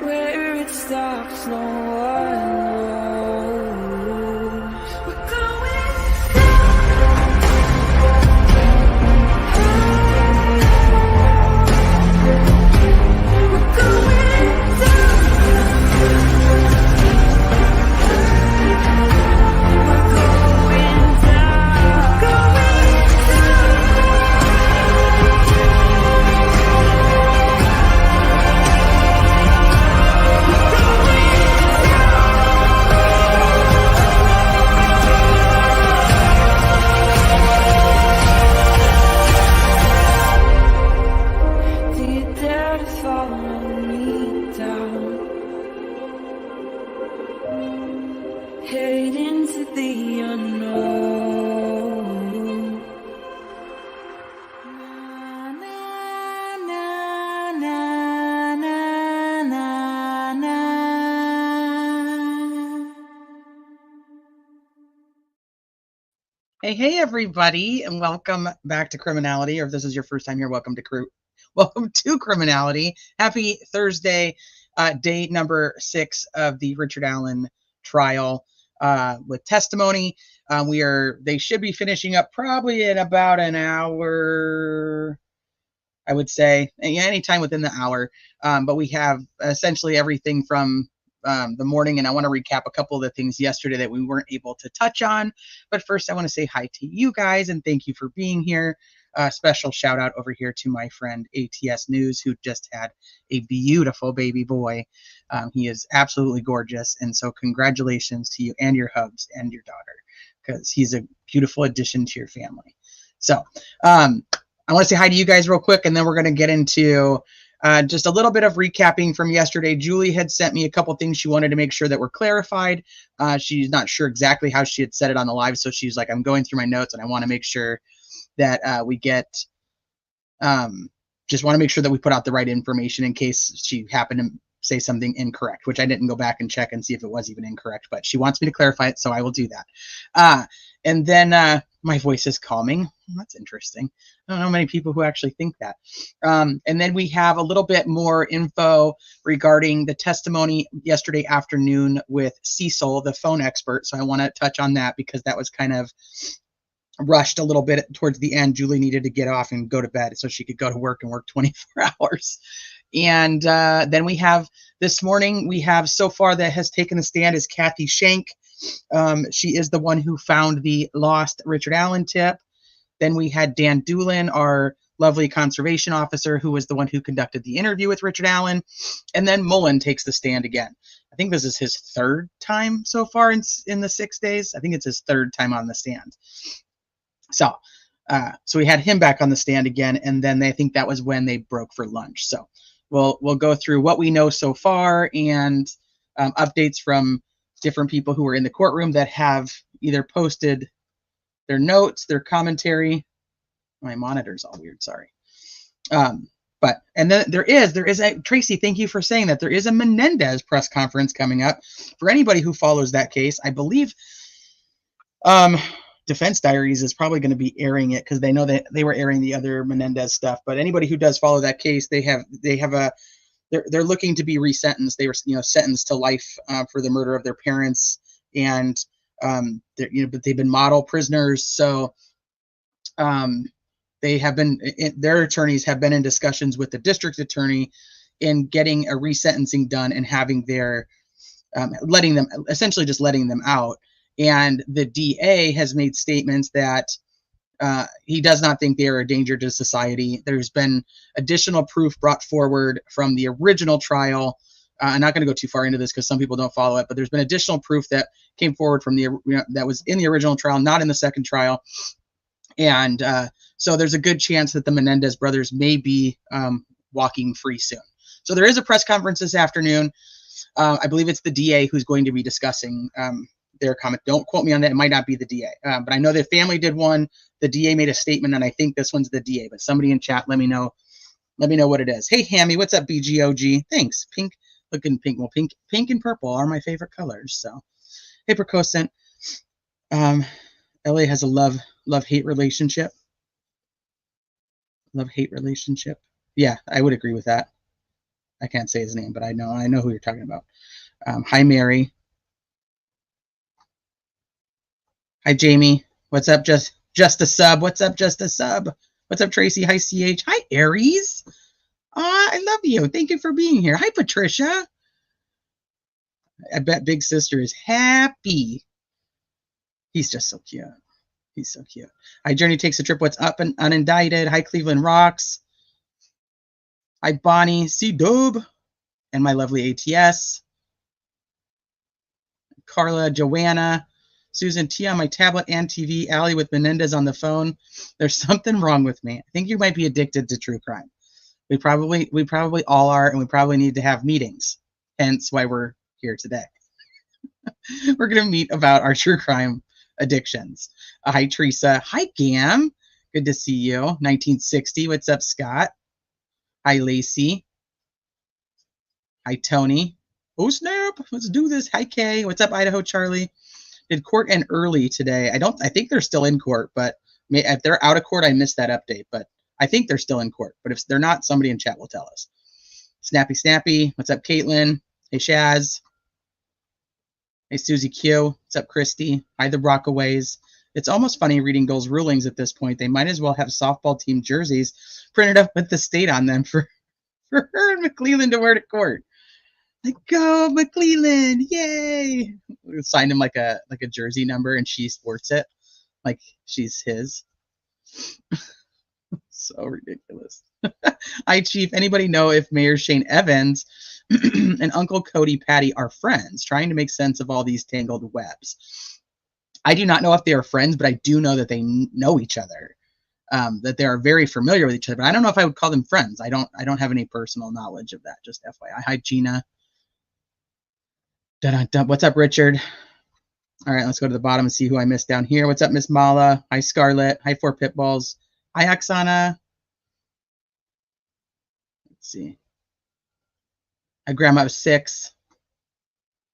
Where it stops, no one knows. We're going headed into the unknown. Na, na, na, na, na, na, na. Hey, everybody, and welcome back to Criminality. Or if this is your first time here, welcome to Criminality. Happy Thursday, day number 6 of the Richard Allen trial. With testimony. They should be finishing up probably in about an hour, I would say, anytime within the hour. But we have essentially everything from the morning, and I want to recap a couple of the things yesterday that we weren't able to touch on. But first, I want to say hi to you guys and thank you for being here. Special shout out over here to my friend ATS News, who just had a beautiful baby boy. He is absolutely gorgeous, and so congratulations to you and your hubs and your daughter, because he's a beautiful addition to your family. So I want to say hi to you guys real quick, and then we're going to get into just a little bit of recapping from yesterday. Julie had sent me a couple things she wanted to make sure that were clarified. She's not sure exactly how she had said it on the live, so she's like, I'm going through my notes, and I want to make sure that we get, just want to make sure that we put out the right information in case she happened to say something incorrect, which I didn't go back and check and see if it was even incorrect, but she wants me to clarify it, so I will do that. And then my voice is calming. That's interesting. I don't know many people who actually think that. And then we have a little bit more info regarding the testimony yesterday afternoon with Cecil, the phone expert. So I want to touch on that because that was kind of rushed a little bit towards the end. Julie needed to get off and go to bed so she could go to work and work 24 hours. And then we have this morning, we have so far that has taken the stand is Kathy Shank. She is the one who found the lost Richard Allen tip. Then we had Dan Dulin, our lovely conservation officer, who was the one who conducted the interview with Richard Allen. And then Mullen takes the stand again. I think this is his third time so far in the 6 days. I think it's his third time on the stand. So we had him back on the stand again, and then I think that was when they broke for lunch. So we'll go through what we know so far and updates from different people who were in the courtroom that have either posted their notes, their commentary. My monitor's all weird, sorry. And then there is a, Tracy, thank you for saying that. There is a Menendez press conference coming up. For anybody who follows that case, I believe Defense Diaries is probably going to be airing it because they know that they were airing the other Menendez stuff. But anybody who does follow that case, they're looking to be resentenced. They were sentenced to life for the murder of their parents, and but they've been model prisoners. So they have been, their attorneys have been in discussions with the district attorney in getting a resentencing done and having their letting them out. And the DA has made statements that he does not think they are a danger to society. There's been additional proof brought forward from the original trial. I'm not going to go too far into this because some people don't follow it, but there's been additional proof that came forward from that was in the original trial, not in the second trial. And so there's a good chance that the Menendez brothers may be walking free soon. So there is a press conference this afternoon. I believe it's the DA who's going to be discussing their comment. Don't quote me on that. It might not be the DA, but I know the family did one. The DA made a statement, and I think this one's the DA. But somebody in chat, let me know what it is. Hey, Hammy, what's up, BGOG? Thanks. Pink, looking pink. Well, pink and purple are my favorite colors. So, hey, Percocent. LA has a love-hate relationship. Love-hate relationship. Yeah, I would agree with that. I can't say his name, but I know who you're talking about. Hi, Mary. Hi, Jamie. What's up? Just a sub. What's up? Just a sub. What's up, Tracy? Hi, CH. Hi, Aries. I love you. Thank you for being here. Hi, Patricia. I bet Big Sister is happy. He's just so cute. He's so cute. Hi, Journey Takes a Trip. What's up? And unindicted. Hi, Cleveland Rocks. Hi, Bonnie. C-Dub. And my lovely ATS. Carla, Joanna. Susan, T on my tablet and TV. Allie with Menendez on the phone. There's something wrong with me. I think you might be addicted to true crime. We probably all are, and we probably need to have meetings. Hence why we're here today. We're going to meet about our true crime addictions. Hi, Teresa. Hi, Gam. Good to see you. 1960. What's up, Scott? Hi, Lacey. Hi, Tony. Oh, snap. Let's do this. Hi, Kay. What's up, Idaho Charlie? Did court end early today? I think they're still in court, but if they're out of court, I missed that update. But I think they're still in court. But if they're not, somebody in chat will tell us. Snappy Snappy. What's up, Caitlin? Hey, Shaz. Hey, Susie Q. What's up, Christy? Hi, the Rockaways. It's almost funny reading those rulings at this point. They might as well have softball team jerseys printed up with the state on them for her and McClellan to wear to court. Like, go McClellan, yay! We signed him like a jersey number, and she sports it like she's his. So ridiculous. Hi, Chief. Anybody know if Mayor Shane Evans and Uncle Cody Patty are friends, trying to make sense of all these tangled webs? I do not know if they are friends, but I do know that they know each other, that they are very familiar with each other. But I don't know if I would call them friends. I don't have any personal knowledge of that. Just FYI. Hi, Gina. Dun-dun-dun. What's up, Richard? All right, let's go to the bottom and see who I missed down here. What's up, Miss Mala? Hi, Scarlett. Hi, 4 Pitbulls. Hi, Oksana. Let's see. Hi, Grandma 6.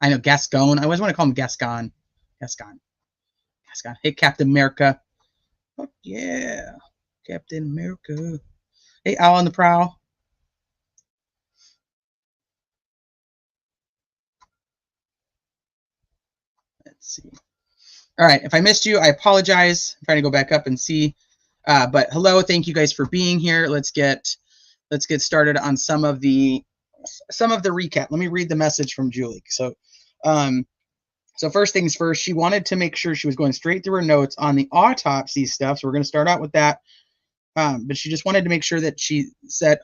I know Gascon. I always want to call him Gascon. Gascon. Hey, Captain America. Oh, yeah. Captain America. Hey, Owl on the Prowl. Let's see. All right. If I missed you, I apologize. I'm trying to go back up and see. But hello. Thank you guys for being here. Let's get started on some of the recap. Let me read the message from Julie. So first things first, she wanted to make sure she was going straight through her notes on the autopsy stuff. So we're going to start out with that. But she just wanted to make sure that she said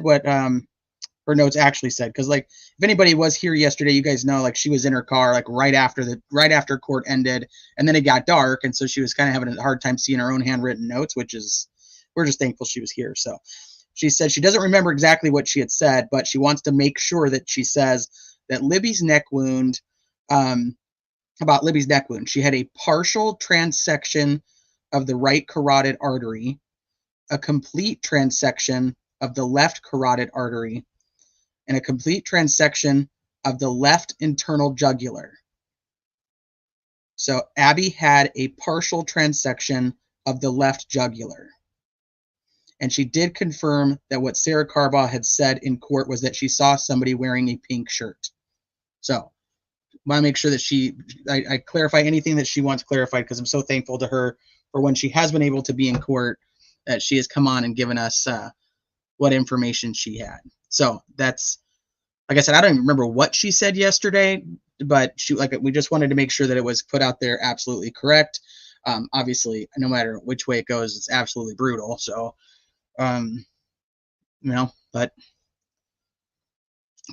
what her notes actually said. Because like if anybody was here yesterday, you guys know like she was in her car like right after court ended, and then it got dark, and so she was kind of having a hard time seeing her own handwritten notes, which is we're just thankful she was here. So she said she doesn't remember exactly what she had said, but she wants to make sure that she says that Libby's neck wound. About Libby's neck wound. She had a partial transection of the right carotid artery, a complete transection of the left carotid artery, and a complete transection of the left internal jugular. So Abby had a partial transection of the left jugular. And she did confirm that what Sarah Carbaugh had said in court was that she saw somebody wearing a pink shirt. So I want to make sure that I clarify anything that she wants clarified, because I'm so thankful to her for when she has been able to be in court, that she has come on and given us what information she had. So that's, like I said, I don't even remember what she said yesterday, but we just wanted to make sure that it was put out there absolutely correct. Obviously, no matter which way it goes, it's absolutely brutal. So, but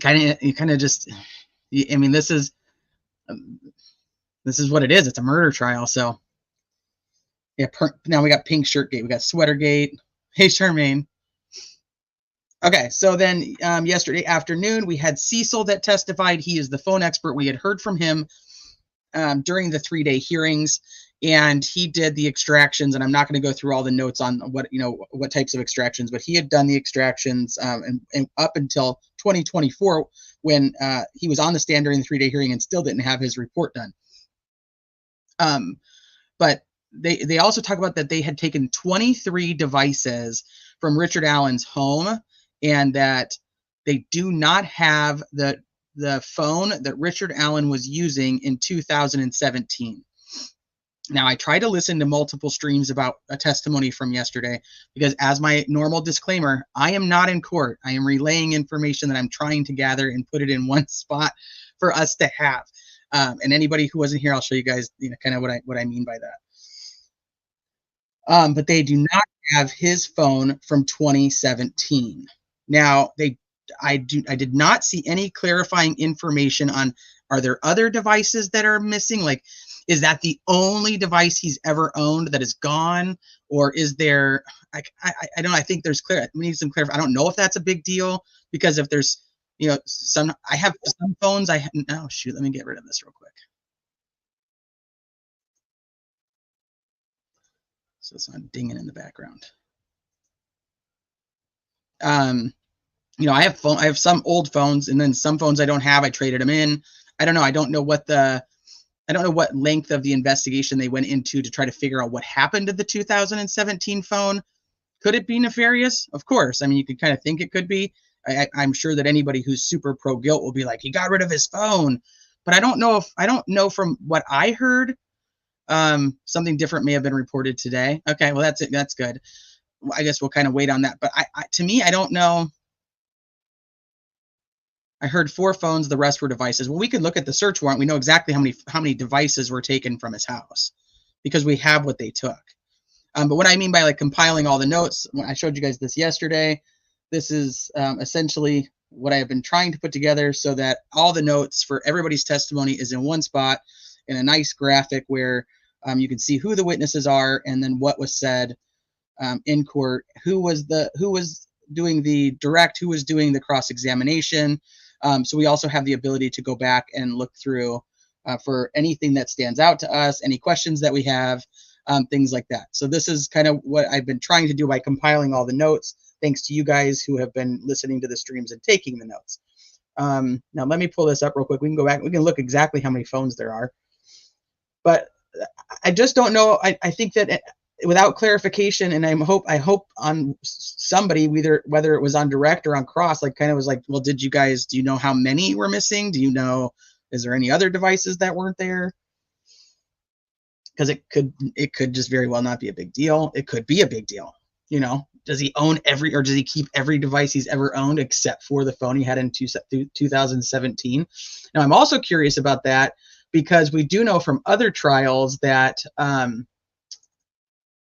kind of just, I mean, this is what it is. It's a murder trial. So yeah, now we got pink shirt gate. We got sweater gate. Hey, Charmaine. Okay. So then yesterday afternoon, we had Cecil that testified. He is the phone expert. We had heard from him during the 3-day hearings, and he did the extractions. And I'm not going to go through all the notes on what types of extractions, but he had done the extractions and up until 2024 when he was on the stand during the 3-day hearing and still didn't have his report done. But they also talk about that they had taken 23 devices from Richard Allen's home, and that They do not have the phone that Richard Allen was using in 2017. Now, I try to listen to multiple streams about a testimony from yesterday because, as my normal disclaimer, I am not in court. I am relaying information that I'm trying to gather and put it in one spot for us to have. And anybody who wasn't here, I'll show you guys, kind of what I mean by that. But they do not have his phone from 2017. Now, I did not see any clarifying information on, are there other devices that are missing? Like, is that the only device he's ever owned that is gone? Or is there, I don't know, I think there's we need some clarifying. I don't know if that's a big deal, because if there's, I have some phones, oh shoot, let me get rid of this real quick. So it's not dinging in the background. I have some old phones, and then some phones I don't have. I traded them in. I don't know. I don't know what length of the investigation they went into to try to figure out what happened to the 2017 phone. Could it be nefarious? Of course. I mean, you could kind of think it could be. I'm sure that anybody who's super pro guilt will be like, he got rid of his phone. But I don't know from what I heard. Something different may have been reported today. Okay, well, that's it. That's good. I guess we'll kind of wait on that. But to me, I don't know. I heard 4 phones, the rest were devices. Well, we could look at the search warrant. We know exactly how many devices were taken from his house because we have what they took. But what I mean by like compiling all the notes, when I showed you guys this yesterday, this is essentially what I have been trying to put together so that all the notes for everybody's testimony is in one spot in a nice graphic where you can see who the witnesses are and then what was said in court, who was doing the direct, who was doing the cross-examination. So we also have the ability to go back and look through for anything that stands out to us, any questions that we have, things like that. So this is kind of what I've been trying to do by compiling all the notes, thanks to you guys who have been listening to the streams and taking the notes. Now let me pull this up real quick. We can go back. We can look exactly how many phones there are. But I just don't know. I think that without clarification, and I hope on somebody, whether it was on direct or on cross, like kind of was like, well, do you know how many were missing? Do you know, is there any other devices that weren't there? Because it could just very well not be a big deal. It could be a big deal. Does he own or does he keep every device he's ever owned except for the phone he had in 2017? Now, I'm also curious about that because we do know from other trials that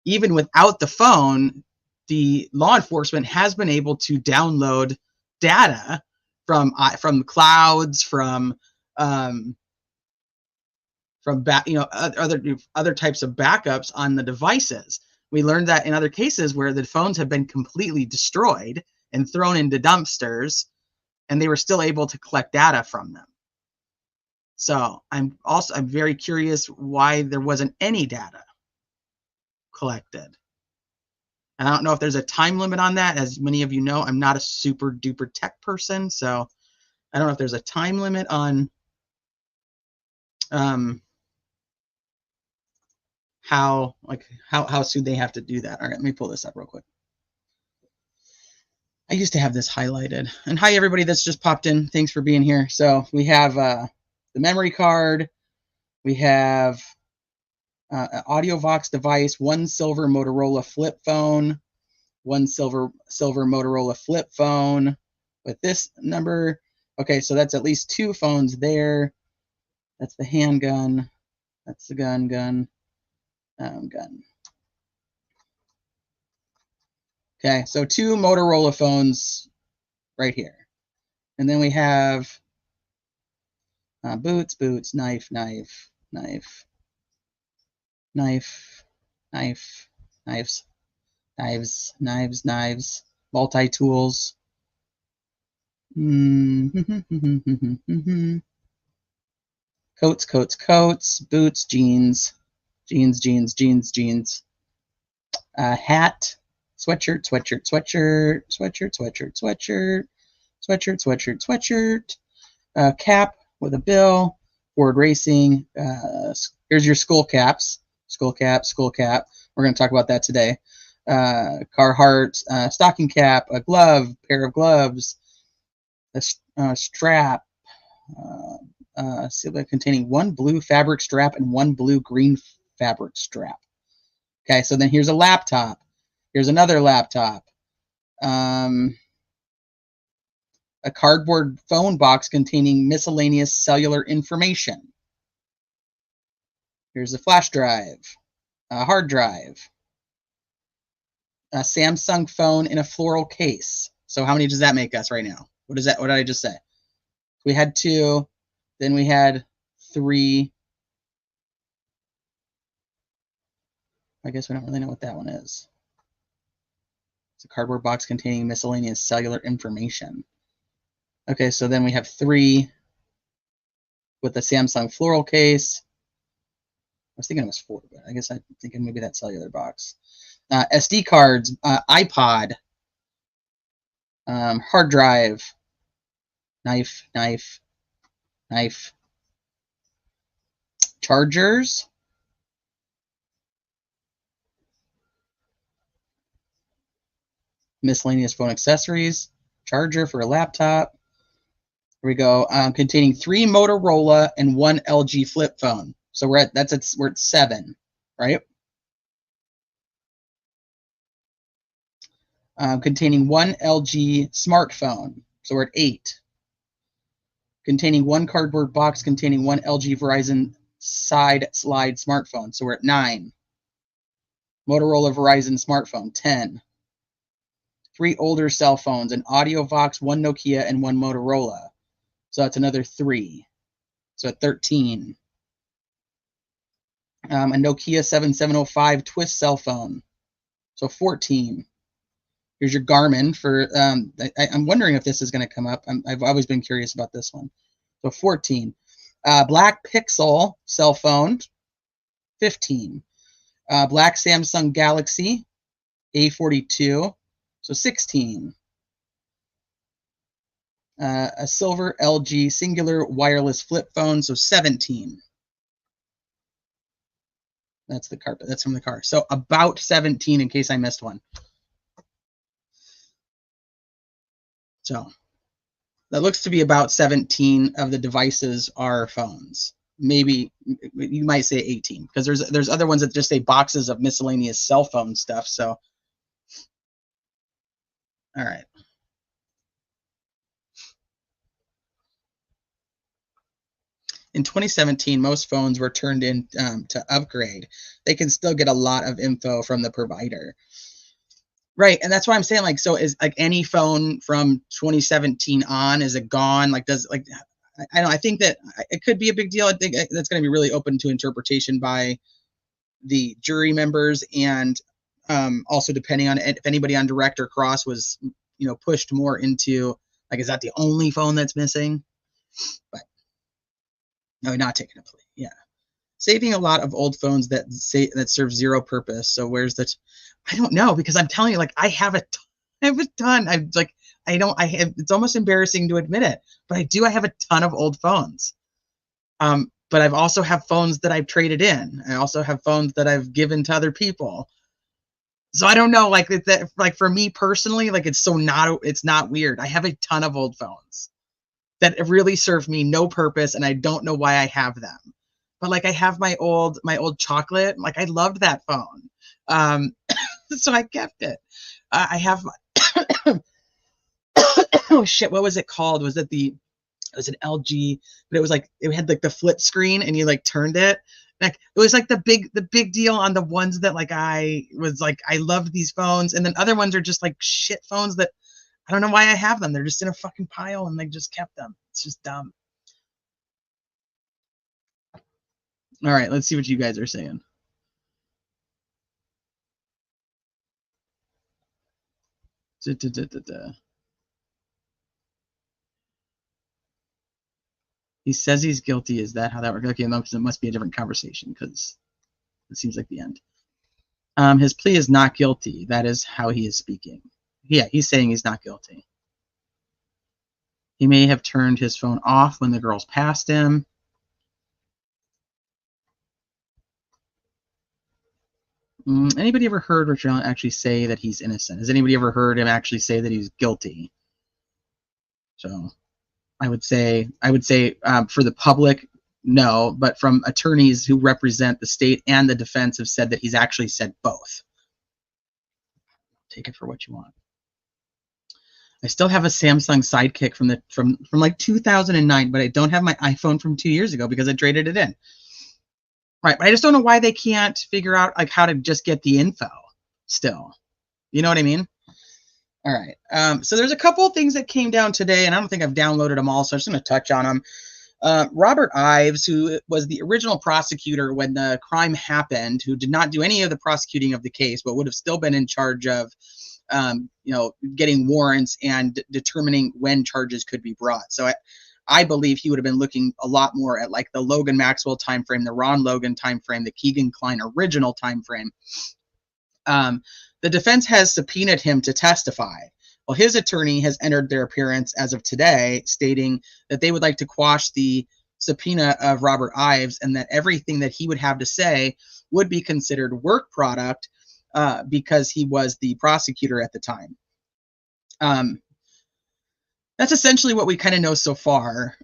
even without the phone, the law enforcement has been able to download data from clouds, from other types of backups on the devices. We learned that in other cases where the phones have been completely destroyed and thrown into dumpsters, and they were still able to collect data from them. So I'm very curious why there wasn't any data collected. And I don't know if there's a time limit on that. As many of you know, I'm not a super duper tech person, so I don't know if there's a time limit on how soon they have to do that. All right, let me pull this up real quick. I used to have this highlighted. And hi, everybody that's just popped in. Thanks for being here. So we have the memory card. We have an AudioVox device, one silver Motorola flip phone, one silver Motorola flip phone with this number. Okay, so that's at least 2 phones there. That's the handgun. That's the gun. Okay, so 2 Motorola phones right here. And then we have boots, knife, knives, multi-tools. Coats, boots, jeans. Hat, sweatshirt, cap with a bill, Ford Racing. Here's your skull caps. Skull cap. We're going to talk about that today. Carhartt stocking cap, a glove, pair of gloves, a strap containing one blue fabric strap and one blue-green fabric strap. Okay, so then here's a laptop. Here's another laptop. A cardboard phone box containing miscellaneous cellular information. Here's a flash drive, a hard drive, a Samsung phone in a floral case. So how many does that make us right now? What is that? What did I just say? We had 2, then we had 3. I guess we don't really know what that one is. It's a cardboard box containing miscellaneous cellular information. Okay, so then we have 3 with the Samsung floral case. I was thinking it was 4, but I guess I'm thinking maybe that cellular box. SD cards, iPod, hard drive, knife, chargers, miscellaneous phone accessories, charger for a laptop. Here we go. Containing 3 Motorola and 1 LG flip phone. So we're at 7, right? Containing 1 LG smartphone. So we're at 8. Containing 1 cardboard box containing 1 LG Verizon side slide smartphone. So we're at 9. Motorola Verizon smartphone, 10. 3 older cell phones, an AudioVox, 1 Nokia, and 1 Motorola. So that's another 3. So at 13. A Nokia 7705 twist cell phone. So 14. Here's your Garmin for, I'm wondering if this is going to come up. I've always been curious about this one. So 14. Black Pixel cell phone, 15. Black Samsung Galaxy A42, so 16. A silver LG singular wireless flip phone, so 17. That's the carpet. That's from the car. So about 17 in case I missed one. So that looks to be about 17 of the devices are phones. Maybe you might say 18 because there's other ones that just say boxes of miscellaneous cell phone stuff. So, all right. In 2017, most phones were turned in to upgrade. They can still get a lot of info from the provider. Right, and that's why I'm saying, like, so is like any phone from 2017 on, is it gone? Like, does like I don't. I think that it could be a big deal. I think that's going to be really open to interpretation by the jury members, and also depending on if anybody on direct or cross was, pushed more into like, is that the only phone that's missing? But no, not taking a plea. Yeah, saving a lot of old phones that serve zero purpose. So where's the? I don't know, because I'm telling you, like, I have a ton. It's almost embarrassing to admit it, but I have a ton of old phones. But I've also have phones that I've traded in. I also have phones that I've given to other people. So I don't know, like, that, like, for me personally, like, it's not weird. I have a ton of old phones that really serve me no purpose, and I don't know why I have them. But like, I have my old chocolate. Like, I loved that phone. So I kept it. I have my oh shit, what was it called? It was an LG, but it was like, it had like the flip screen and you like turned it. Like, it was like the big deal on the ones that like I loved these phones, and then other ones are just like shit phones that I don't know why I have them. They're just in a fucking pile and they just kept them. It's just dumb. All right, let's see what you guys are saying. He says he's guilty. Is that how that works? Okay, no, it must be a different conversation because it seems like the end. His plea is not guilty. That is how he is speaking. Yeah, he's saying he's not guilty. He may have turned his phone off when the girls passed him. Anybody ever heard Richard Allen actually say that he's innocent? Has anybody ever heard him actually say that he's guilty? So I would say for the public, no, but from attorneys who represent the state and the defense have said that he's actually said both. Take it for what you want. I still have a Samsung Sidekick from like 2009, but I don't have my iPhone from 2 years ago because I traded it in. Right, but I just don't know why they can't figure out like how to just get the info still. You know what I mean? All right. So there's a couple of things that came down today, and I don't think I've downloaded them all, so I'm just going to touch on them. Robert Ives, who was the original prosecutor when the crime happened, who did not do any of the prosecuting of the case, but would have still been in charge of, getting warrants and determining when charges could be brought. So I believe he would have been looking a lot more at like the Logan Maxwell timeframe, the Ron Logan timeframe, the Keegan Kline original timeframe. The defense has subpoenaed him to testify. Well, his attorney has entered their appearance as of today, stating that they would like to quash the subpoena of Robert Ives and that everything that he would have to say would be considered work product because he was the prosecutor at the time. That's essentially what we kind of know so far.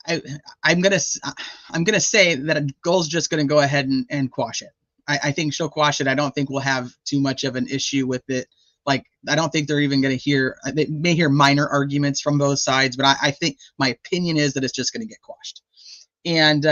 I'm gonna say that Gull's just gonna go ahead and quash it. I think she'll quash it. I don't think we'll have too much of an issue with it. Like, I don't think they're even going to hear, they may hear minor arguments from both sides, but I think my opinion is that it's just going to get quashed. And,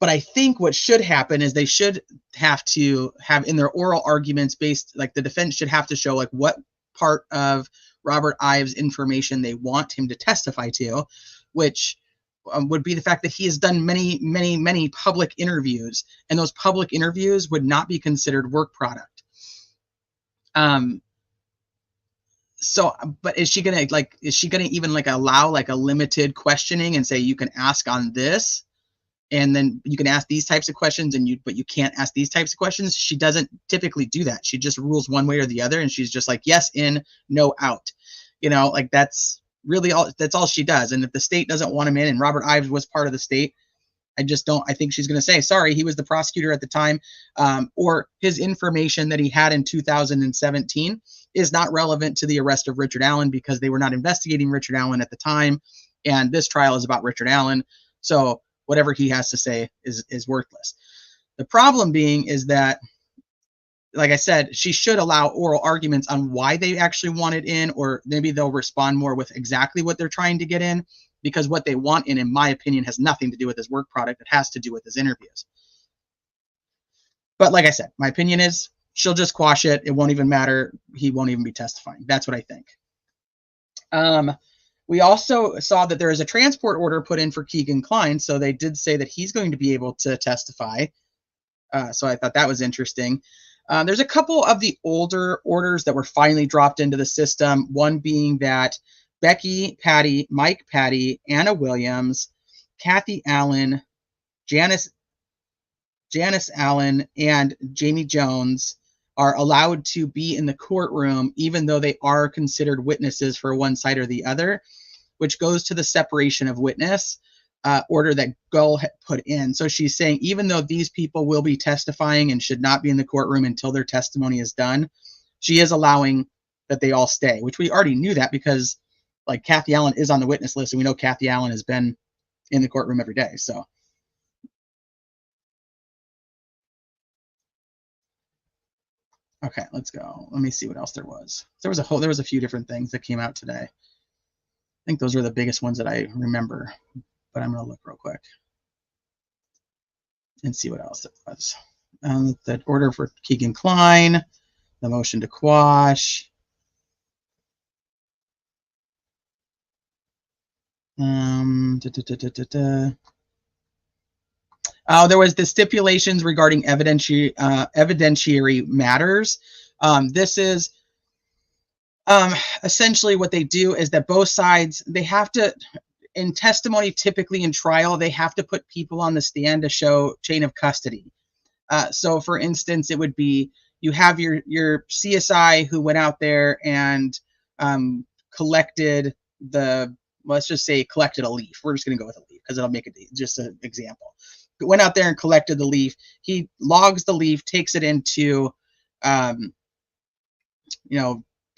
but I think what should happen is they should have to have in their oral arguments based, like the defense should have to show like what part of Robert Ives' information they want him to testify to, which would be the fact that he has done many public interviews, and those public interviews would not be considered work product. So, but is she gonna even like allow like a limited questioning and say you can ask on this, and then you can ask these types of questions, but you can't ask these types of questions? She doesn't typically do that. She just rules one way or the other, and she's just like yes in, no out. Like that's really all she does. And if the state doesn't want him in, and Robert Ives was part of the state, I think she's going to say, sorry, he was the prosecutor at the time, or his information that he had in 2017 is not relevant to the arrest of Richard Allen because they were not investigating Richard Allen at the time. And this trial is about Richard Allen. So whatever he has to say is worthless. The problem being is that, like I said, she should allow oral arguments on why they actually want it in, or maybe they'll respond more with exactly what they're trying to get in, because what they want in my opinion, has nothing to do with his work product. It has to do with his interviews. But like I said, my opinion is she'll just quash it. It won't even matter. He won't even be testifying. That's what I think. We also saw that there is a transport order put in for Keegan Kline, so they did say that he's going to be able to testify. So I thought that was interesting. There's a couple of the older orders that were finally dropped into the system, one being that Becky Patty, Mike Patty, Anna Williams, Kathy Allen, Janice Allen, and Jamie Jones are allowed to be in the courtroom even though they are considered witnesses for one side or the other, which goes to the separation of witness order that Gull had put in. So she's saying even though these people will be testifying and should not be in the courtroom until their testimony is done, she is allowing that they all stay, which we already knew that because like Kathy Allen is on the witness list, and we know Kathy Allen has been in the courtroom every day. So okay, let's go. Let me see what else there was. There was a few different things that came out today. I think those were the biggest ones that I remember, but I'm going to look real quick and see what else it was. The order for Keegan Kline, the motion to quash. There was the stipulations regarding evidentiary matters. This is essentially what they do is that both sides, they have to, in testimony, typically in trial, they have to put people on the stand to show chain of custody. So for instance, it would be, you have your CSI who went out there and collected let's just say collected a leaf. We're just going to go with a leaf because it'll make it just an example. Went out there and collected the leaf. He logs the leaf, takes it into,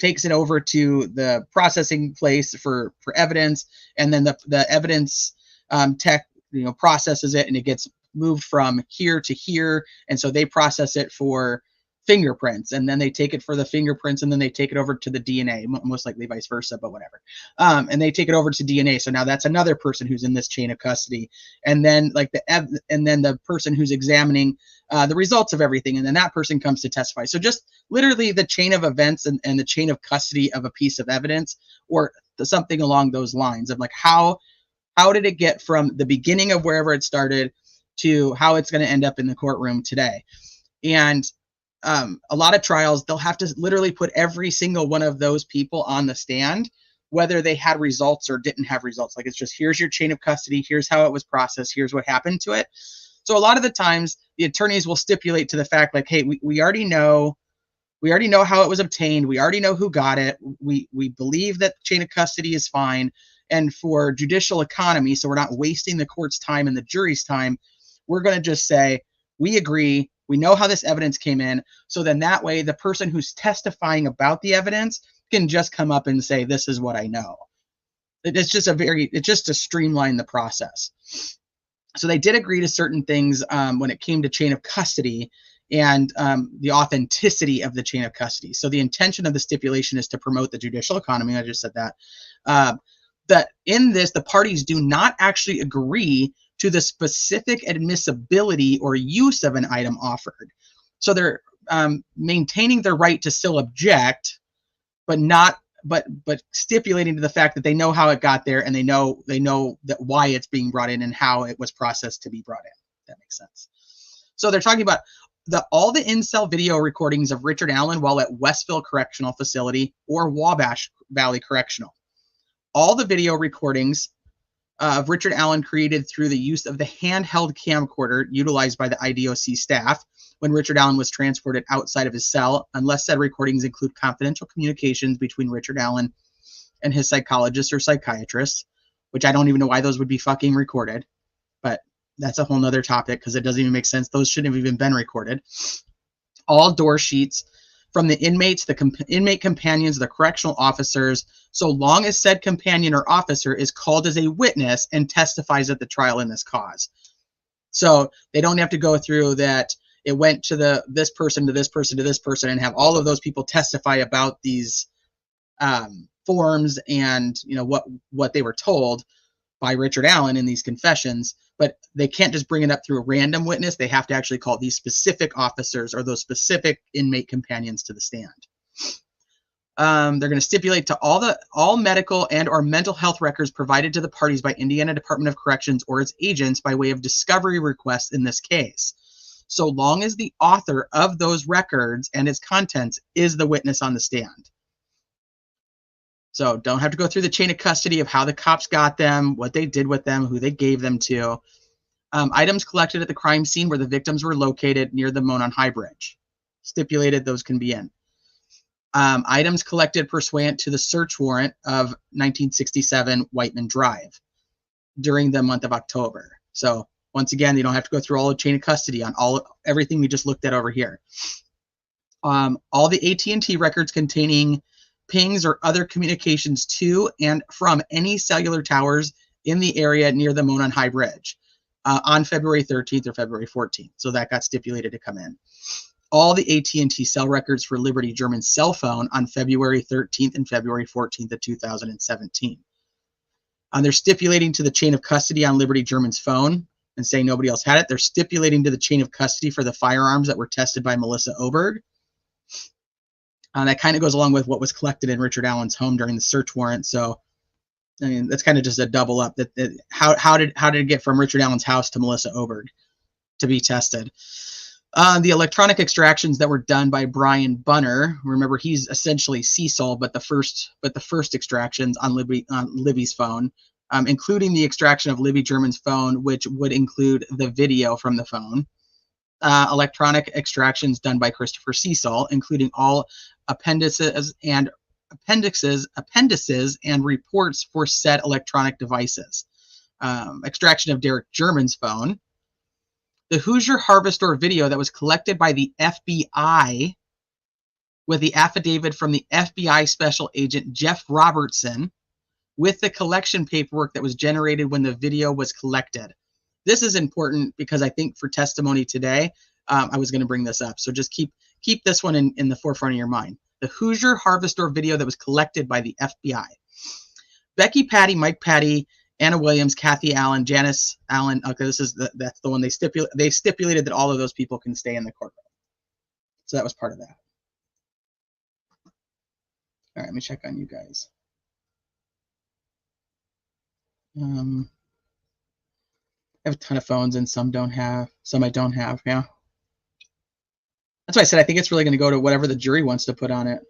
takes it over to the processing place for evidence, and then the evidence tech processes it, and it gets moved from here to here, and so they process it for fingerprints, and then they take it for the fingerprints, and then they take it over to the DNA, most likely vice versa, but whatever. And they take it over to DNA. So now that's another person who's in this chain of custody, and then the person who's examining the results of everything, and then that person comes to testify. So just literally the chain of events and the chain of custody of a piece of evidence, or something along those lines of like how did it get from the beginning of wherever it started to how it's going to end up in the courtroom today. And a lot of trials, they'll have to literally put every single one of those people on the stand, whether they had results or didn't have results. Like, it's just, here's your chain of custody, here's how it was processed, here's what happened to it. So a lot of the times the attorneys will stipulate to the fact like, hey, we already know how it was obtained, we already know who got it, we believe that chain of custody is fine, and for judicial economy, so we're not wasting the court's time and the jury's time, we're going to just say, we agree, we know how this evidence came in. So then that way, the person who's testifying about the evidence can just come up and say, this is what I know. It's just to streamline the process. So they did agree to certain things when it came to chain of custody and the authenticity of the chain of custody. So the intention of the stipulation is to promote the judicial economy. I just said that. That in this, the parties do not actually agree to the specific admissibility or use of an item offered. So they're maintaining their right to still object, but stipulating to the fact that they know how it got there, and they know that why it's being brought in and how it was processed to be brought in. If that makes sense. So they're talking about all the in-cell video recordings of Richard Allen while at Westville Correctional Facility or Wabash Valley Correctional. All the video recordings of Richard Allen created through the use of the handheld camcorder utilized by the IDOC staff when Richard Allen was transported outside of his cell, unless said recordings include confidential communications between Richard Allen and his psychologist or psychiatrist, which I don't even know why those would be fucking recorded, but that's a whole nother topic because it doesn't even make sense. Those shouldn't have even been recorded. All door sheets from the inmates, the inmate companions, the correctional officers, so long as said companion or officer is called as a witness and testifies at the trial in this cause. So they don't have to go through that it went to this person to this person to this person and have all of those people testify about these forms and what they were told by Richard Allen in these confessions, but they can't just bring it up through a random witness. They have to actually call these specific officers or those specific inmate companions to the stand. They're going to stipulate to all medical and or mental health records provided to the parties by Indiana Department of Corrections or its agents by way of discovery requests in this case, so long as the author of those records and its contents is the witness on the stand. So don't have to go through the chain of custody of how the cops got them, what they did with them, who they gave them to. Items collected at the crime scene where the victims were located near the Monon High Bridge. Stipulated those can be in. Items collected pursuant to the search warrant of 1967 Whiteman Drive during the month of October. So once again, you don't have to go through all the chain of custody on everything we just looked at over here. All the AT&T records containing pings or other communications to and from any cellular towers in the area near the Monon High Bridge on February 13th or February 14th. So that got stipulated to come in. All the AT&T cell records for Liberty German's cell phone on February 13th and February 14th of 2017. They're stipulating to the chain of custody on Liberty German's phone and saying nobody else had it. They're stipulating to the chain of custody for the firearms that were tested by Melissa Oberg. That kind of goes along with what was collected in Richard Allen's home during the search warrant. So, I mean, that's kind of just a double up. How did it get from Richard Allen's house to Melissa Oberg to be tested? The electronic extractions that were done by Brian Bunner. Remember, he's essentially Cecil, but the first extractions on Libby's phone, including the extraction of Libby German's phone, which would include the video from the phone. Electronic extractions done by Christopher Cecil, including all appendices and reports for said electronic devices. Extraction of Derek German's phone. The Hoosier Harvestor video that was collected by the FBI, with the affidavit from the FBI Special Agent Jeff Robertson with the collection paperwork that was generated when the video was collected. This is important because I think for testimony today, I was going to bring this up. So just keep this one in the forefront of your mind. The Hoosier Harvestor video that was collected by the FBI. Becky Patty, Mike Patty, Anna Williams, Kathy Allen, Janice Allen. Okay, that's the one they stipulated that all of those people can stay in the courtroom. So that was part of that. All right, let me check on you guys. I have a ton of phones and some don't have, some I don't have. Yeah. That's why I said I think it's really going to go to whatever the jury wants to put on it.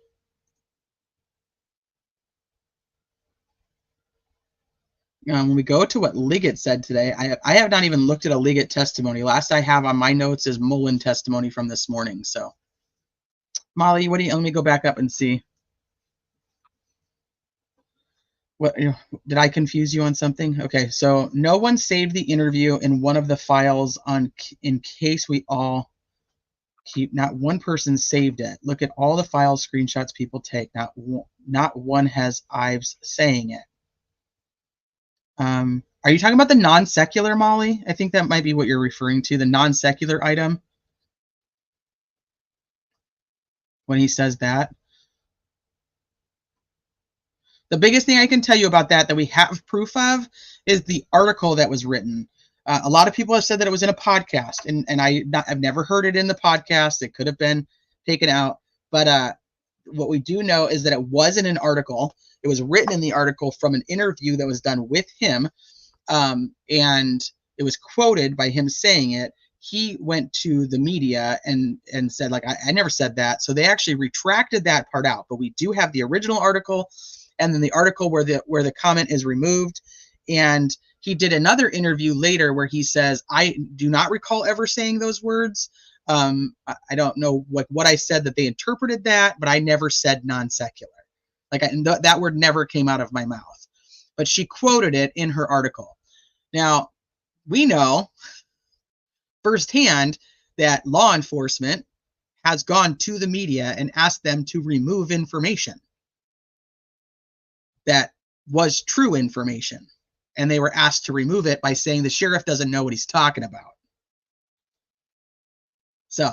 When we go to what Liggett said today, I have not even looked at a Liggett testimony. Last I have on my notes is Mullen testimony from this morning. So, Molly, what do you? Let me go back up and see. What, did I confuse you on something? Okay, so no one saved the interview in one of the files in case we all keep. Not one person saved it. Look at all the files, screenshots people take. Not one has Ives saying it. Are you talking about the non-secular, Molly? I think that might be what you're referring to, the non-secular item. When he says that. The biggest thing I can tell you about that we have proof of is the article that was written. A lot of people have said that it was in a podcast, and I've never heard it in the podcast. It could have been taken out. But what we do know is that it was in an article. It was written in the article from an interview that was done with him, and it was quoted by him saying it. He went to the media and said, like, I never said that. So they actually retracted that part out. But we do have the original article, and then the article where the comment is removed. And he did another interview later where he says, I do not recall ever saying those words. I don't know what I said that they interpreted that, but I never said non-secular. Like that word never came out of my mouth. But she quoted it in her article. Now, we know firsthand that law enforcement has gone to the media and asked them to remove information that was true information. And they were asked to remove it by saying the sheriff doesn't know what he's talking about. So,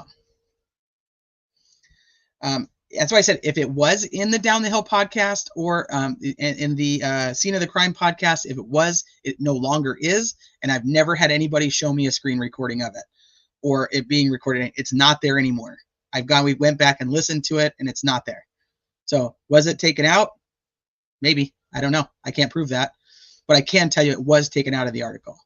that's why I said if it was in the Down the Hill podcast or in the Scene of the Crime podcast, if it was, it no longer is. And I've never had anybody show me a screen recording of it or it being recorded. It's not there anymore. We went back and listened to it and it's not there. So was it taken out? Maybe. I don't know. I can't prove that. But I can tell you it was taken out of the article.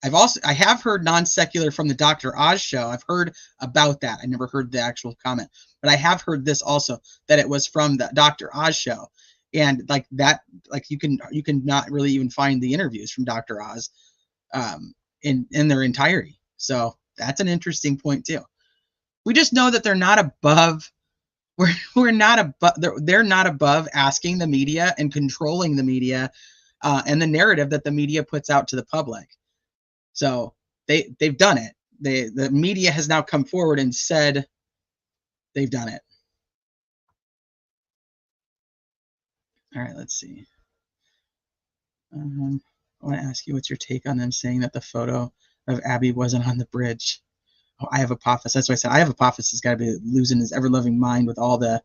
I have heard non-secular from the Dr. Oz show. I've heard about that. I never heard the actual comment, but I have heard this also, that it was from the Dr. Oz show. And like that, like you can not really even find the interviews from Dr. Oz in their entirety. So that's an interesting point too. We just know that they're not above. We're not above. They're not above asking the media and controlling the media and the narrative that the media puts out to the public. So they've done it. The media has now come forward and said they've done it. All right, let's see. I want to ask you, what's your take on them saying that the photo of Abby wasn't on the bridge? Oh, I have Apophis. That's why I said I have Apophis has got to be losing his ever-loving mind with all the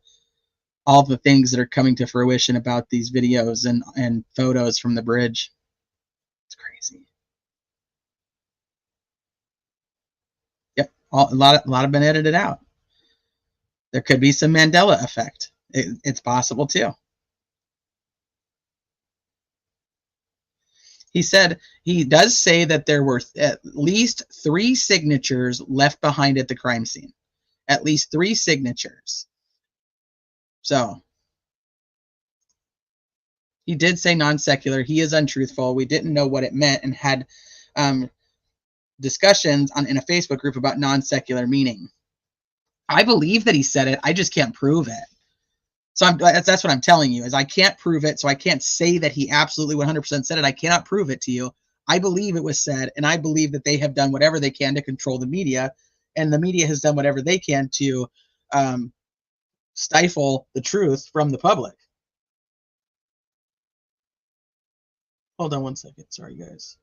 things that are coming to fruition about these videos and photos from the bridge. It's crazy. Yep, a lot have been edited out. There could be some Mandela effect. It's possible too. He said he does say that there were at least 3 signatures left behind at the crime scene. At least 3 signatures. So he did say non-secular. He is untruthful. We didn't know what it meant and had discussions in a Facebook group about non-secular meaning. I believe that he said it. I just can't prove it. So that's what I'm telling you, is I can't prove it. So I can't say that he absolutely 100% said it. I cannot prove it to you. I believe it was said, and I believe that they have done whatever they can to control the media, and the media has done whatever they can to stifle the truth from the public. Hold on one second. Sorry, guys.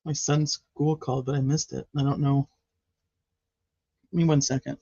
My son's school called, but I missed it. I don't know. Give me 1 second.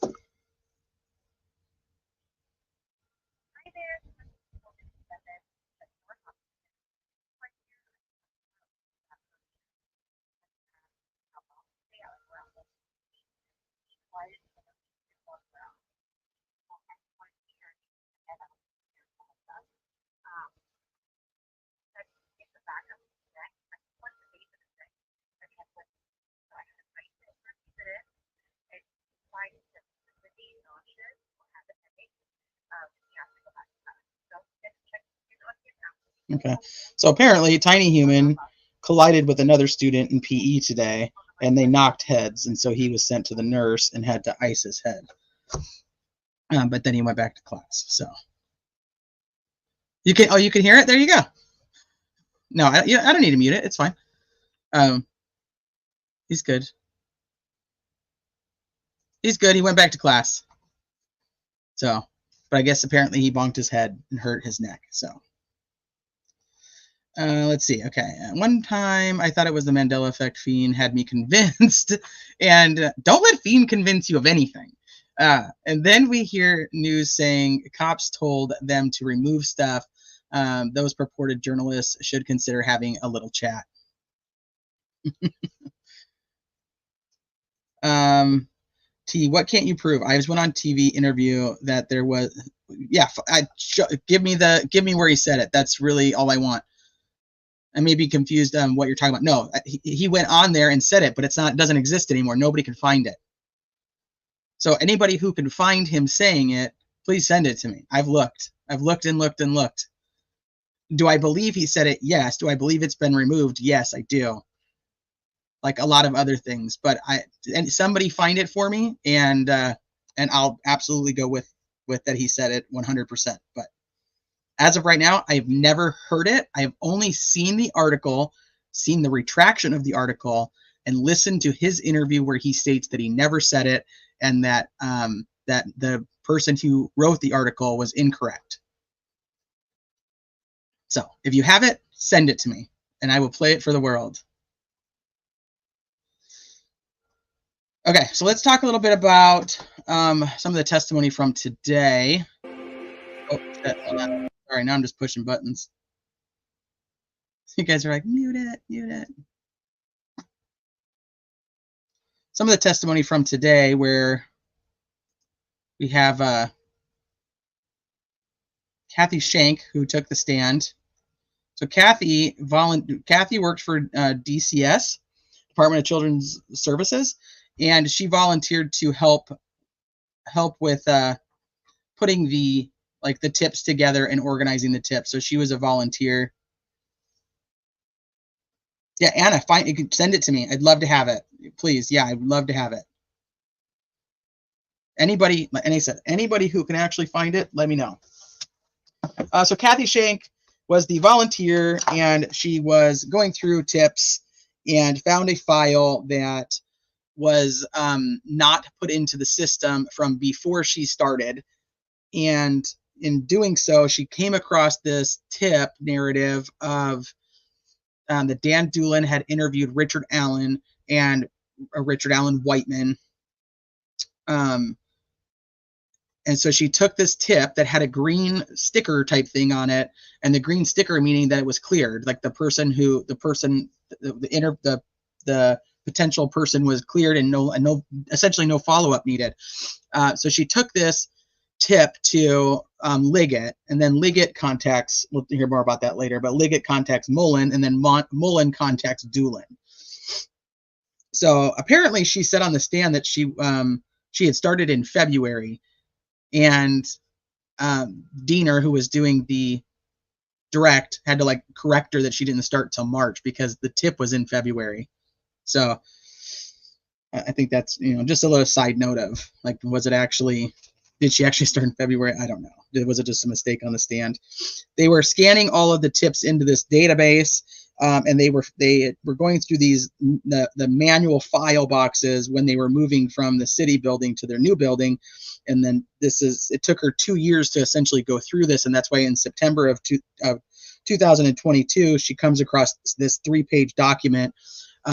Okay. So apparently, Tiny Human collided with another student in PE today, and they knocked heads, and so he was sent to the nurse and had to ice his head. But then he went back to class. So you can hear it. There you go. No, I don't need to mute it. It's fine. He's good. He's good. He went back to class. So, but I guess apparently he bonked his head and hurt his neck. So. Let's see. Okay. One time I thought it was the Mandela effect. Fiend had me convinced. And don't let Fiend convince you of anything. And then we hear news saying cops told them to remove stuff. Those purported journalists should consider having a little chat. T, what can't you prove? I just went on TV interview that there was. Yeah. Give me where he said it. That's really all I want. I may be confused on what you're talking about. No, he went on there and said it, but it doesn't exist anymore. Nobody can find it. So anybody who can find him saying it, please send it to me. I've looked and looked and looked. Do I believe he said it? Yes. Do I believe it's been removed? Yes, I do. Like a lot of other things, but and somebody find it for me, and I'll absolutely go with that he said it 100%. But as of right now, I've never heard it. I've only seen the article, seen the retraction of the article, and listened to his interview where he states that he never said it and that that the person who wrote the article was incorrect. So if you have it, send it to me, and I will play it for the world. Okay, so let's talk a little bit about some of the testimony from today. Oh, hold on. Sorry, now I'm just pushing buttons. You guys are like, mute it. Some of the testimony from today where we have Kathy Shank, who took the stand. So Kathy worked for DCS, Department of Children's Services, and she volunteered to help with putting the tips together and organizing the tips. So she was a volunteer. Yeah, Anna, you can send it to me. I'd love to have it. Please. Yeah, I'd love to have it. Anybody, and I said, anybody who can actually find it, let me know. So Kathy Shank was the volunteer, and she was going through tips and found a file that was not put into the system from before she started. And in doing so, she came across this tip narrative of that Dan Dulin had interviewed Richard Allen and Richard Allen Whiteman. And so she took this tip that had a green sticker type thing on it, and the green sticker meaning that it was cleared, like the potential person was cleared, and essentially no follow-up needed. So she took this tip to Liggett, and then Liggett contacts, we'll hear more about that later, but Liggett contacts Mullen, and then Mullen contacts Dulin. So apparently she said on the stand that she had started in February, and Diener, who was doing the direct, had to like correct her that she didn't start till March because the tip was in February. So I think that's, just a little side note of like, did she actually start in February? I don't know. Was it just a mistake on the stand? They were scanning all of the tips into this database, and they were going through the manual file boxes when they were moving from the city building to their new building. And then it took her 2 years to essentially go through this. And that's why in September of 2022, she comes across this 3-page document,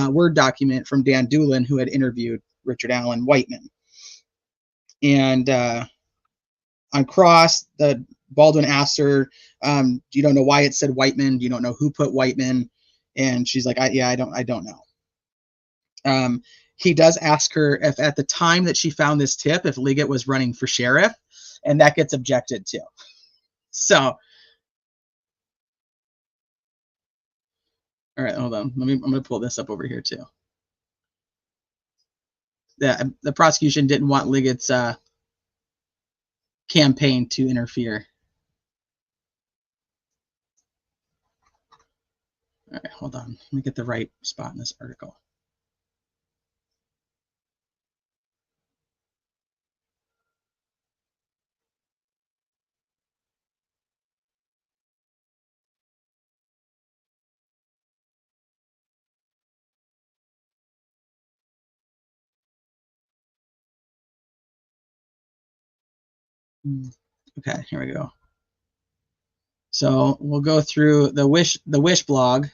Word document from Dan Dulin, who had interviewed Richard Allen Whiteman. And on cross, Baldwin asked her, you don't know why it said Whiteman? You don't know who put Whiteman? And she's like, I don't know. He does ask her if at the time that she found this tip, if Liggett was running for sheriff, and that gets objected to. So, all right, hold on. I'm going to pull this up over here too. The prosecution didn't want Liggett's campaign to interfere. All right, hold on. Let me get the right spot in this article. Okay, here we go. So we'll go through the Wish blog.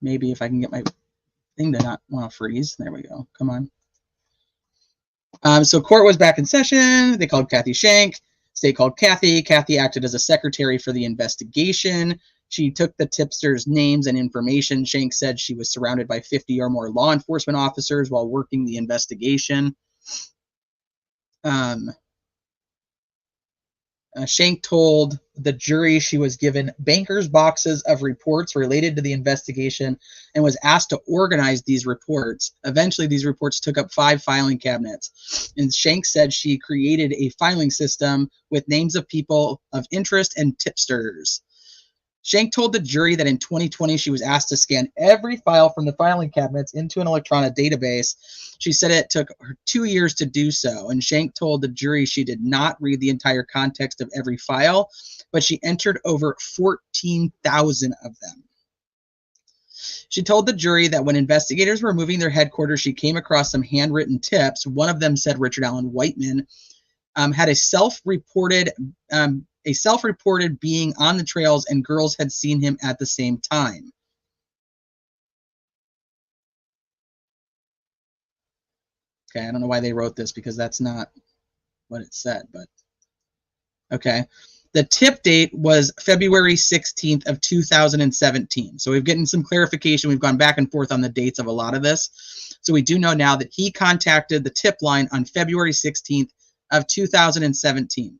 Maybe if I can get my thing to not want to freeze. There we go. Come on. So court was back in session. They called Kathy Shank. State called Kathy. Kathy acted as a secretary for the investigation. She took the tipsters' names and information. Shank said she was surrounded by 50 or more law enforcement officers while working the investigation. Shank told the jury she was given banker's boxes of reports related to the investigation and was asked to organize these reports. Eventually, these reports took up 5 filing cabinets. And Shank said she created a filing system with names of people of interest and tipsters. Shank told the jury that in 2020, she was asked to scan every file from the filing cabinets into an electronic database. She said it took her 2 years to do so, and Shank told the jury she did not read the entire context of every file, but she entered over 14,000 of them. She told the jury that when investigators were moving their headquarters, she came across some handwritten tips. One of them said Richard Allen Whiteman had a self-reported being on the trails, and girls had seen him at the same time. Okay, I don't know why they wrote this because that's not what it said, but okay. The tip date was February 16th of 2017. So we've gotten some clarification. We've gone back and forth on the dates of a lot of this. So we do know now that he contacted the tip line on February 16th of 2017.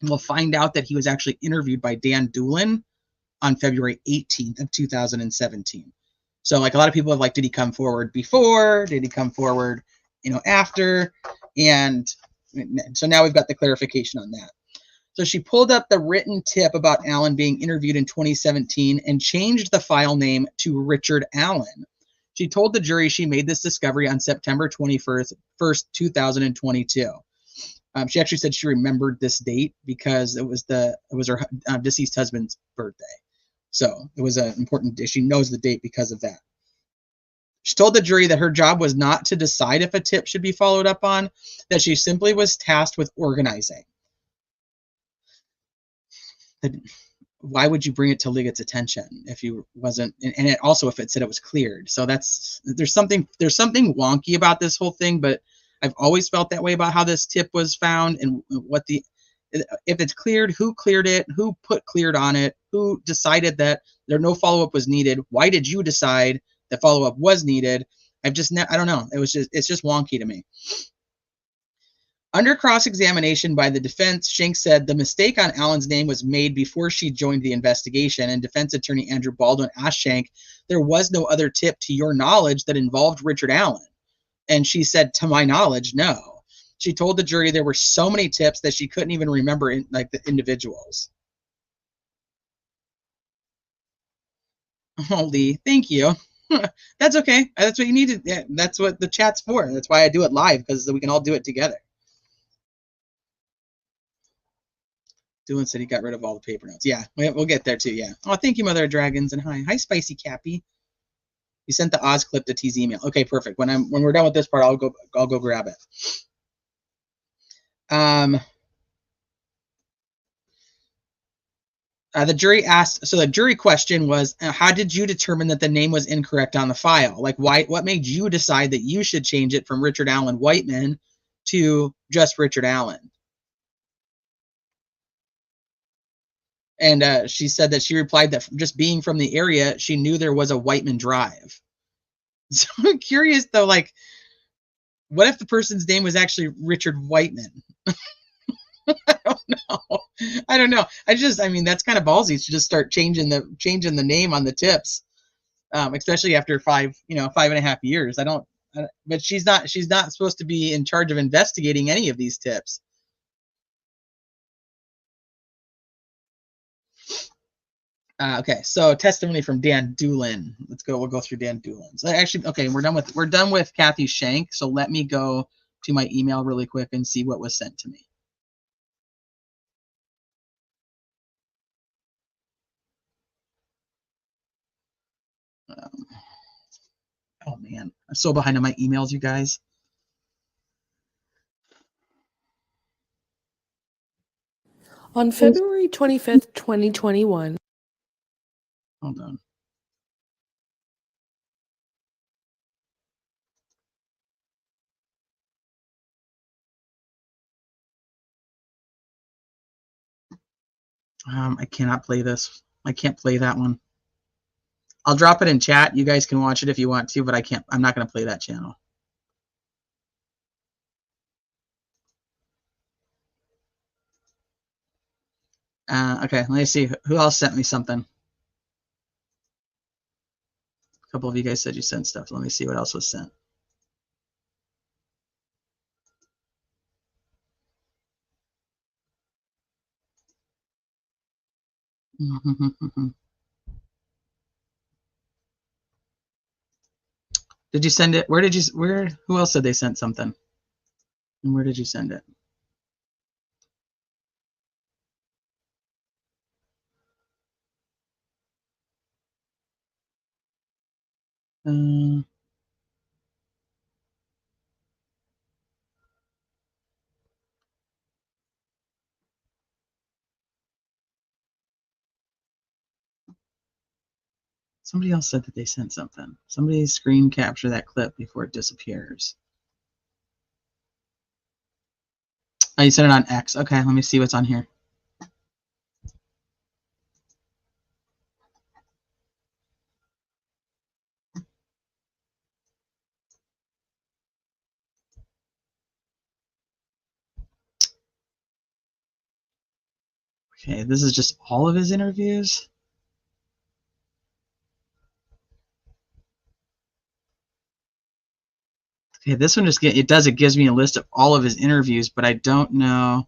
And we'll find out that he was actually interviewed by Dan Dulin on February 18th of 2017. So like a lot of people have like, did he come forward before? Did he come forward, after? And so now we've got the clarification on that. So she pulled up the written tip about Allen being interviewed in 2017 and changed the file name to Richard Allen. She told the jury she made this discovery on September 21st, 2022. She actually said she remembered this date because it was her deceased husband's birthday. So it was an important day. She knows the date because of that. She told the jury that her job was not to decide if a tip should be followed up on, that she simply was tasked with organizing. Why would you bring it to Liggett's attention if you wasn't, and it also if it said it was cleared? So there's something wonky about this whole thing, but I've always felt that way about how this tip was found and if it's cleared, who cleared it, who put cleared on it, who decided that no follow-up was needed, why did you decide that follow-up was needed? I don't know. It's just wonky to me. Under cross-examination by the defense, Shank said the mistake on Allen's name was made before she joined the investigation, and defense attorney Andrew Baldwin asked Shank, there was no other tip to your knowledge that involved Richard Allen? And she said, to my knowledge, no. She told the jury there were so many tips that she couldn't even remember the individuals. Holy, thank you. That's okay. That's what you needed. Yeah, that's what the chat's for. That's why I do it live, because we can all do it together. Dulin said he got rid of all the paper notes. Yeah, we'll get there too. Yeah. Oh, thank you, Mother of Dragons, and hi, Spicy Cappy. You sent the Oz clip to T's email. Okay, perfect. When we're done with this part, I'll go grab it. The jury asked. So the jury question was, how did you determine that the name was incorrect on the file? Like, why? What made you decide that you should change it from Richard Allen Whiteman to just Richard Allen? And she said that she replied that just being from the area, she knew there was a Whiteman Drive. So I'm curious though, like, what if the person's name was actually Richard Whiteman? I don't know. I mean, that's kind of ballsy to just start changing the name on the tips, especially after 5.5 years. But she's not supposed to be in charge of investigating any of these tips. Okay, so testimony from Dan Dulin. We'll go through Dan Dulin's. Actually, okay, we're done with Kathy Shank. So let me go to my email really quick and see what was sent to me. Oh man, I'm so behind on my emails, you guys. On February 25th, 2021. Hold on. I cannot play this. I can't play that one. I'll drop it in chat. You guys can watch it if you want to, but I can't. I'm not going to play that channel. Okay, let me see. Who else sent me something? A couple of you guys said you sent stuff. Let me see what else was sent. Did you send it? Who else said they sent something? And where did you send it? Somebody else said that they sent something. Somebody screen capture that clip before it disappears. Oh, you sent it on X. Okay, let me see what's on here. Okay, this is just all of his interviews. Okay, this one it gives me a list of all of his interviews, but I don't know.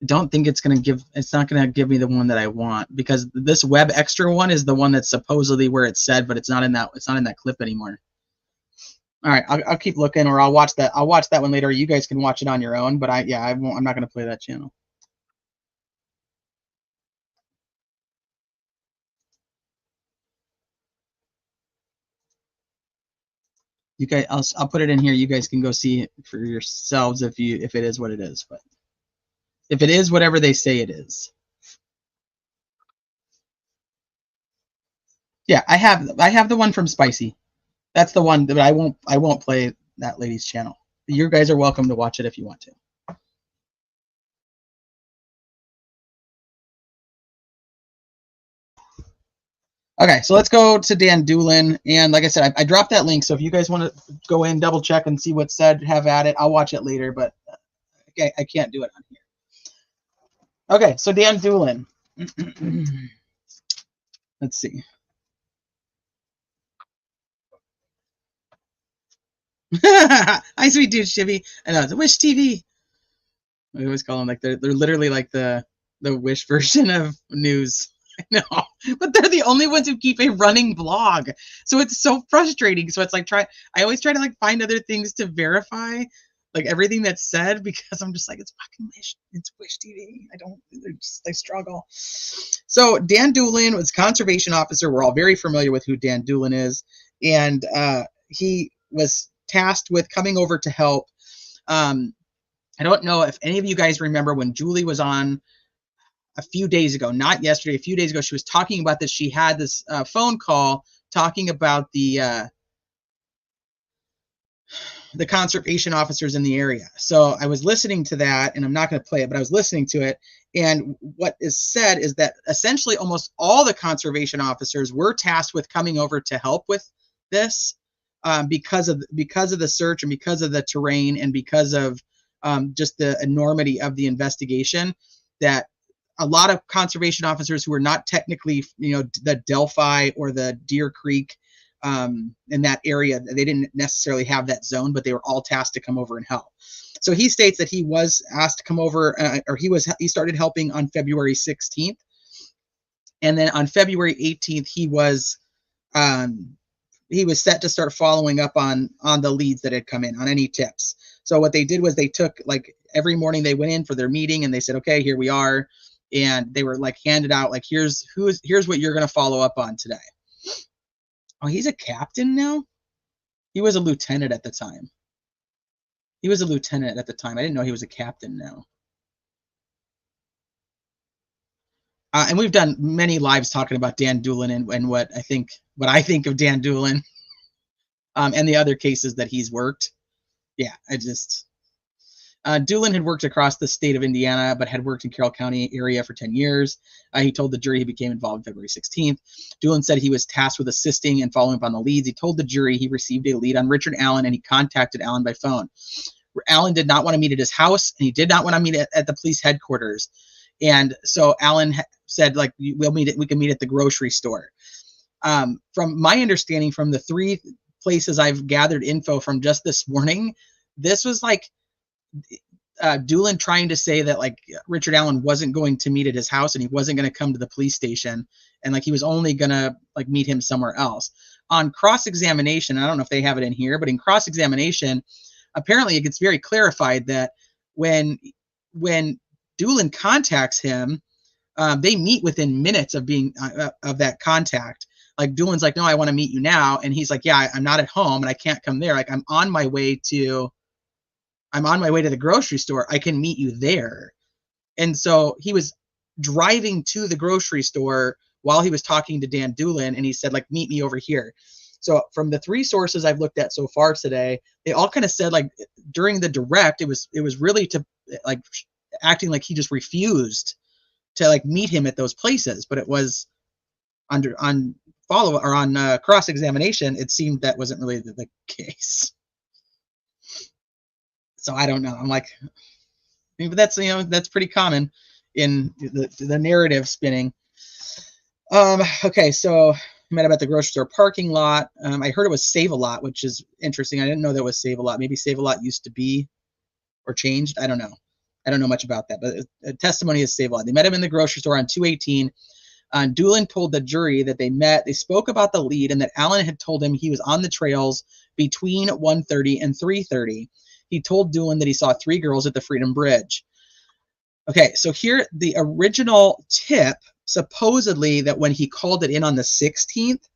I don't think it's not gonna give me the one that I want, because this web extra one is the one that's supposedly where it's said, but it's not in that clip anymore. All right, I'll keep looking, or I'll watch that one later. You guys can watch it on your own, but I'm not gonna play that channel. You guys, I'll put it in here. You guys can go see it for yourselves if it is what it is. But if it is whatever they say it is, yeah, I have the one from Spicy. That's the one that I won't play that lady's channel. You guys are welcome to watch it if you want to. Okay, so let's go to Dan Dulin, and like I said, I dropped that link. So if you guys want to go in, double check, and see what's said, have at it. I'll watch it later, but okay, I can't do it on here. Okay, so Dan Dulin. Let's see. Hi, sweet dude, Shivy. I know, it's Wish TV. We always call them like they're literally like the the Wish version of news. I know, but they're the only ones who keep a running blog, so it's so frustrating. So it's like I always try to like find other things to verify, like everything that's said, because I'm just like, it's fucking Wish, it's Wish TV. I struggle. So Dan Dulin was conservation officer. We're all very familiar with who Dan Dulin is, and he was tasked with coming over to help. I don't know if any of you guys remember when Julie was on a few days ago, not yesterday, a few days ago, she was talking about this. She had this phone call talking about the conservation officers in the area. So I was listening to that, and I'm not going to play it, but I was listening to it. And what is said is that essentially almost all the conservation officers were tasked with coming over to help with this because of the search and because of the terrain and because of just the enormity of the investigation, that a lot of conservation officers who are not technically, the Delphi or the Deer Creek in that area, they didn't necessarily have that zone, but they were all tasked to come over and help. So he states that he was asked to come over, or he started helping on February 16th. And then on February 18th, he was set to start following up on the leads that had come in, on any tips. So what they did was they took, like, every morning they went in for their meeting and they said, okay, here we are. And they were like handed out, like, here's what you're going to follow up on today. Oh, he's a captain now? He was a lieutenant at the time. I didn't know he was a captain now. And we've done many lives talking about Dan Dulin and what I think of Dan Dulin and the other cases that he's worked. Yeah, Dulin had worked across the state of Indiana, but had worked in Carroll County area for 10 years. He told the jury he became involved on February 16th. Dulin said he was tasked with assisting and following up on the leads. He told the jury he received a lead on Richard Allen, and he contacted Allen by phone. Allen did not want to meet at his house, and he did not want to meet at the police headquarters. And so Allen said, like, we can meet at the grocery store. From my understanding, from the 3 places I've gathered info from just this morning, this was like Dulin trying to say that, like, Richard Allen wasn't going to meet at his house and he wasn't going to come to the police station, and like he was only going to like meet him somewhere else. On cross-examination, I don't know if they have it in here, but in cross-examination, apparently it gets very clarified that when Dulin contacts him, they meet within minutes of being of that contact. Like, Dulin's like, no, I want to meet you now. And he's like, yeah, I'm not at home and I can't come there. Like, I'm on my way to the grocery store. I can meet you there. And so he was driving to the grocery store while he was talking to Dan Dulin, and he said, like, meet me over here. So from the 3 sources I've looked at so far today, they all kind of said, like, during the direct, it was really to, like, acting like he just refused to, like, meet him at those places. But it was on cross-examination, it seemed that wasn't really the case. So I don't know. I'm like, but that's pretty common in the narrative spinning. Okay, so I met him at the grocery store parking lot. I heard it was Save-A-Lot, which is interesting. I didn't know that was Save-A-Lot. Maybe Save-A-Lot used to be or changed. I don't know. I don't know much about that, but a testimony is Save-A-Lot. They met him in the grocery store on 218. Dulin told the jury that they spoke about the lead, and that Allen had told him he was on the trails between 1:30 and 3:30. He told Dulin that he saw 3 girls at the Freedom Bridge. Okay, so here, the original tip, supposedly that when he called it in on the 16th,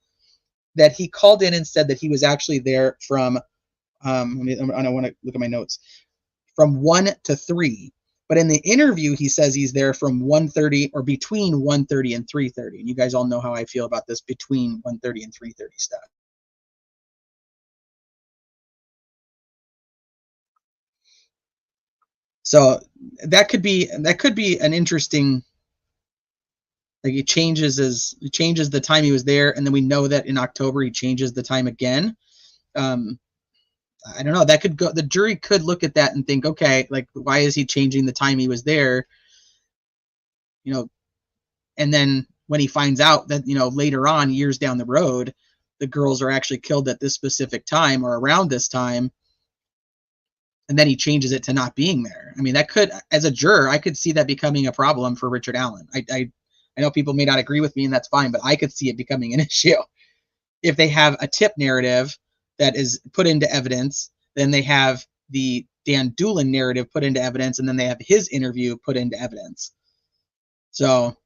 that he called in and said that he was actually there from, I want to look at my notes, from 1 to 3. But in the interview, he says he's there from 1:30 or between 1:30 and 3:30. And you guys all know how I feel about this between 1:30 and 3:30 stuff. So that could be an interesting, like, he changes the time he was there, and then we know that in October he changes the time again. I don't know. That could go. The jury could look at that and think, okay, like, why is he changing the time he was there? And then when he finds out that, later on, years down the road, the girls are actually killed at this specific time or around this time, and then he changes it to not being there. I mean, that could, as a juror, I could see that becoming a problem for Richard Allen. I know people may not agree with me, and that's fine, but I could see it becoming an issue. If they have a tip narrative that is put into evidence, then they have the Dan Dulin narrative put into evidence, and then they have his interview put into evidence. So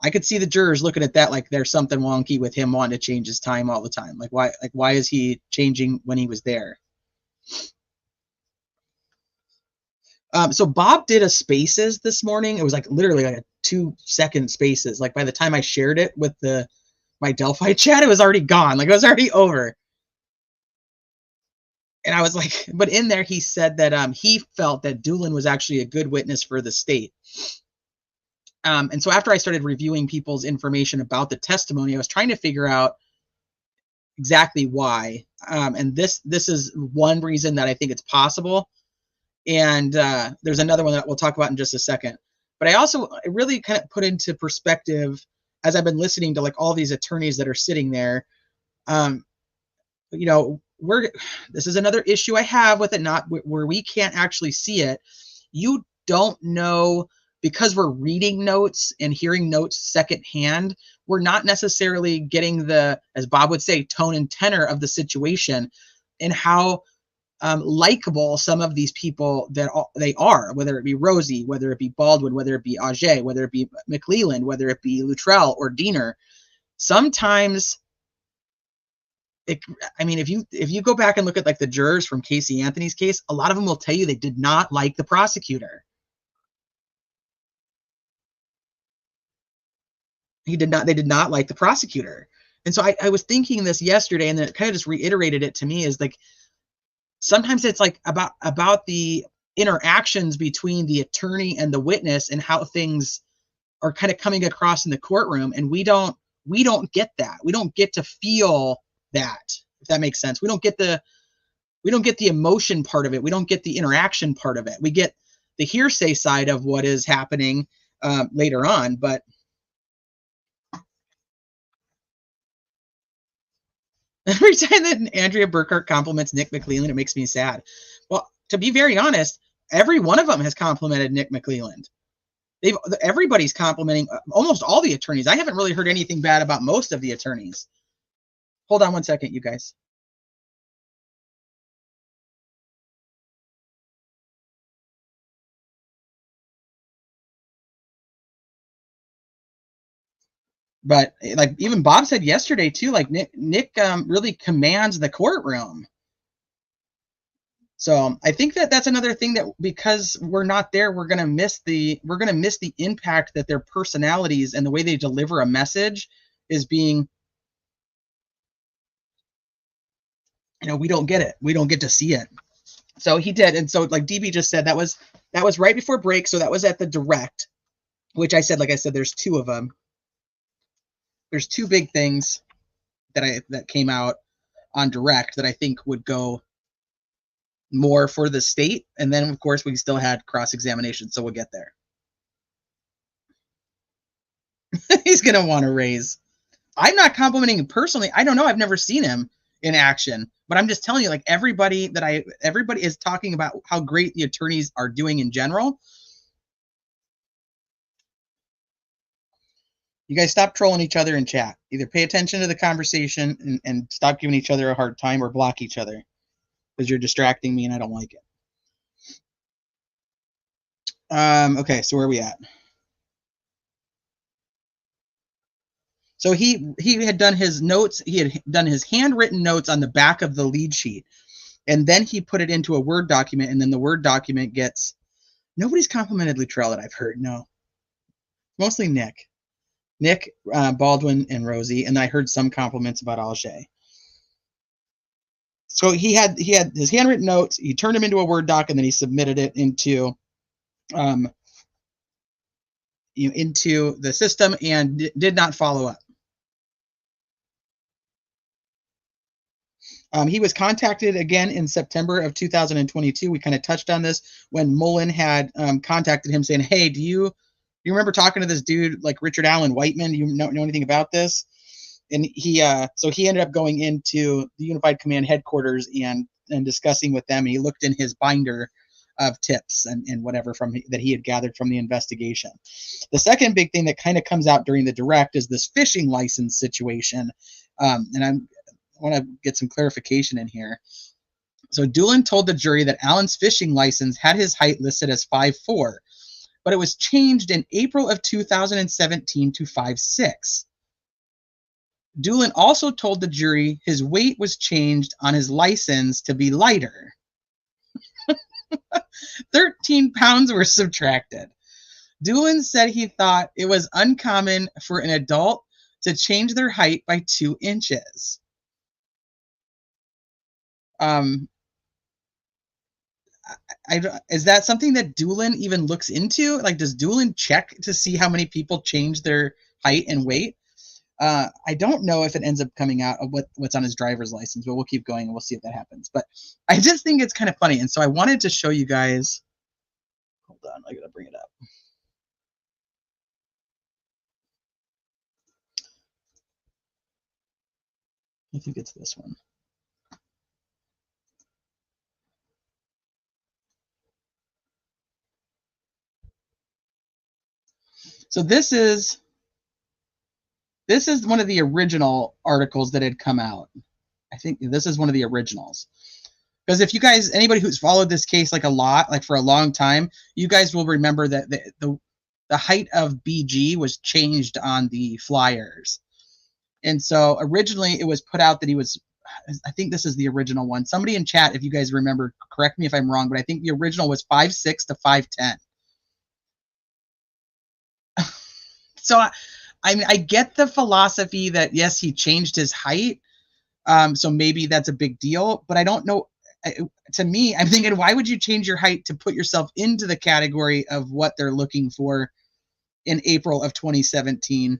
I could see the jurors looking at that like there's something wonky with him wanting to change his time all the time. Like why is he changing when he was there? So Bob did a spaces this morning. It was like literally like a 2-second spaces. Like by the time I shared it with my Delphi chat, it was already gone. Like it was already over. And I was like, but in there he said that he felt that Dulin was actually a good witness for the state. And so after I started reviewing people's information about the testimony, I was trying to figure out exactly why. And this is one reason that I think it's possible. And there's another one that we'll talk about in just a second. But I really kind of put into perspective as I've been listening to like all these attorneys that are sitting there. You know, this is another issue I have with it, not where we can't actually see it. You don't know, because we're reading notes and hearing notes secondhand, we're not necessarily getting the, as Bob would say, tone and tenor of the situation and how likable some of these people they are, whether it be Rosie, whether it be Baldwin, whether it be Auger, whether it be McClelland, whether it be Luttrell or Diener. Sometimes, if you go back and look at like the jurors from Casey Anthony's case, a lot of them will tell you they did not like the prosecutor. They did not like the prosecutor. And so I was thinking this yesterday, and then it kind of just reiterated it to me, is like, sometimes it's like about the interactions between the attorney and the witness and how things are kind of coming across in the courtroom. And we don't get that. We don't get to feel that, if that makes sense. We don't get the emotion part of it. We don't get the interaction part of it. We get the hearsay side of what is happening later on, but every time that Andrea Burkhart compliments Nick McClelland, it makes me sad. Well, to be very honest, every one of them has complimented Nick McClelland. Everybody's complimenting almost all the attorneys. I haven't really heard anything bad about most of the attorneys. Hold on one second, you guys. But like even Bob said yesterday too, like Nick really commands the courtroom. So I think that's another thing that, because we're not there, we're gonna miss the impact that their personalities and the way they deliver a message is being. We don't get it. We don't get to see it. So he did, and so like DB just said, that was right before break. So that was at the direct, which I said, there's two of them. There's two big things that came out on direct that I think would go more for the state. And then of course we still had cross-examination, so we'll get there. He's going to want to raise. I'm not complimenting him personally. I don't know. I've never seen him in action, but I'm just telling you, like everybody is talking about how great the attorneys are doing in general. You guys stop trolling each other in chat. Either pay attention to the conversation and stop giving each other a hard time, or block each other, because you're distracting me and I don't like it. Okay, so where are we at? So he had done his notes. He had done his handwritten notes on the back of the lead sheet, and then he put it into a Word document, and then the Word document gets. Nobody's complimented Luttrell that I've heard. No, mostly Nick, Baldwin, and Rosie, and I heard some compliments about Auger. So he had his handwritten notes. He turned them into a Word doc, and then he submitted it into the system and did not follow up. He was contacted again in September of 2022. We kind of touched on this when Mullen had contacted him saying, "Hey, do you remember talking to this dude like Richard Allen Whiteman? Do you know anything about this?" And so he ended up going into the Unified Command headquarters and and discussing with them. And he looked in his binder of tips and whatever that he had gathered from the investigation. The second big thing that kind of comes out during the direct is this fishing license situation. And I want to get some clarification in here. So Dulin told the jury that Alan's fishing license had his height listed as 5'4", but it was changed in April of 2017 to 5'6". Dulin also told the jury his weight was changed on his license to be lighter. 13 pounds were subtracted. Dulin said he thought it was uncommon for an adult to change their height by 2 inches. Is that something that Dulin even looks into? Like, does Dulin check to see how many people change their height and weight? I don't know if it ends up coming out of what's on his driver's license, but we'll keep going and we'll see if that happens. But I just think it's kind of funny. And so I wanted to show you guys. Hold on, I gotta bring it up. I think it's this one. So this is one of the original articles that had come out. I think this is one of the originals. Because if you guys, anybody who's followed this case like a lot, like for a long time, you guys will remember that the height of BG was changed on the flyers. And so originally it was put out that he was, I think this is the original one. Somebody in chat, if you guys remember, correct me if I'm wrong, but I think the original was 5'6" to 5'10". So I mean, I get the philosophy that yes, he changed his height, so maybe that's a big deal. But I don't know. To me, I'm thinking, why would you change your height to put yourself into the category of what they're looking for in April of 2017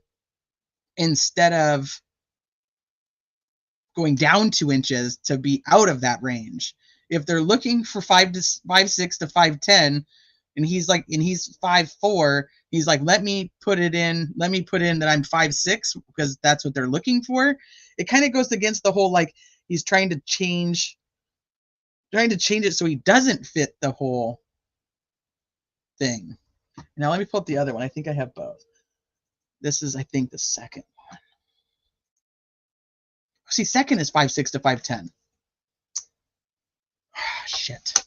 instead of going down 2 inches to be out of that range? If they're looking for 5'6" to 5'10", and he's 5'4", he's like, let me put in that I'm 5'6", because that's what they're looking for. It kind of goes against the whole, like, he's trying to change it so he doesn't fit the whole thing. Now let me pull up the other one. I think I have both. This is, I think, the second one. See, second is 5'6" to 5'10". Shit.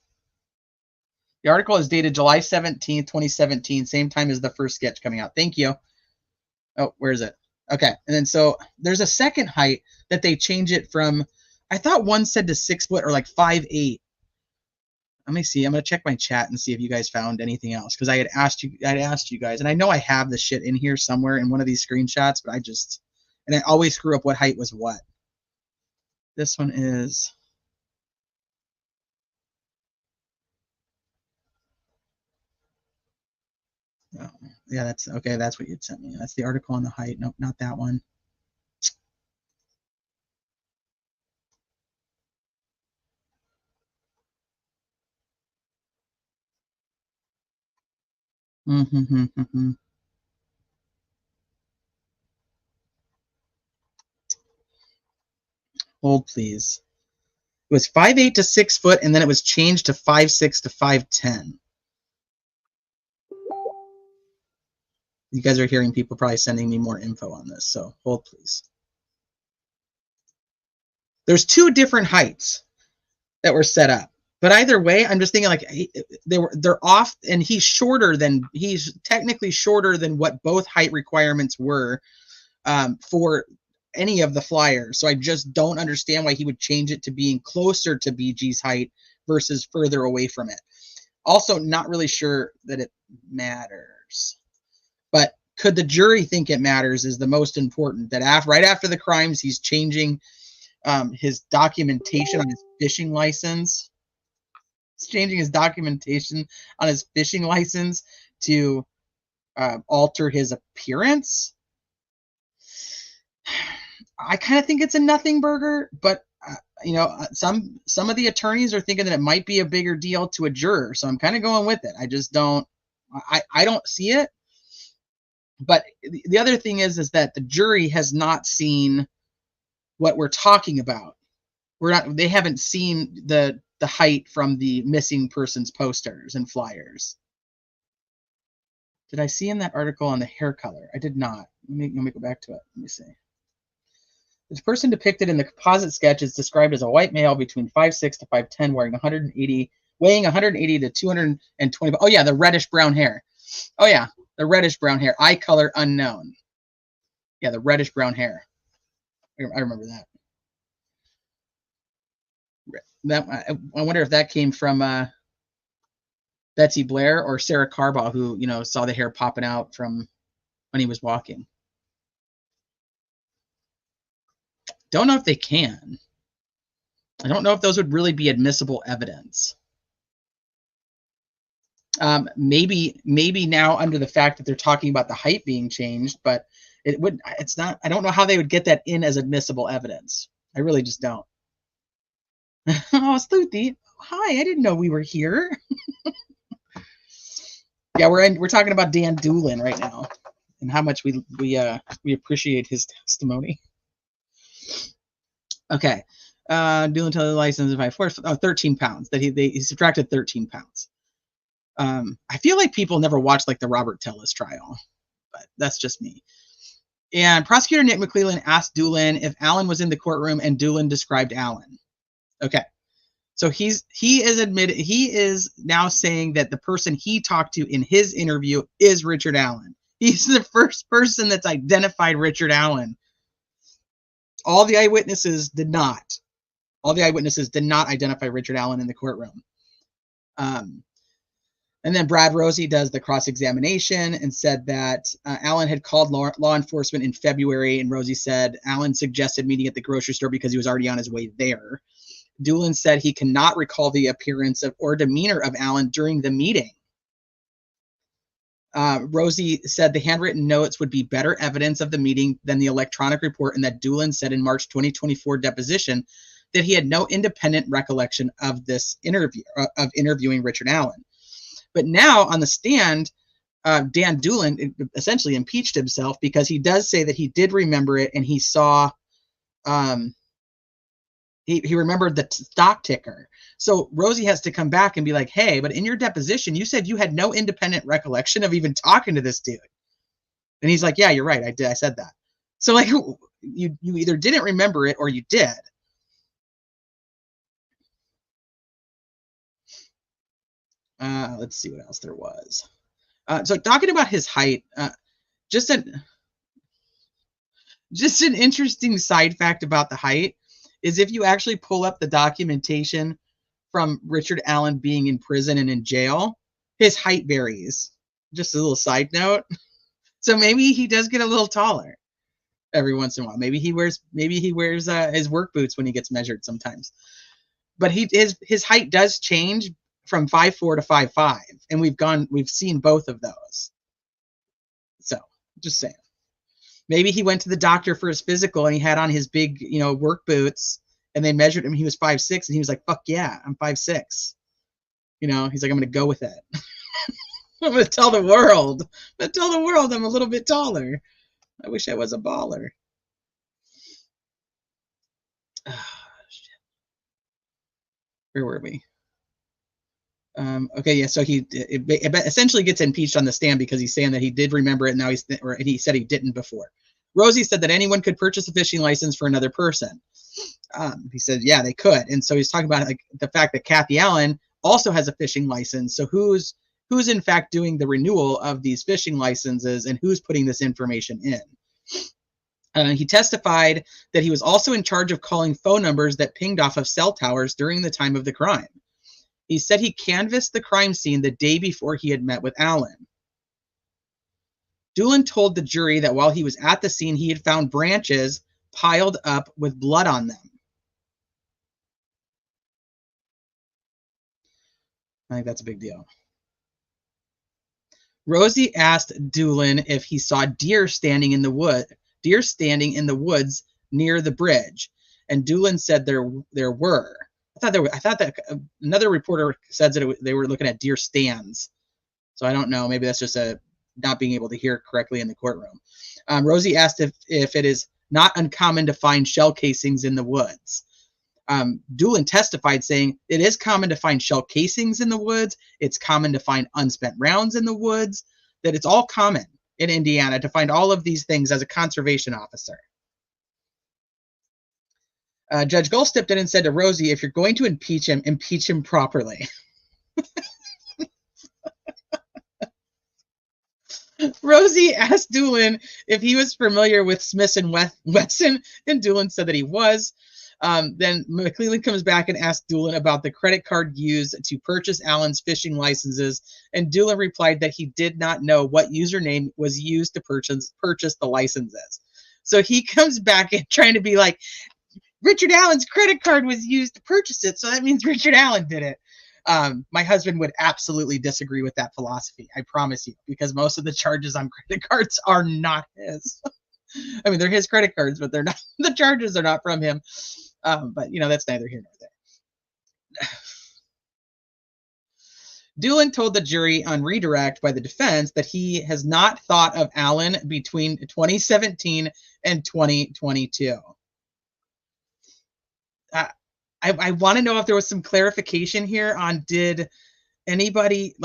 The article is dated July 17th, 2017, same time as the first sketch coming out. Thank you. Oh, where is it? Okay. And then so there's a second height that they change it from, I thought one said to 6 foot or like 5'8". Let me see. I'm going to check my chat and see if you guys found anything else. Because I had asked you guys, and I know I have the shit in here somewhere in one of these screenshots, but I always screw up what height was what. This one is, oh, yeah, that's okay. That's what you'd sent me. That's the article on the height. Nope, not that one. Hold, please. It was 5'8" to 6 foot, and then it was changed to 5'6" to 5'10". You guys are hearing people probably sending me more info on this, so hold, please. There's 2 different heights that were set up, but either way, I'm just thinking like they're off, and he's technically shorter than what both height requirements were for any of the flyers. So I just don't understand why he would change it to being closer to BG's height versus further away from it. Also, not really sure that it matters. But could the jury think it matters is the most important. That right after the crimes, he's changing his documentation on his fishing license. He's changing his documentation on his fishing license to alter his appearance. I kind of think it's a nothing burger, but some of the attorneys are thinking that it might be a bigger deal to a juror. So I'm kind of going with it. I just don't. I don't see it. But the other thing is that the jury has not seen what we're talking about. they haven't seen the height from the missing persons posters and flyers. Did I see in that article on the hair color? I did not. Let me go back to it. Let me see. This person depicted in the composite sketch is described as a white male between 5'6" to 5'10", weighing 180 to 220. Oh yeah, the reddish brown hair. Oh yeah, the reddish brown hair. Eye color unknown. Yeah, the reddish brown hair. I remember that. I wonder if that came from Betsy Blair or Sarah Carbaugh, who, you know, saw the hair popping out from when he was walking. Don't know if they can. I don't know if those would really be admissible evidence. Maybe now under the fact that they're talking about the height being changed, but it's not. I don't know how they would get that in as admissible evidence. I really just don't. Oh, Sleuthy. Hi, I didn't know we were here. Yeah, we're talking about Dan Dulin right now and how much we appreciate his testimony. Okay. Dulin told the license by force 13 pounds. That he subtracted 13 pounds. I feel like people never watched like the Robert Tellis trial, but that's just me. And prosecutor Nick McClellan asked Dulin if Allen was in the courtroom, and Dulin described Allen. Okay. So he is now saying that the person he talked to in his interview is Richard Allen. He's the first person that's identified Richard Allen. All the eyewitnesses did not. All the eyewitnesses did not identify Richard Allen in the courtroom. And then Brad Rosie does the cross-examination and said that Allen had called law enforcement in February, and Rosie said Allen suggested meeting at the grocery store because he was already on his way there. Dulin said he cannot recall the appearance or demeanor of Allen during the meeting. Rosie said the handwritten notes would be better evidence of the meeting than the electronic report, and that Dulin said in March 2024 deposition that he had no independent recollection of this interview, of interviewing Richard Allen. But now on the stand, Dan Dulin essentially impeached himself because he does say that he did remember it, and he saw, he remembered the stock ticker. So Rosie has to come back and be like, hey, but in your deposition, you said you had no independent recollection of even talking to this dude. And he's like, yeah, you're right. I did. I said that. So like you either didn't remember it or you did. Let's see what else there was. So talking about his height, just an interesting side fact about the height is if you actually pull up the documentation from Richard Allen being in prison and in jail, his height varies. Just a little side note. So maybe he does get a little taller every once in a while. Maybe he wears his work boots when he gets measured sometimes. But his height does change from 5'4" to 5'5", and we've seen both of those. So just saying. Maybe he went to the doctor for his physical and he had on his big, work boots, and they measured him. He was 5'6", and he was like, fuck yeah, I'm 5'6". He's like, I'm going to go with it. I'm going to tell the world. I'm a little bit taller. I wish I was a baller. Oh, shit. Where were we? Okay, yeah, so he essentially gets impeached on the stand because he's saying that he did remember it. Now he said he didn't before. Rosie said that anyone could purchase a fishing license for another person. He said, yeah, they could. And so he's talking about like the fact that Kathy Allen also has a fishing license. So who's in fact doing the renewal of these fishing licenses, and who's putting this information in? He testified that he was also in charge of calling phone numbers that pinged off of cell towers during the time of the crime. He said he canvassed the crime scene the day before he had met with Allen. Dulin told the jury that while he was at the scene, he had found branches piled up with blood on them. I think that's a big deal. Rosie asked Dulin if he saw deer standing in the woods near the bridge, and Dulin said there were. I thought that another reporter said that they were looking at deer stands. So I don't know. Maybe that's just not being able to hear correctly in the courtroom. Rosie asked if it is not uncommon to find shell casings in the woods. Dulin testified saying it is common to find shell casings in the woods. It's common to find unspent rounds in the woods, that it's all common in Indiana to find all of these things as a conservation officer. Judge Gull stepped in and said to Rosie, if you're going to impeach him properly. Rosie asked Dulin if he was familiar with Smith and Wesson, and Dulin said that he was. Then McClellan comes back and asks Dulin about the credit card used to purchase Allen's fishing licenses, and Dulin replied that he did not know what username was used to purchase the licenses. So he comes back and trying to be like, Richard Allen's credit card was used to purchase it, so that means Richard Allen did it. My husband would absolutely disagree with that philosophy, I promise you, because most of the charges on credit cards are not his. I mean, they're his credit cards, but they're not. The charges are not from him. But you know, that's neither here nor there. Dulin told the jury on redirect by the defense that he has not thought of Allen between 2017 and 2022. I want to know if there was some clarification here on did anybody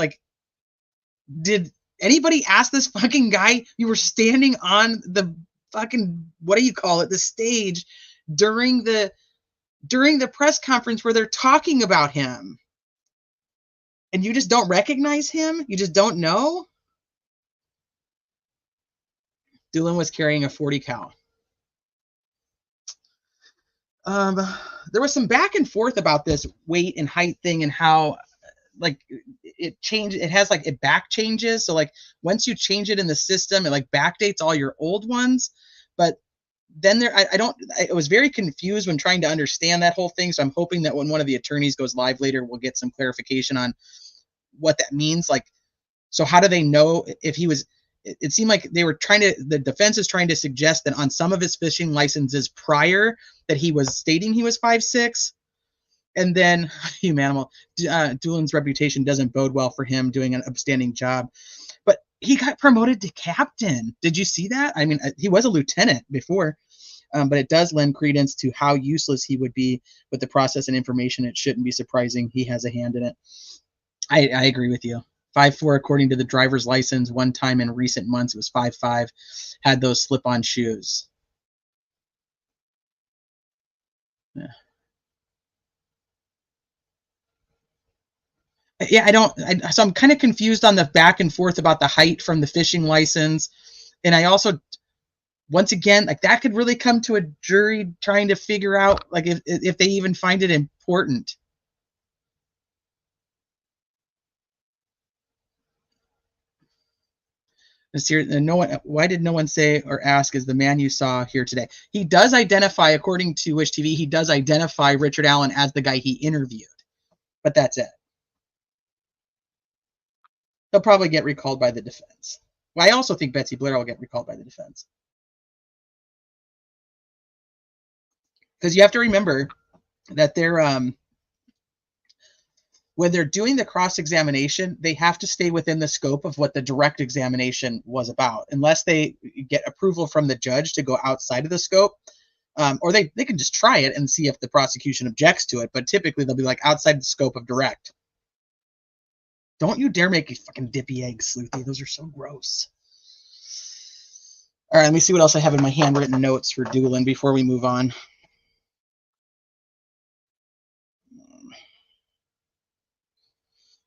ask this fucking guy? You were standing on the fucking, what do you call it, the stage during the press conference where they're talking about him, and you just don't recognize him? You just don't know? Dulin was carrying a .40 cal. There was some back and forth about this weight and height thing and how like it changed. It has like it back changes. So like once you change it in the system, it like backdates all your old ones. But then I was very confused when trying to understand that whole thing. So I'm hoping that when one of the attorneys goes live later, we'll get some clarification on what that means. Like, so how do they know if he was? It seemed like the defense is trying to suggest that on some of his fishing licenses prior that he was stating he was 5'6", and then Dulin's reputation doesn't bode well for him doing an upstanding job. But he got promoted to captain. Did you see that? I mean, he was a lieutenant before, but it does lend credence to how useless he would be with the process and information. It shouldn't be surprising he has a hand in it. I agree with you. 5'4", according to the driver's license. One time in recent months, it was 5'5", had those slip-on shoes. Yeah, so I'm kind of confused on the back and forth about the height from the fishing license. And I also, once again, like that could really come to a jury trying to figure out like if they even find it important. Why did no one say or ask is the man you saw here today? He does identify, according to Wish TV, he does identify Richard Allen as the guy he interviewed, but that's it. He'll probably get recalled by the defense. Well, I also think Betsy Blair will get recalled by the defense. Because you have to remember that when they're doing the cross-examination, they have to stay within the scope of what the direct examination was about, unless they get approval from the judge to go outside of the scope, or they can just try it and see if the prosecution objects to it, but typically they'll be like outside the scope of direct. Don't you dare make a fucking dippy eggs, Sleuthy. Those are so gross. All right, let me see what else I have in my handwritten notes for Dulin before we move on.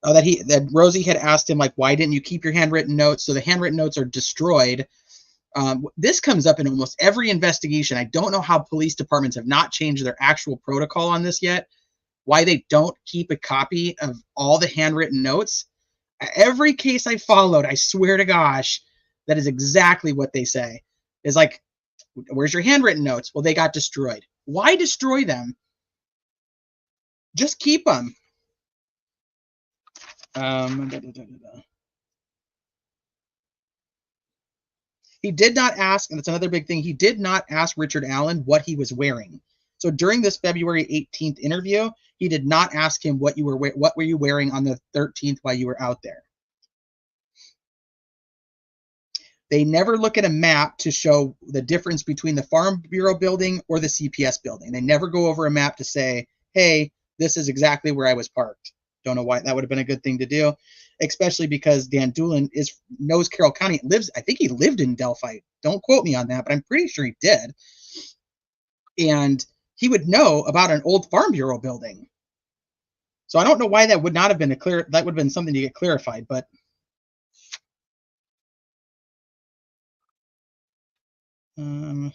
That Rosie had asked him, like, why didn't you keep your handwritten notes? So the handwritten notes are destroyed. This comes up in almost every investigation. I don't know how police departments have not changed their actual protocol on this yet. Why they don't keep a copy of all the handwritten notes. Every case I followed, I swear to gosh, that is exactly what they say. Is like, where's your handwritten notes? Well, they got destroyed. Why destroy them? Just keep them. He did not ask, and that's another big thing, he did not ask Richard Allen what he was wearing. So during this February 18th interview, he did not ask him what were you wearing on the 13th while you were out there. They never look at a map to show the difference between the Farm Bureau building or the CPS building. They never go over a map to say, hey, this is exactly where I was parked. Don't know why that would have been a good thing to do, especially because Dan Dulin knows Carroll County. I think he lived in Delphi. Don't quote me on that, but I'm pretty sure he did. And he would know about an old Farm Bureau building. So I don't know why that would not have been that would have been something to get clarified, but the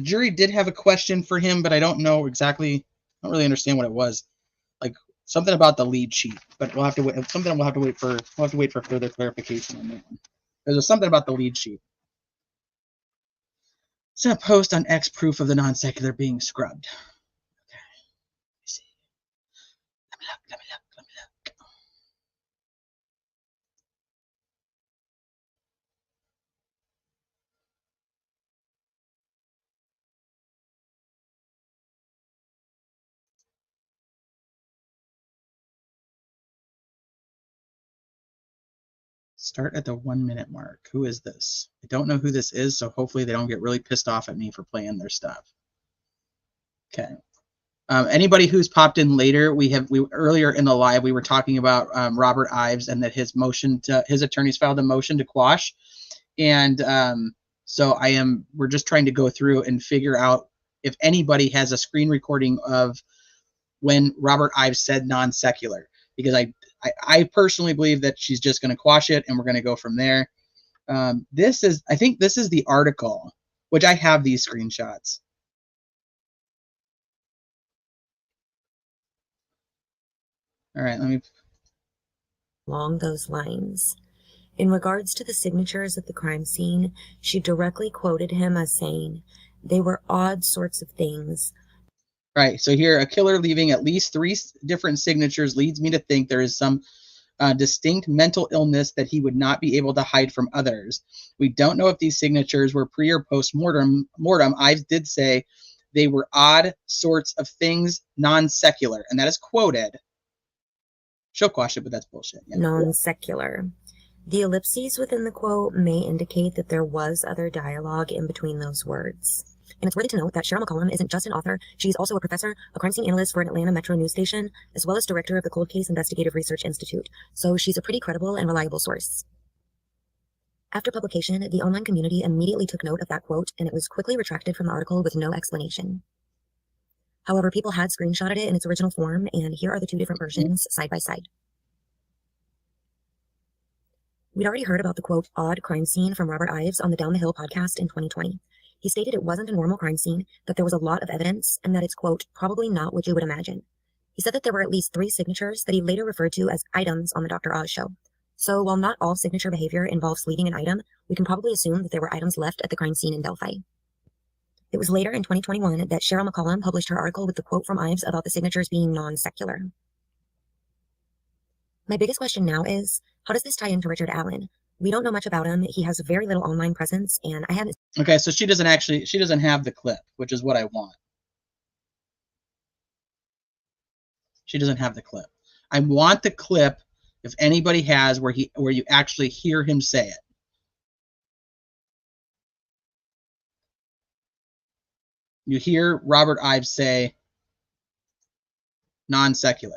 jury did have a question for him, but I don't know exactly. I don't really understand what it was. Like something about the lead sheet, but we'll have to wait. Something we'll have to wait for further clarification on that one. There's something about the lead sheet. Sent a post on X proof of the non-secular being scrubbed. Okay. Let me see. Let me look. Start at the 1 minute mark. Who is this? I don't know who this is, so hopefully they don't get really pissed off at me for playing their stuff. Okay. Anybody who's popped in later, we earlier in the live we were talking about Robert Ives and that his attorneys filed a motion to quash, and so we're just trying to go through and figure out if anybody has a screen recording of when Robert Ives said non-secular, because I personally believe that she's just going to quash it and we're going to go from there. I think this is the article, which I have these screenshots. All right, let me. Along those lines. In regards to the signatures at the crime scene, she directly quoted him as saying, "They were odd sorts of things." Right, so here, a killer leaving at least 3 different signatures leads me to think there is some distinct mental illness that he would not be able to hide from others. We don't know if these signatures were pre or post mortem. Ives did say they were odd sorts of things, non-secular, and that is quoted. She'll quash it, but that's bullshit. Yeah. Non-secular. The ellipses within the quote may indicate that there was other dialogue in between those words. And it's worthy to note that Cheryl McCollum isn't just an author, she's also a professor, a crime scene analyst for an Atlanta Metro news station, as well as director of the Cold Case Investigative Research Institute, so she's a pretty credible and reliable source. After publication, the online community immediately took note of that quote, and it was quickly retracted from the article with no explanation. However, people had screenshotted it in its original form, and here are the 2 different versions side by side. We'd already heard about the quote, odd crime scene from Robert Ives on the Down the Hill podcast in 2020. He stated it wasn't a normal crime scene, that there was a lot of evidence, and that it's, quote, probably not what you would imagine. He said that there were at least 3 signatures that he later referred to as items on the Dr. Oz show. So while not all signature behavior involves leaving an item, we can probably assume that there were items left at the crime scene in Delphi. It was later in 2021 that Cheryl McCollum published her article with the quote from Ives about the signatures being non-secular. My biggest question now is, how does this tie into Richard Allen? We don't know much about him. He has very little online presence, and I haven't... Okay, so she doesn't have the clip, which is what I want. She doesn't have the clip. I want the clip, if anybody has, where you actually hear him say it. You hear Robert Ives say non-secular.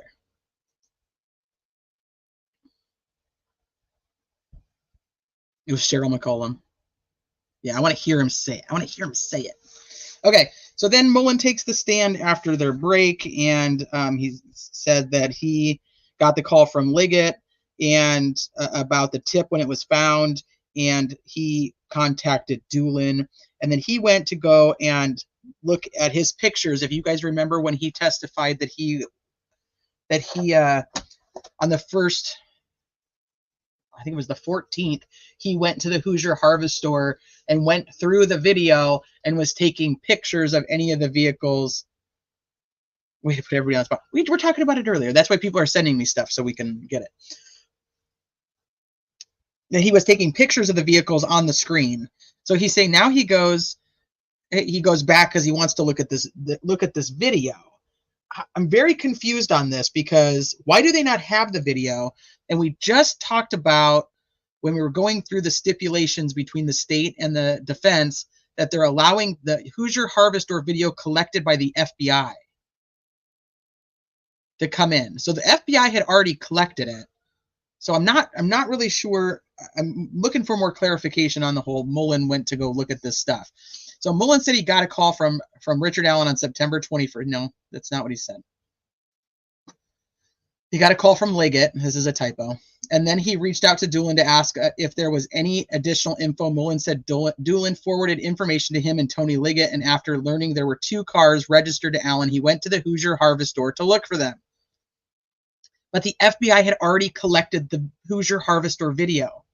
It was Cheryl McCollum. Yeah, I want to hear him say it. Okay, so then Mullen takes the stand after their break, and he said that he got the call from Liggett and about the tip when it was found, and he contacted Dulin, and then he went to go and look at his pictures. If you guys remember when he testified that he on the first, I think it was the 14th, he went to the Hoosier Harvest store and went through the video and was taking pictures of any of the vehicles. Way to put everybody on the spot. We were talking about it earlier. That's why people are sending me stuff so we can get it. That he was taking pictures of the vehicles on the screen. So he's saying now he goes back because he wants to look at this video. I'm very confused on this, because why do they not have the video? And we just talked about, when we were going through the stipulations between the state and the defense, that they're allowing the Hoosier Harvest Store video collected by the FBI to come in. So the FBI had already collected it. So I'm not really sure. I'm looking for more clarification on the whole Mullen went to go look at this stuff. So Mullen said he got a call from Richard Allen on September 21st. No, that's not what he said. He got a call from Liggett. This is a typo. And then he reached out to Dulin to ask if there was any additional info. Mullen said Dulin forwarded information to him and Tony Liggett, and after learning there were 2 cars registered to Allen, he went to the Hoosier Harvest Store to look for them. But the FBI had already collected the Hoosier Harvest Store video.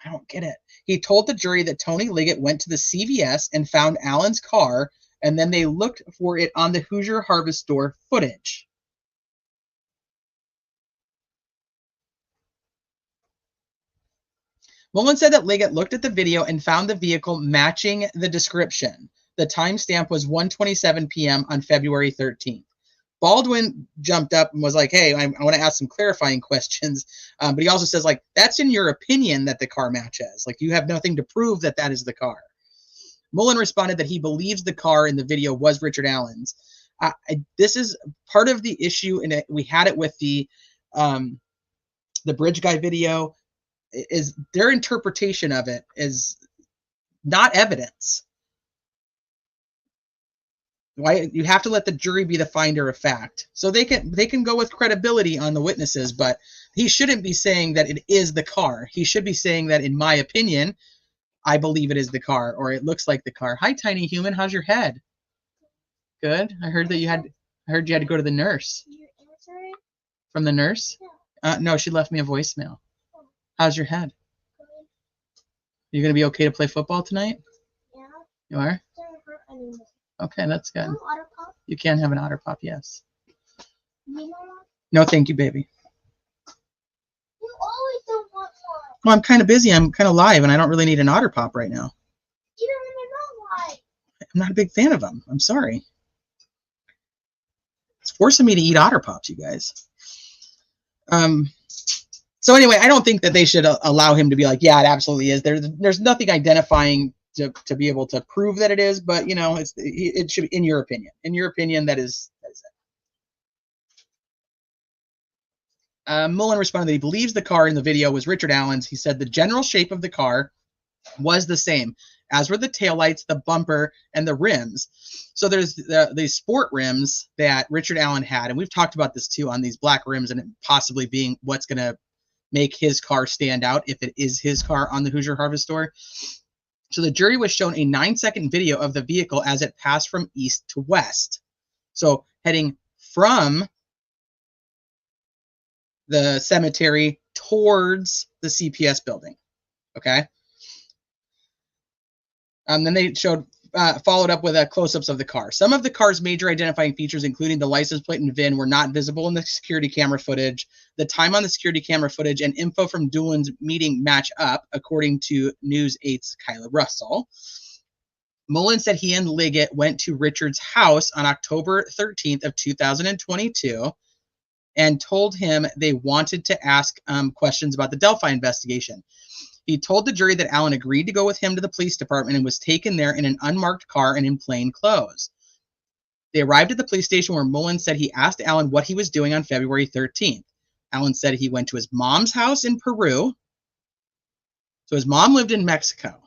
I don't get it. He told the jury that Tony Liggett went to the CVS and found Allen's car, and then they looked for it on the Hoosier Harvest Store footage. Mullen said that Liggett looked at the video and found the vehicle matching the description. The timestamp was 1:27 p.m. on February 13th. Baldwin jumped up and was like, hey, I want to ask some clarifying questions. But he also says, like, that's in your opinion that the car matches. Like, you have nothing to prove that that is the car. Mullen responded that he believes the car in the video was Richard Allen's. This is part of the issue, and we had it with the Bridge Guy video, is their interpretation of it is not evidence. Why you have to let the jury be the finder of fact. So they can go with credibility on the witnesses, but he shouldn't be saying that it is the car. He should be saying that, in my opinion, I believe it is the car, or it looks like the car. Hi, tiny human. How's your head? Good. I heard you had to go to the nurse. Did you answer it? From the nurse? Yeah. No, she left me a voicemail. How's your head? Good. You gonna be okay to play football tonight? Yeah. You are? It doesn't hurt anymore. Okay, that's good. No Otter Pop? You can have an Otter Pop, yes. You want one? No, thank you, baby. You always don't want one. Well, I'm kind of busy. I'm kind of live, and I don't really need an Otter Pop right now. You don't even know why. I'm not a big fan of them. I'm sorry. It's forcing me to eat Otter Pops, you guys. So anyway, I don't think that they should allow him to be like, yeah, it absolutely is. There's nothing identifying to be able to prove that it is, but, you know, it should be in your opinion. In your opinion, that is it. Mullen responded that he believes the car in the video was Richard Allen's. He said the general shape of the car was the same, as were the taillights, the bumper, and the rims. So there's the sport rims that Richard Allen had, and we've talked about this too, on these black rims, and it possibly being what's going to make his car stand out if it is his car on the Hoosier Harvest Store. So the jury was shown a 9-second video of the vehicle as it passed from east to west. So heading from the cemetery towards the CPS building. Okay. Then they followed up with close-ups of the car. Some of the car's major identifying features, including the license plate and VIN, were not visible in the security camera footage. The time on the security camera footage and info from Dulin's meeting match up, according to News 8's Kyla Russell. Mullen said he and Liggett went to Richard's house on October 13th of 2022 and told him they wanted to ask questions about the Delphi investigation. He told the jury that Allen agreed to go with him to the police department and was taken there in an unmarked car and in plain clothes. They arrived at the police station where Mullen said he asked Allen what he was doing on February 13th. Allen said he went to his mom's house in Peru. So his mom lived in Mexico.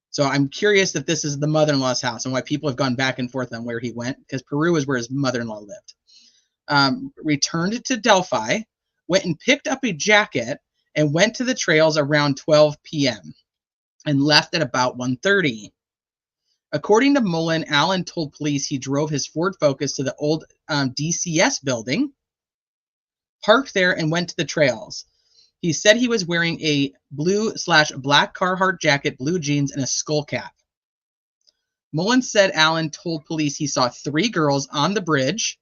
So I'm curious if this is the mother-in-law's house and why people have gone back and forth on where he went, because Peru is where his mother-in-law lived. Returned to Delphi, went and picked up a jacket, and went to the trails around 12 p.m. and left at about 1:30. According to Mullen, Allen told police he drove his Ford Focus to the old DCS building, parked there, and went to the trails. He said he was wearing a blue/black Carhartt jacket, blue jeans, and a skull cap. Mullen said Allen told police he saw 3 girls on the bridge.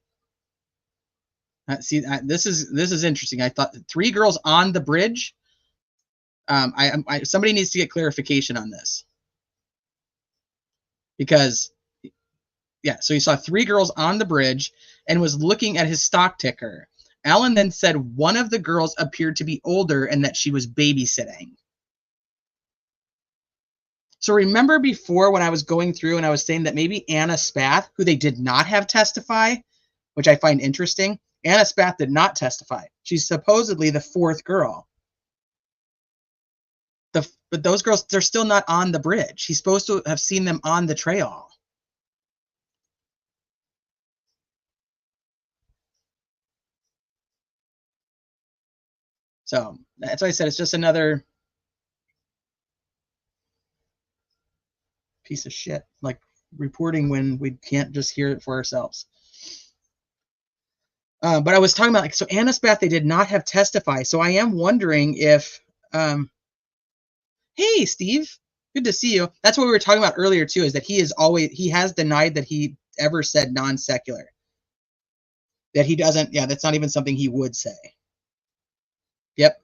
This is interesting. I thought 3 girls on the bridge. Somebody needs to get clarification on this, because Yeah, so he saw 3 girls on the bridge and was looking at his stock ticker. Alan then said one of the girls appeared to be older and that she was babysitting. So remember before when I was going through and I was saying that maybe Anna Spath, who they did not have testify, which I find interesting, Anna Spath did not testify. She's supposedly the 4th girl. But those girls, they're still not on the bridge. He's supposed to have seen them on the trail. So that's why I said it's just another piece of shit, like reporting when we can't just hear it for ourselves. But I was talking about, like, so Anna Spath, they did not have testify. So I am wondering if, hey, Steve, good to see you. That's what we were talking about earlier too, is that he has denied that he ever said non-secular. That he doesn't, yeah, that's not even something he would say. Yep.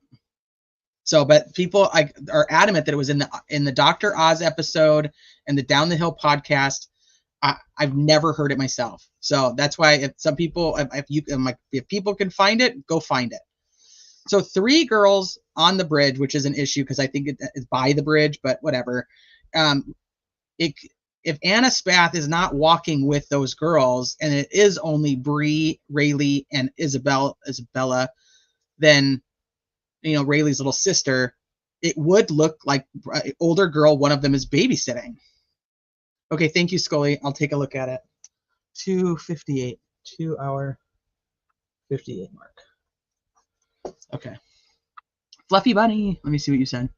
So, but people are adamant that it was in the Dr. Oz episode and the Down the Hill podcast. I've never heard it myself. So that's why if some people, if people can find it, go find it. So 3 girls on the bridge, which is an issue because I think it is by the bridge, but whatever. If Anna Spath is not walking with those girls and it is only Bree, Rayleigh, and Isabella, then, you know, Rayleigh's little sister, it would look like an older girl. One of them is babysitting. Okay, thank you, Scully. I'll take a look at it. 2:58, 2 hour 58 mark. Okay. Fluffy Bunny. Let me see what you said.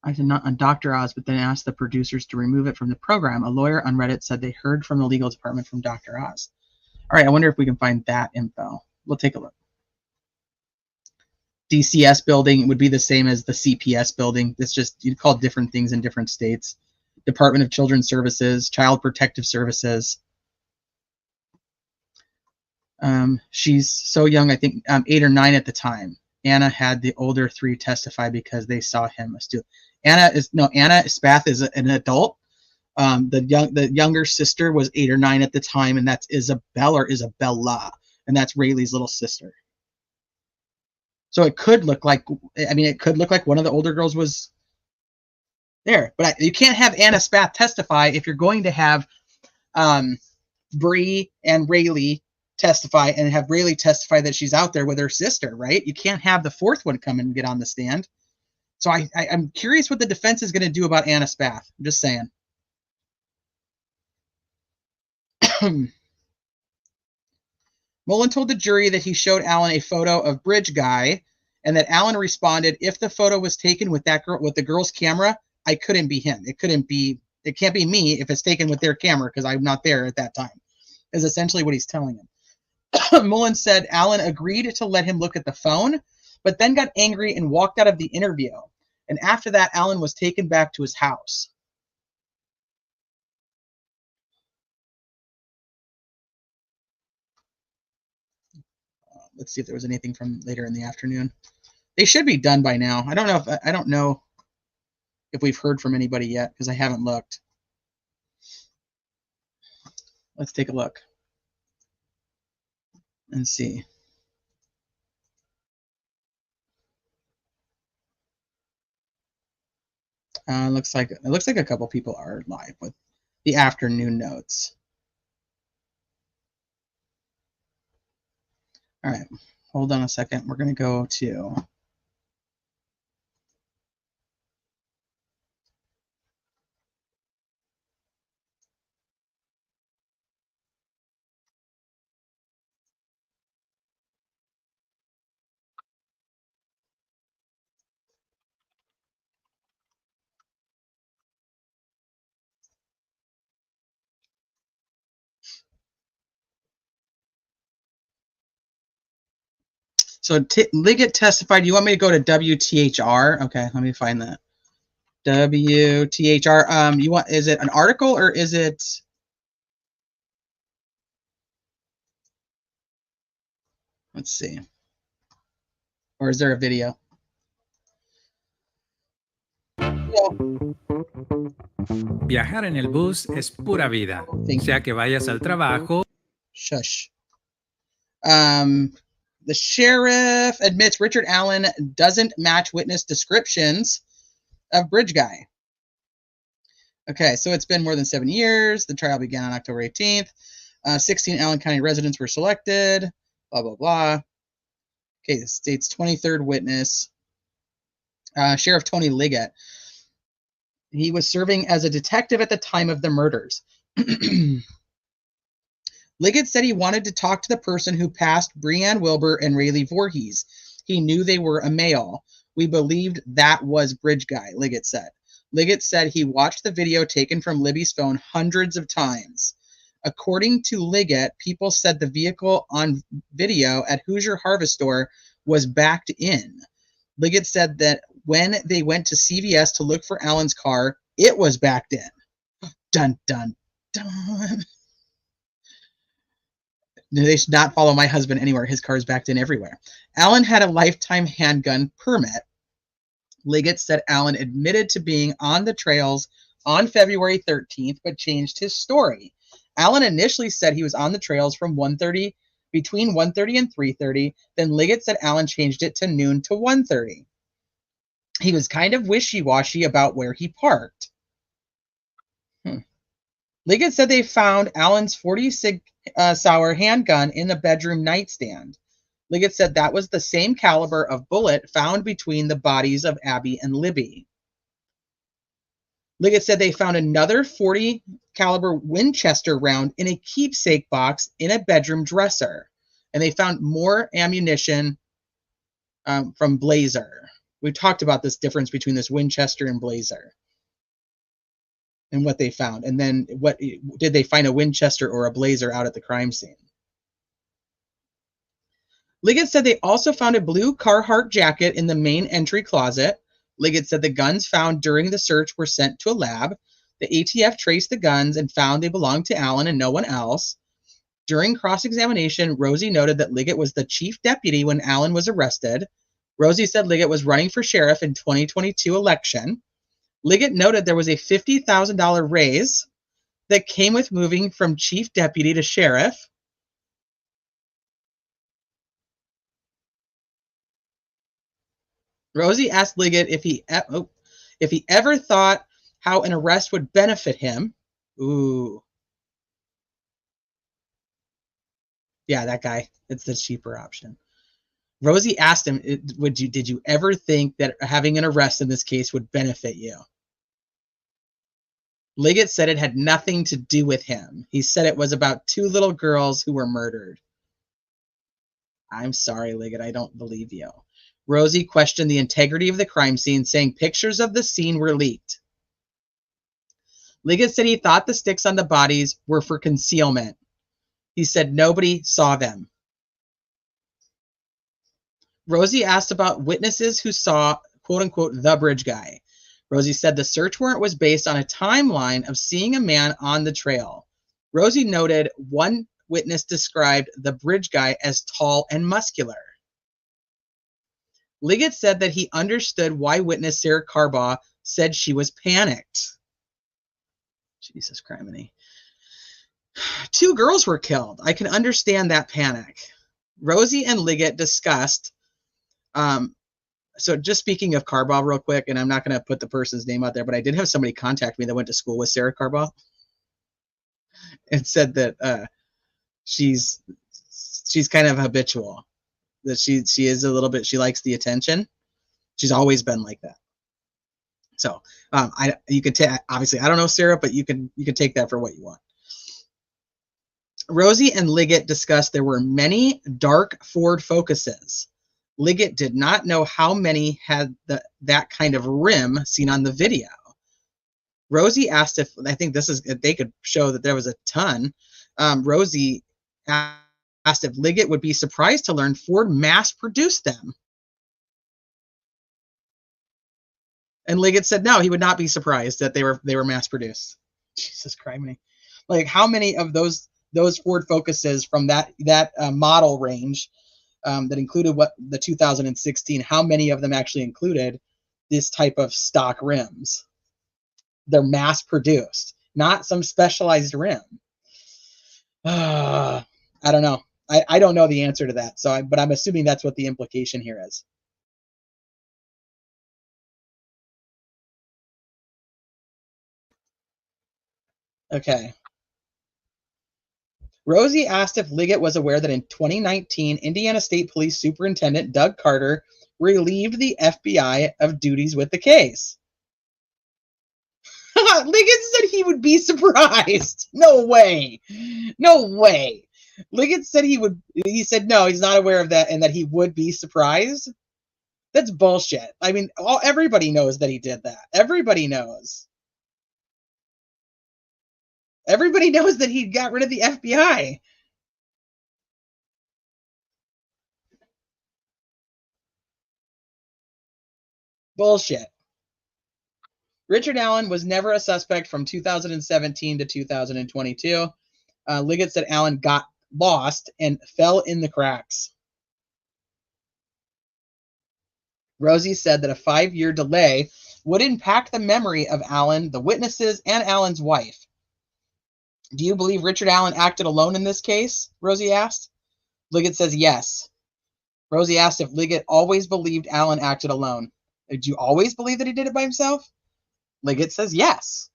I said not on Dr. Oz, but then asked the producers to remove it from the program. A lawyer on Reddit said they heard from the legal department from Dr. Oz. All right, I wonder if we can find that info. We'll take a look. DCS building would be the same as the CPS building. It's just, you call different things in different states. Department of Children's Services, Child Protective Services. She's so young, I think 8 or 9 at the time. Anna had the older 3 testify because they saw him a student. Anna Spath is an adult. The younger sister was 8 or 9 at the time, and that's Isabella, and that's Rayleigh's little sister. So it could look like, one of the older girls was there, but you can't have Anna Spath testify if you're going to have Bree and Rayleigh testify and have Rayleigh testify that she's out there with her sister, right? You can't have the 4th one come and get on the stand. So I'm curious what the defense is going to do about Anna Spath. I'm just saying. Mullen told the jury that he showed Alan a photo of Bridge Guy, and that Alan responded, "If the photo was taken with the girl's camera, I couldn't be him. It can't be me if it's taken with their camera because I'm not there at that time." Is essentially what he's telling him. Mullen said Alan agreed to let him look at the phone, but then got angry and walked out of the interview. And after that, Alan was taken back to his house. Let's see if there was anything from later in the afternoon. They should be done by now. I don't know if we've heard from anybody yet because I haven't looked. Let's take a look and see. It looks like a couple people are live with the afternoon notes. All right, hold on a second. We're going to go to so Liggett testified. You want me to go to WTHR? Okay, let me find that. WTHR. Is it an article or is it? Let's see. Or is there a video? Viajar en el bus es pura vida, Thank sea que vayas al trabajo. Shush. The sheriff admits Richard Allen doesn't match witness descriptions of Bridge Guy. Okay, so it's been more than 7 years. The trial began on October 18th. 16 Allen County residents were selected. Blah, blah, blah. Okay, the state's 23rd witness, Sheriff Tony Liggett. He was serving as a detective at the time of the murders. Liggett said he wanted to talk to the person who passed Breanne Wilbur and Rayleigh Voorhees. He knew they were a male. We believed that was Bridge Guy, Liggett said. Liggett said he watched the video taken from Libby's phone hundreds of times. According to Liggett, people said the vehicle on video at Hoosier Harvest Store was backed in. Liggett said that when they went to CVS to look for Allen's car, it was backed in. Dun, dun, dun. They should not follow my husband anywhere. His car is backed in everywhere. Allen had a lifetime handgun permit. Liggett said Allen admitted to being on the trails on February 13th, but changed his story. Allen initially said he was on the trails from between 1:30 and 3:30. Then Liggett said Allen changed it to noon to 1:30. He was kind of wishy-washy about where he parked. Liggett said they found Allen's 40 Sig Sauer handgun in the bedroom nightstand. Liggett said that was the same caliber of bullet found between the bodies of Abby and Libby. Liggett said they found another 40 caliber Winchester round in a keepsake box in a bedroom dresser. And they found more ammunition from Blazer. We talked about this difference between this Winchester and Blazer and what they found. And then what did they find, a Winchester or a Blazer out at the crime scene? Liggett said they also found a blue Carhartt jacket in the main entry closet. Liggett said the guns found during the search were sent to a lab. The ATF traced the guns and found they belonged to Allen and no one else. During cross-examination, Rosie noted that Liggett was the chief deputy when Allen was arrested. Rosie said Liggett was running for sheriff in 2022 election. Liggett noted there was a $50,000 raise that came with moving from chief deputy to sheriff. Rosie asked Liggett if he ever thought how an arrest would benefit him. Ooh. Yeah, that guy. It's the cheaper option. Rosie asked him, did you ever think that having an arrest in this case would benefit you? Liggett said it had nothing to do with him. He said it was about 2 little girls who were murdered. I'm sorry, Liggett, I don't believe you. Rosie questioned the integrity of the crime scene, saying pictures of the scene were leaked. Liggett said he thought the sticks on the bodies were for concealment. He said nobody saw them. Rosie asked about witnesses who saw, quote-unquote, the Bridge Guy. Rosie said the search warrant was based on a timeline of seeing a man on the trail. Rosie noted one witness described the Bridge Guy as tall and muscular. Liggett said that he understood why witness Sarah Carbaugh said she was panicked. Jesus criminy. 2 girls were killed. I can understand that panic. Rosie and Liggett discussed, so just speaking of Carbaugh real quick, and I'm not going to put the person's name out there, but I did have somebody contact me that went to school with Sarah Carbaugh and said that she's kind of habitual. That she is a little bit, she likes the attention. She's always been like that. So you could take, obviously I don't know Sarah, but you can take that for what you want. Rosie and Liggett discussed there were many dark Ford Focuses. Liggett did not know how many had that kind of rim seen on the video. Rosie asked if, I think this is, if they could show that there was a ton. Rosie asked if Liggett would be surprised to learn Ford mass-produced them. And Liggett said no, he would not be surprised that they were mass-produced. Jesus Christ. Like, how many of those Ford Focuses from that model range that included what the 2016, how many of them actually included this type of stock rims. They're mass produced, not some specialized rim. I don't know. I don't know the answer to that. But I'm assuming that's what the implication here is. Okay. Rosie asked if Liggett was aware that in 2019, Indiana State Police Superintendent Doug Carter relieved the FBI of duties with the case. Liggett said he would be surprised. No way. No way. Liggett said he said no, he's not aware of that and that he would be surprised. That's bullshit. I mean, everybody knows that he did that. Everybody knows. Everybody knows that he got rid of the FBI. Bullshit. Richard Allen was never a suspect from 2017 to 2022. Liggett said Allen got lost and fell in the cracks. Rosie said that a 5-year delay would impact the memory of Allen, the witnesses, and Allen's wife. Do you believe Richard Allen acted alone in this case? Rosie asked. Liggett says yes. Rosie asked if Liggett always believed Allen acted alone. Did you always believe that he did it by himself? Liggett says yes.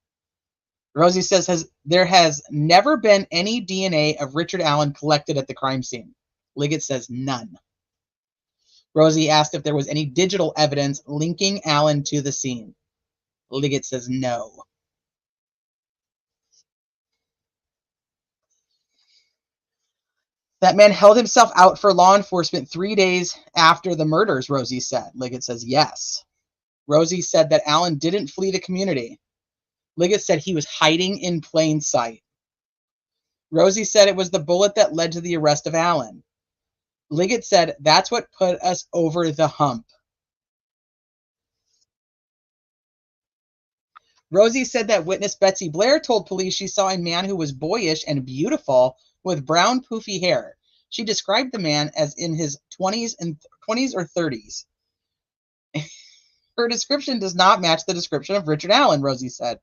Rosie says there has never been any DNA of Richard Allen collected at the crime scene. Liggett says none. Rosie asked if there was any digital evidence linking Allen to the scene. Liggett says no. That man held himself out for law enforcement 3 days after the murders, Rosie said. Liggett says yes. Rosie said that Allen didn't flee the community. Liggett said he was hiding in plain sight. Rosie said it was the bullet that led to the arrest of Allen. Liggett said that's what put us over the hump. Rosie said that witness Betsy Blair told police she saw a man who was boyish and beautiful with brown poofy hair. She described the man as in his 20s or 30s. Her description does not match the description of Richard Allen, Rosie said.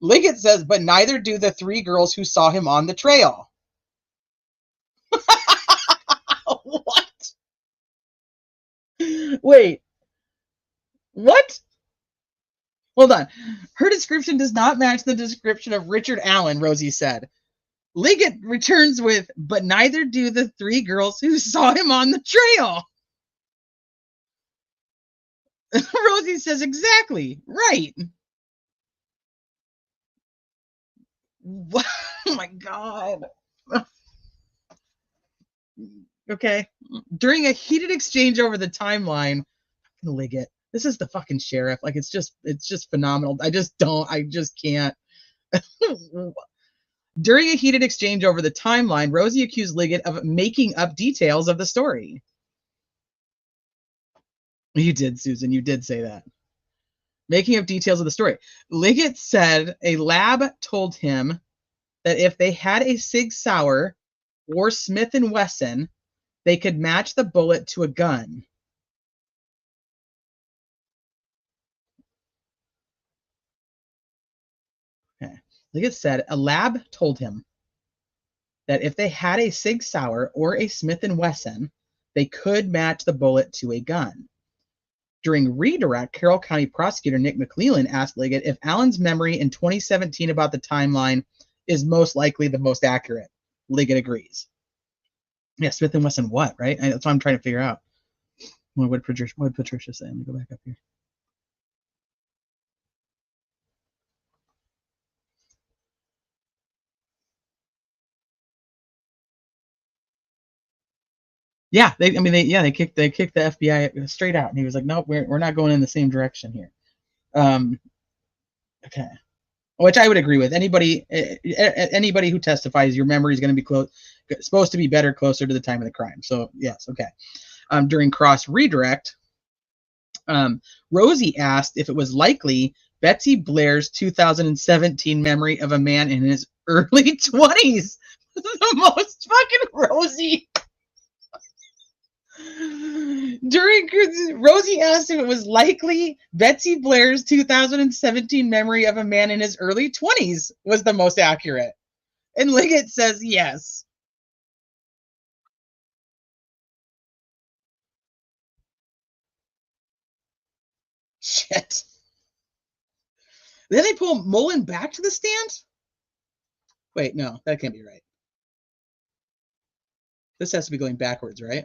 Liggett says, but neither do the 3 girls who saw him on the trail. What? Wait. What? Hold on. Her description does not match the description of Richard Allen, Rosie said. Liggett returns with, but neither do the 3 girls who saw him on the trail. Rosie says, exactly. Right. What? Oh my God. Okay. During a heated exchange over the timeline, Liggett, this is the fucking sheriff. Like, it's just phenomenal. I just can't. During a heated exchange over the timeline, Rosie accused Liggett of making up details of the story. You did, Susan. You did say that. Making up details of the story. Liggett said a lab told him that if they had a Sig Sauer or Smith & Wesson, they could match the bullet to a gun. Okay. Liggett said a lab told him that if they had a Sig Sauer or a Smith & Wesson, they could match the bullet to a gun. During redirect, Carroll County prosecutor Nick McClellan asked Liggett if Allen's memory in 2017 about the timeline is most likely the most accurate. Liggett agrees. Yeah, Smith & Wesson what, right? That's what I'm trying to figure out. What did Patricia say? Let me go back up here. Yeah, they kicked the FBI straight out, and he was like, "Nope, we're not going in the same direction here." Okay, which I would agree with. Anybody who testifies, your memory is going to be supposed to be better closer to the time of the crime. So yes, okay. During cross redirect, Rosie asked if it was likely Betsy Blair's 2017 memory of a man in his early 20s. The most fucking Rosie. Rosie asked if it was likely Betsy Blair's 2017 memory of a man in his early 20s was the most accurate. And Liggett says yes. Shit. Then they pull Mullen back to the stand? Wait, no, that can't be right. This has to be going backwards, right?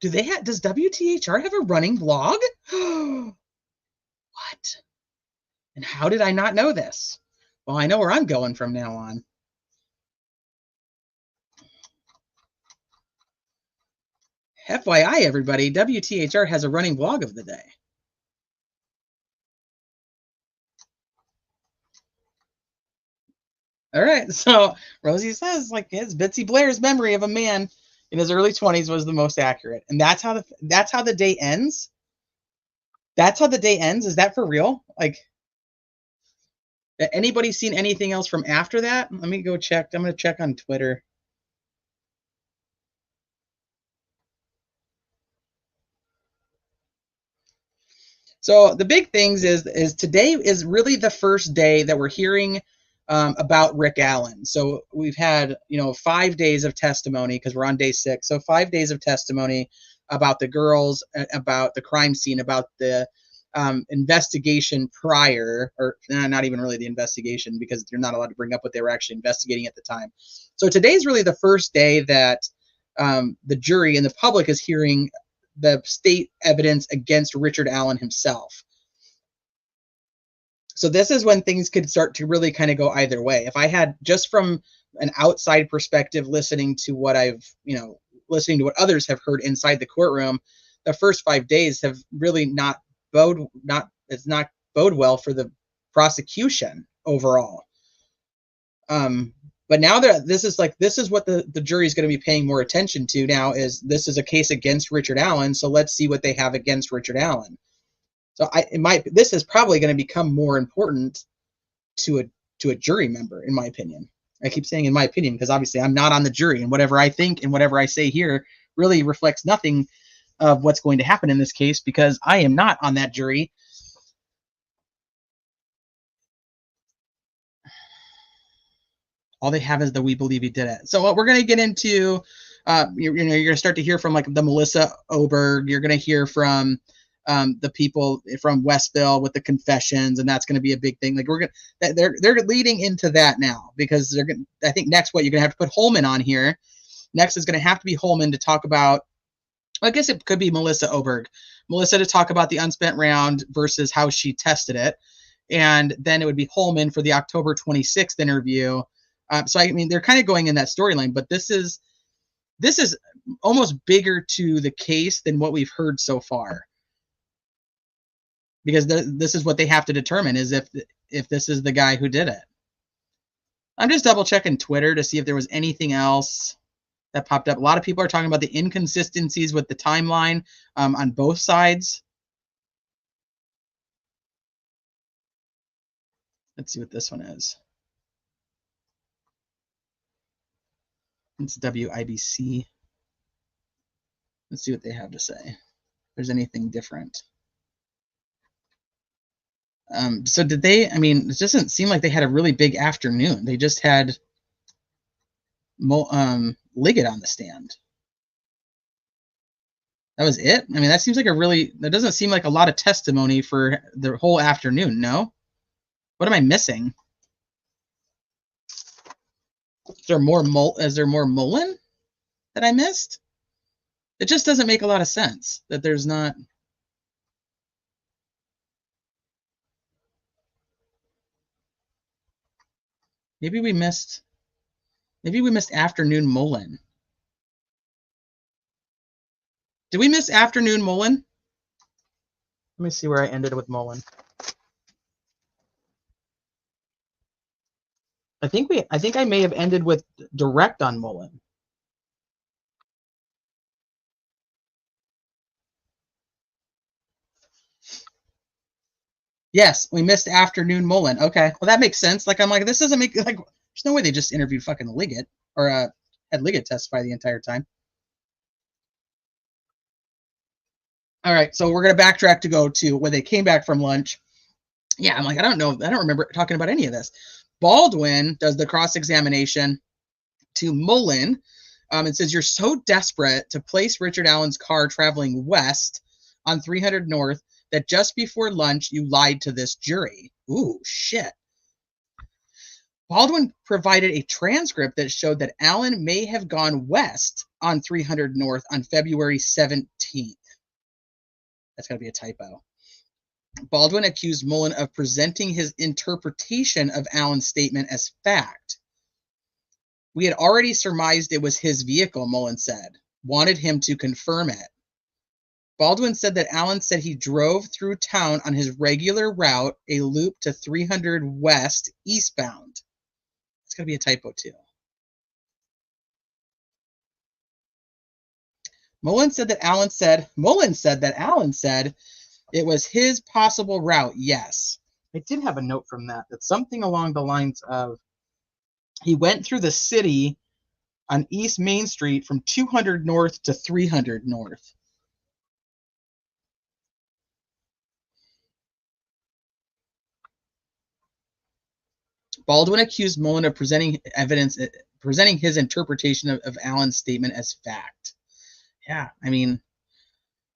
Does WTHR have a running blog? What? And how did I not know this? Well, I know where I'm going from now on. FYI, everybody, WTHR has a running blog of the day. All right, so Rosie says, like, his Betsy Blair's memory of a man in his early 20s was the most accurate, and that's how the day ends. That's how the day ends. Is that for real? Like, anybody seen anything else from after that? Let me go check. I'm gonna check on Twitter. So the big things is today is really the first day that we're hearing about Rick Allen. So we've had 5 days of testimony because we're on day 6. So 5 days of testimony about the girls, about the crime scene, about the investigation prior, or not even really the investigation because you're not allowed to bring up what they were actually investigating at the time. So today's really the first day that the jury and the public is hearing the state evidence against Richard Allen himself. So this is when things could start to really kind of go either way. If I had just from an outside perspective, listening to what others have heard inside the courtroom, the first 5 days have really not bode well for the prosecution overall. But now this is what the jury is going to be paying more attention to now. This is a case against Richard Allen, so let's see what they have against Richard Allen. So this is probably going to become more important to a jury member, in my opinion. I keep saying in my opinion because obviously I'm not on the jury, and whatever I think and whatever I say here really reflects nothing of what's going to happen in this case because I am not on that jury. All they have is the "we believe he did it." So what we're going to get into, you're going to start to hear from like the Melissa Oberg. You're going to hear from the people from Westville with the confessions, and that's going to be a big thing. Like they're leading into that now because I think next what you're going to have to put Holman on here. Next is going to have to be Holman to talk about. I guess it could be Melissa Oberg. Melissa to talk about the unspent round versus how she tested it, and then it would be Holman for the October 26th interview. So I mean, they're kind of going in that storyline, but this is almost bigger to the case than what we've heard so far, because this is what they have to determine is if this is the guy who did it. I'm just double checking Twitter to see if there was anything else that popped up. A lot of people are talking about the inconsistencies with the timeline on both sides. Let's see what this one is. It's WIBC. Let's see what they have to say. If there's anything different. So did they, I mean, it doesn't seem like they had a really big afternoon. They just had Liggett on the stand. That was it? I mean, that seems like that doesn't seem like a lot of testimony for the whole afternoon, no? What am I missing? Is there more Mullen that I missed? It just doesn't make a lot of sense that there's not. Maybe we missed afternoon Mullen. Did we miss afternoon Mullen? Let me see where I ended with Mullen. I think I may have ended with direct on Mullen. Yes, we missed afternoon Mullen. Okay, well that makes sense. Like I'm like, this doesn't make like there's no way they just interviewed fucking Liggett or had Liggett testify the entire time. All right, so we're going to backtrack to go to when they came back from lunch. Yeah, I'm like, I don't know. I don't remember talking about any of this. Baldwin does the cross-examination to Mullen. It says, you're so desperate to place Richard Allen's car traveling west on 300 North that just before lunch, you lied to this jury. Ooh, shit. Baldwin provided a transcript that showed that Allen may have gone west on 300 North on February 17th. That's got to be a typo. Baldwin accused Mullen of presenting his interpretation of Allen's statement as fact. We had already surmised it was his vehicle, Mullen said. Wanted him to confirm it. Baldwin said that Allen said he drove through town on his regular route, a loop to 300 West eastbound. It's got to be a typo, too. Mullen said that Allen said it was his possible route, yes. I did have a note from that. That's something along the lines of he went through the city on East Main Street from 200 North to 300 North. Baldwin accused Mullen of presenting his interpretation of Allen's statement as fact. Yeah, I mean,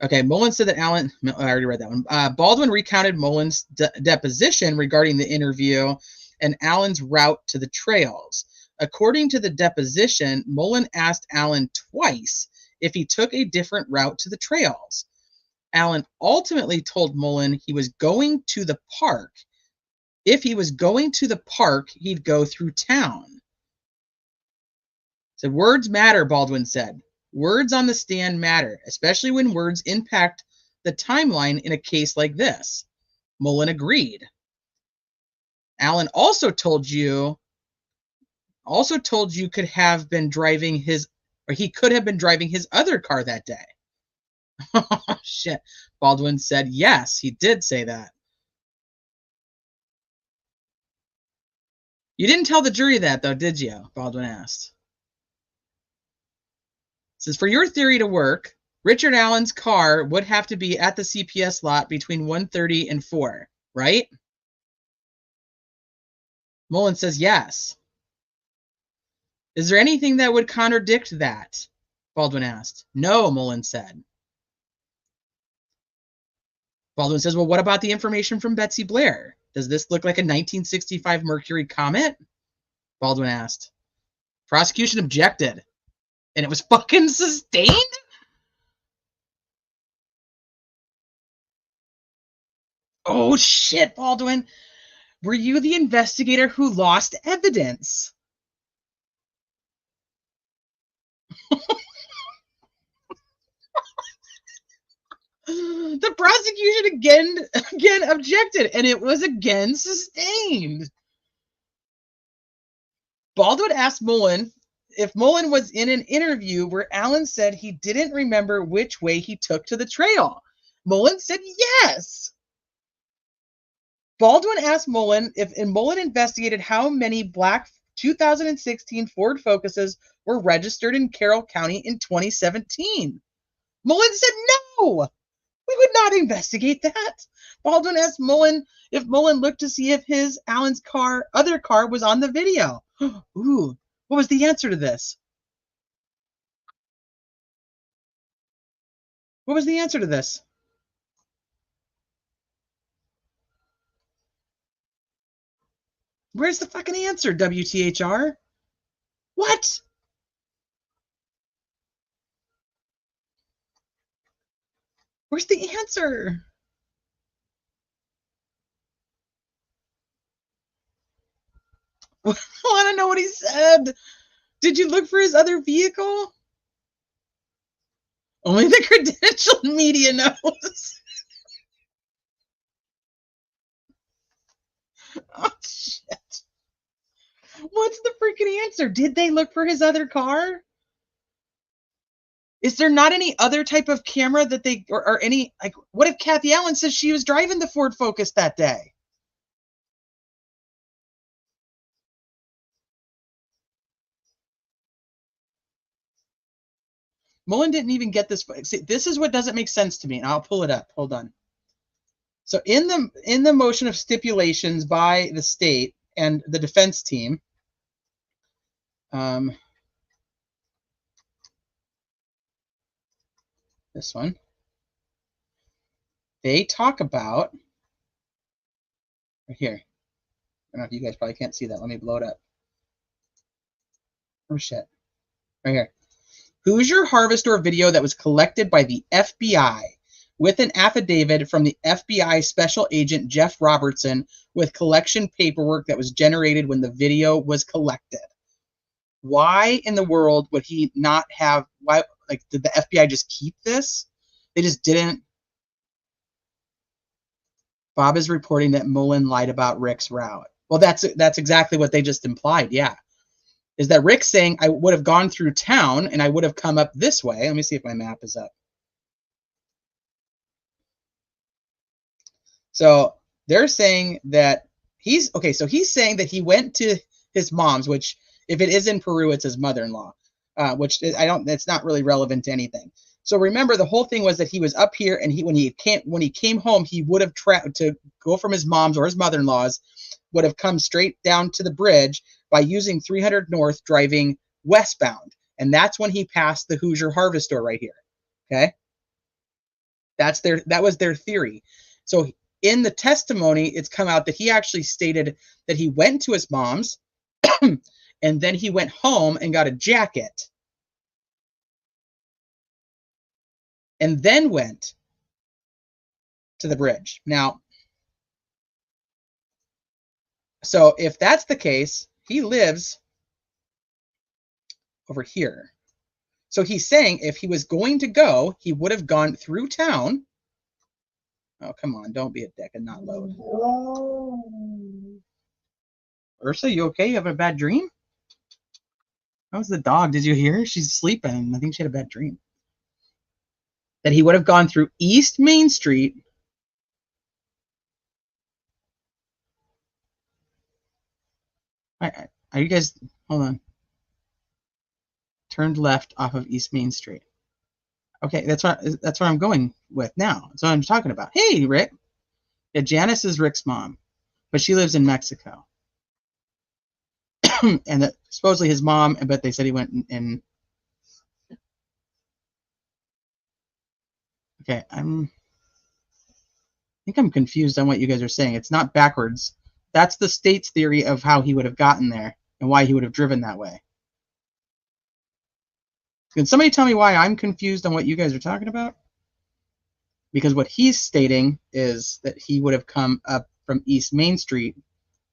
okay, Mullen said that Allen, I already read that one. Baldwin recounted Mullen's deposition regarding the interview and Allen's route to the trails. According to the deposition, Mullen asked Allen twice if he took a different route to the trails. Allen ultimately told Mullen he was going to the park. If he was going to the park, he'd go through town. So words matter, Baldwin said. Words on the stand matter, especially when words impact the timeline in a case like this. Mullen agreed. Allen also told you could have been driving he could have been driving his other car that day. Oh, shit. Baldwin said, yes, he did say that. You didn't tell the jury that, though, did you? Baldwin asked. Says, for your theory to work, Richard Allen's car would have to be at the CPS lot between 1:30 and 4, right? Mullen says, yes. Is there anything that would contradict that? Baldwin asked. No, Mullen said. Baldwin says, well, what about the information from Betsy Blair? Does this look like a 1965 Mercury Comet? Baldwin asked. Prosecution objected. And it was fucking sustained? Oh, shit, Baldwin. Were you the investigator who lost evidence? The prosecution again objected, and it was again sustained. Baldwin asked Mullen if Mullen was in an interview where Allen said he didn't remember which way he took to the trail. Mullen said yes. Baldwin asked Mullen Mullen investigated how many black 2016 Ford Focuses were registered in Carroll County in 2017. Mullen said no. We would not investigate that. Baldwin asked Mullen if Mullen looked to see if Allen's other car was on the video. Ooh, what was the answer to this? What was the answer to this? Where's the fucking answer, WTHR? What? Where's the answer? I want to know what he said. Did you look for his other vehicle? Only the credentialed media knows. Oh, shit. What's the freaking answer? Did they look for his other car? Is there not any other type of camera that they, or any, like, what if Kathy Allen says she was driving the Ford Focus that day? Mullen didn't even get this. See, this is what doesn't make sense to me, and I'll pull it up. Hold on. So in the motion of stipulations by the state and the defense team, this one, they talk about right here. I don't know if you guys probably can't see that. Let me blow it up. Oh shit. Right here. Hoosier Harvester video that was collected by the FBI with an affidavit from the FBI Special Agent Jeff Robertson with collection paperwork that was generated when the video was collected. Why in the world would he not have, why, like, did the FBI just keep this? They just didn't. Bob is reporting that Mullen lied about Rick's route. Well, that's exactly what they just implied, yeah. Is that Rick saying I would have gone through town and I would have come up this way. Let me see if my map is up. So they're saying that he's saying that he went to his mom's, which if it is in Peru, it's his mother-in-law, which it's not really relevant to anything. So remember, the whole thing was that he was up here, and when he came home, he would have to go from his mom's or his mother-in-law's, would have come straight down to the bridge by using 300 North, driving westbound, and that's when he passed the Hoosier Harvest Store right here. Okay, that was their theory. So in the testimony, it's come out that he actually stated that he went to his mom's, and then he went home and got a jacket, and then went to the bridge. Now, so if that's the case, he lives over here. So he's saying if he was going to go, he would have gone through town. Oh, come on. Don't be a dick and not load. Ursa, you okay? You have a bad dream? How's the dog? Did you hear her? She's sleeping. I think she had a bad dream. That he would have gone through East Main Street. Are you guys, hold on. Turned left off of East Main Street. Okay, that's what I'm going with now. That's what I'm talking about. Hey, Rick. Yeah, Janice is Rick's mom, but she lives in Mexico. And that supposedly his mom, but they said he went in. Okay, I think I'm confused on what you guys are saying. It's not backwards. That's the state's theory of how he would have gotten there and why he would have driven that way. Can somebody tell me why I'm confused on what you guys are talking about? Because what he's stating is that he would have come up from East Main Street,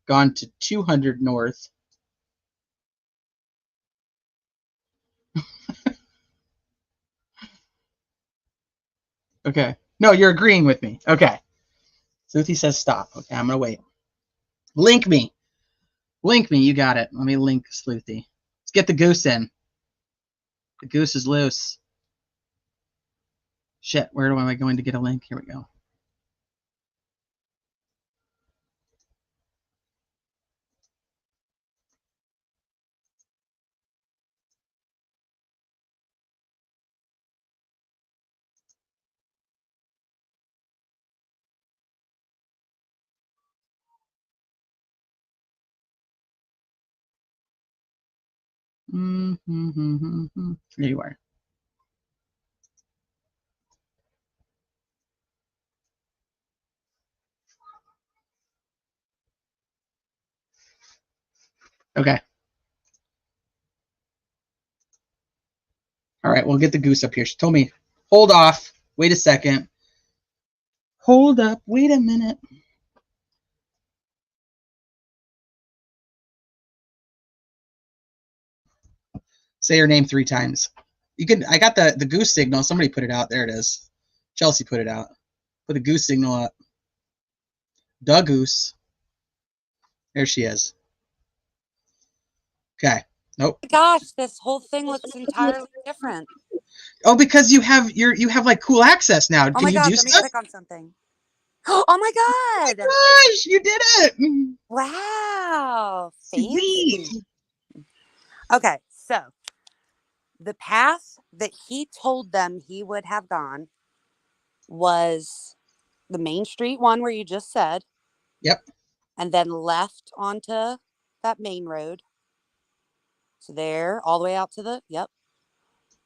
gone to 200 North. Okay. No, you're agreeing with me. Okay. Sleuthie says stop. Okay, I'm going to wait. Link me. Link me. You got it. Let me link Sleuthie. Let's get the goose in. The goose is loose. Shit, where am I going to get a link? Here we go. There you are. Okay. All right, we'll get the goose up here. She told me, hold off. Wait a second. Hold up. Wait a minute. Say her name 3 times. You can. I got the goose signal. Somebody put it out. There it is. Chelsea put it out. Put the goose signal up. The goose. There she is. Okay. Nope. Gosh, this whole thing looks entirely different. Oh, because you have like cool access now. Oh Can my you God, do let me stuff? click on something. Oh my God! Gosh, you did it! Wow, fancy. Sweet. Okay, so the path that he told them he would have gone was the Main Street one where you just said. Yep. And then left onto that main road. So there, all the way out to the, yep.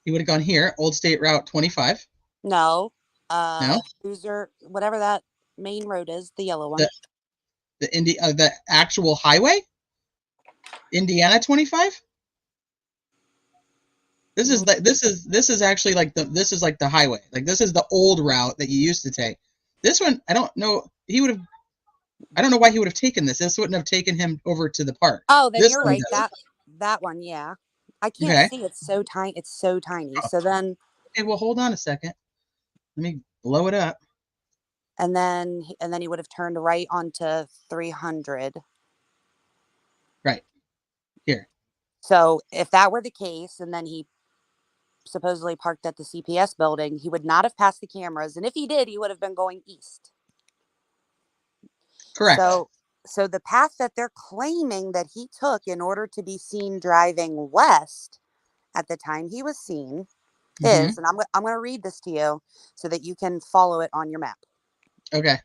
He would have gone here, Old State Route 25. No. No? Cruiser, whatever that main road is, the yellow one. The actual highway? Indiana 25? This is actually like the highway. Like this is the old route that you used to take. This one, I don't know. I don't know why he would have taken this. This wouldn't have taken him over to the park. Oh, then this you're right. That one, yeah. I can't see. It's so tiny. It's so tiny. So then. Okay, well, hold on a second. Let me blow it up. And then he would have turned right onto 300. Right here. So if that were the case, and then he supposedly parked at the CPS building, he would not have passed the cameras. And if he did, he would have been going east. Correct. So the path that they're claiming that he took in order to be seen driving west at the time he was seen is, and I'm going to read this to you so that you can follow it on your map. Okay.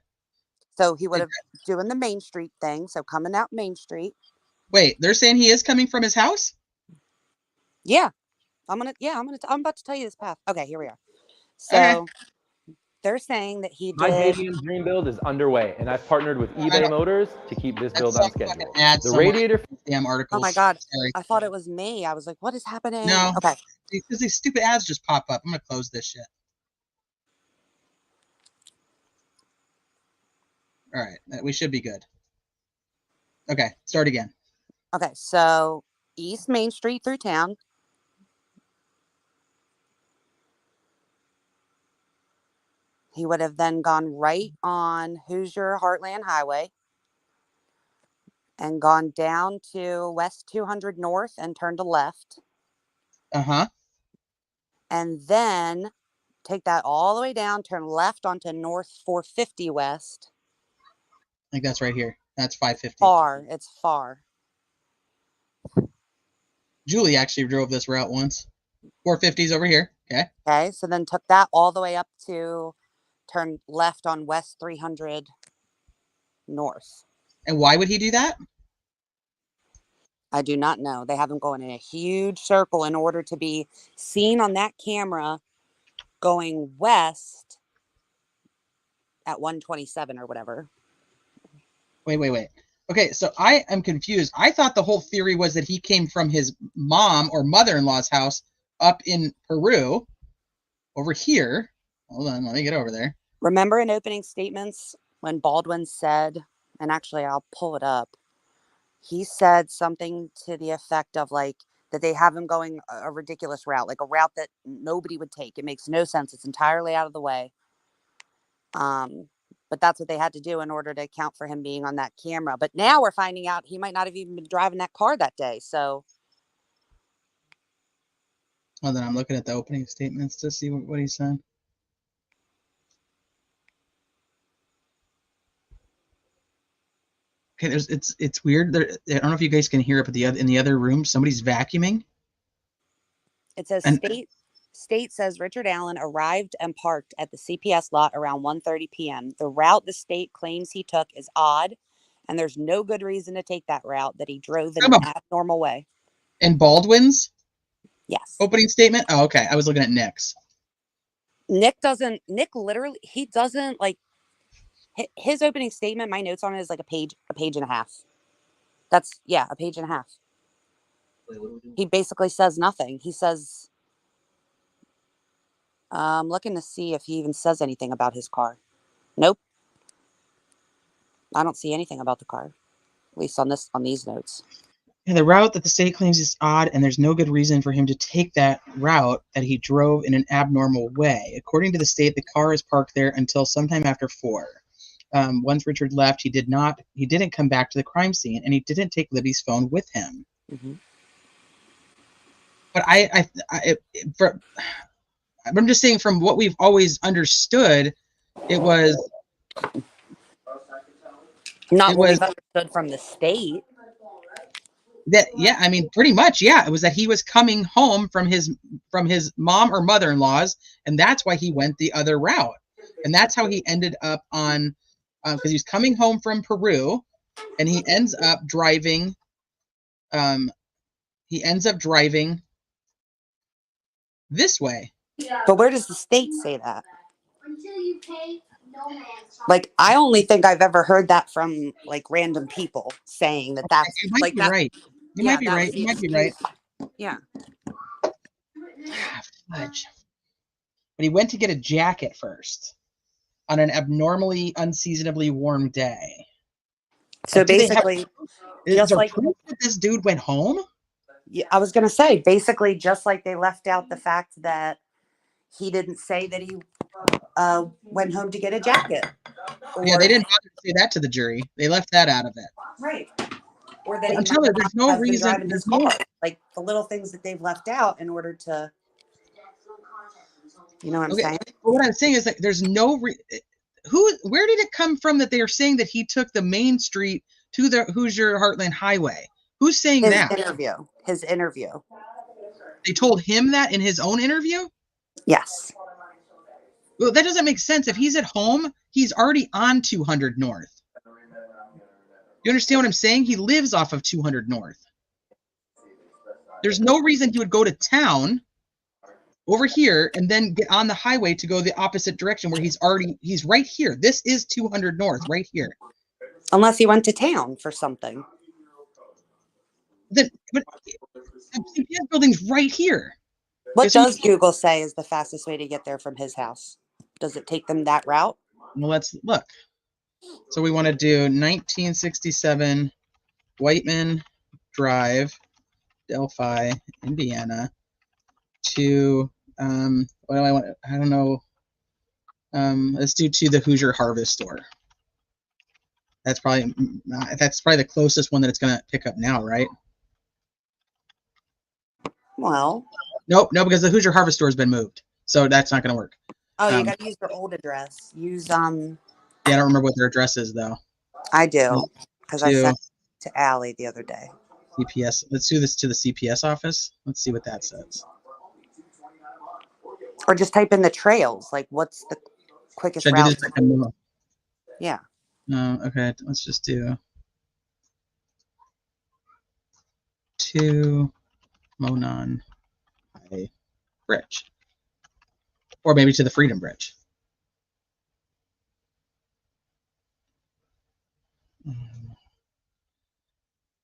So he would have doing the Main Street thing. So coming out Main Street. Wait, they're saying he is coming from his house? Yeah. I'm about to tell you this path. Okay, here we are. So they're saying that he did. My Hadium Dream build is underway, and I've partnered with eBay Motors to keep this build on schedule. The radiator. Damn articles. Oh my God. Sorry. I thought it was me. I was like, what is happening? No. Okay. Because these stupid ads just pop up. I'm going to close this shit. All right. We should be good. Okay. Start again. Okay. So East Main Street through town. He would have then gone right on Hoosier Heartland Highway and gone down to West 200 North and turned to left. Uh-huh. And then take that all the way down, turn left onto North 450 West. I think that's right here. That's 550. Far. It's far. Julie actually drove this route once. 450's over here. Okay. Okay. So then took that all the way up to turn left on West 300 North. And why would he do that? I do not know. They have him going in a huge circle in order to be seen on that camera going west at 127 or whatever. Wait. Okay, so I am confused. I thought the whole theory was that he came from his mom or mother-in-law's house up in Peru over here. Hold on, let me get over there. Remember in opening statements when Baldwin said, and actually I'll pull it up, he said something to the effect of like that they have him going a ridiculous route, like a route that nobody would take. It makes no sense. It's entirely out of the way. But that's what they had to do in order to account for him being on that camera. But now we're finding out he might not have even been driving that car that day. So. Oh, then I'm looking at the opening statements to see what he said. Okay, it's weird. There, I don't know if you guys can hear it, but in the other room, somebody's vacuuming. It says State says Richard Allen arrived and parked at the CPS lot around 1:30 p.m. The route the state claims he took is odd, and there's no good reason to take that route that he drove in an abnormal way. And Baldwin's? Yes. Opening statement? Oh, okay. I was looking at Nick's. Nick doesn't like his opening statement. My notes on it is like a page and a half. That's a page and a half. Wait, what are we doing? He basically says nothing. He says, I'm looking to see if he even says anything about his car. Nope. I don't see anything about the car, at least on these notes. And the route that the state claims is odd, and there's no good reason for him to take that route that he drove in an abnormal way. According to the state, the car is parked there until sometime after 4. Once Richard left, he didn't come back to the crime scene, and he didn't take Libby's phone with him. Mm-hmm. But I'm just saying, from what we've always understood, it was not what we've understood from the state. That, yeah, I mean, pretty much, yeah. It was that he was coming home from his mom or mother-in-law's, and that's why he went the other route. And that's how he ended up on, because he was coming home from Peru, and he ends up driving. He ends up driving this way. But where does the state say that? Like, I only think I've ever heard that from like random people saying that that's You might like be that. right. You Yeah, might be that right. was the You might be right. excuse. Yeah. Fudge. But he went to get a jacket first on an abnormally, unseasonably warm day. So Do they have- basically, is just there like proof that this dude went home? yeah, I was gonna say, basically, just like they left out the fact that he didn't say that he went home to get a jacket. Yeah, Or, they didn't bother to say that to the jury. They left that out of it. right. Or that he I'm might telling you, have there's not no have been reason. driving his There's no. car. Like the little things that they've left out in order to, you know what I'm Okay, saying? but what I'm saying is that there's no. Where did it come from that they are saying that he took the main street to the Hoosier Heartland Highway? Who's saying His that? interview. They told him that in his own interview? Yes. Well, that doesn't make sense. If he's at home, he's already on 200 North. You understand what I'm saying? He lives off of 200 North. There's no reason he would go to town over here and then get on the highway to go the opposite direction where he's right here. This is 200 North right here. Unless he went to town for something. But the CPS building's right here. What does Google say is the fastest way to get there from his house? Does it take them that route? Well, let's look. So we want to do 1967 Whiteman Drive, Delphi, Indiana, to what do I want? I don't know. Let's do to the Hoosier Harvest Store. That's probably the closest one that it's gonna pick up now, right? Well, Nope, no, because the Hoosier Harvest Store has been moved, so that's not gonna work. oh, you got to use their old address. Use Yeah, I don't remember what their address is though. I do because I To sent it to Allie the other day. CPS. Let's do this to the CPS office. Let's see what that says. Or just type in the trails. Like, what's the quickest Should I do route? this? Yeah. Okay, let's just do to Monon High Bridge, or maybe to the Freedom Bridge.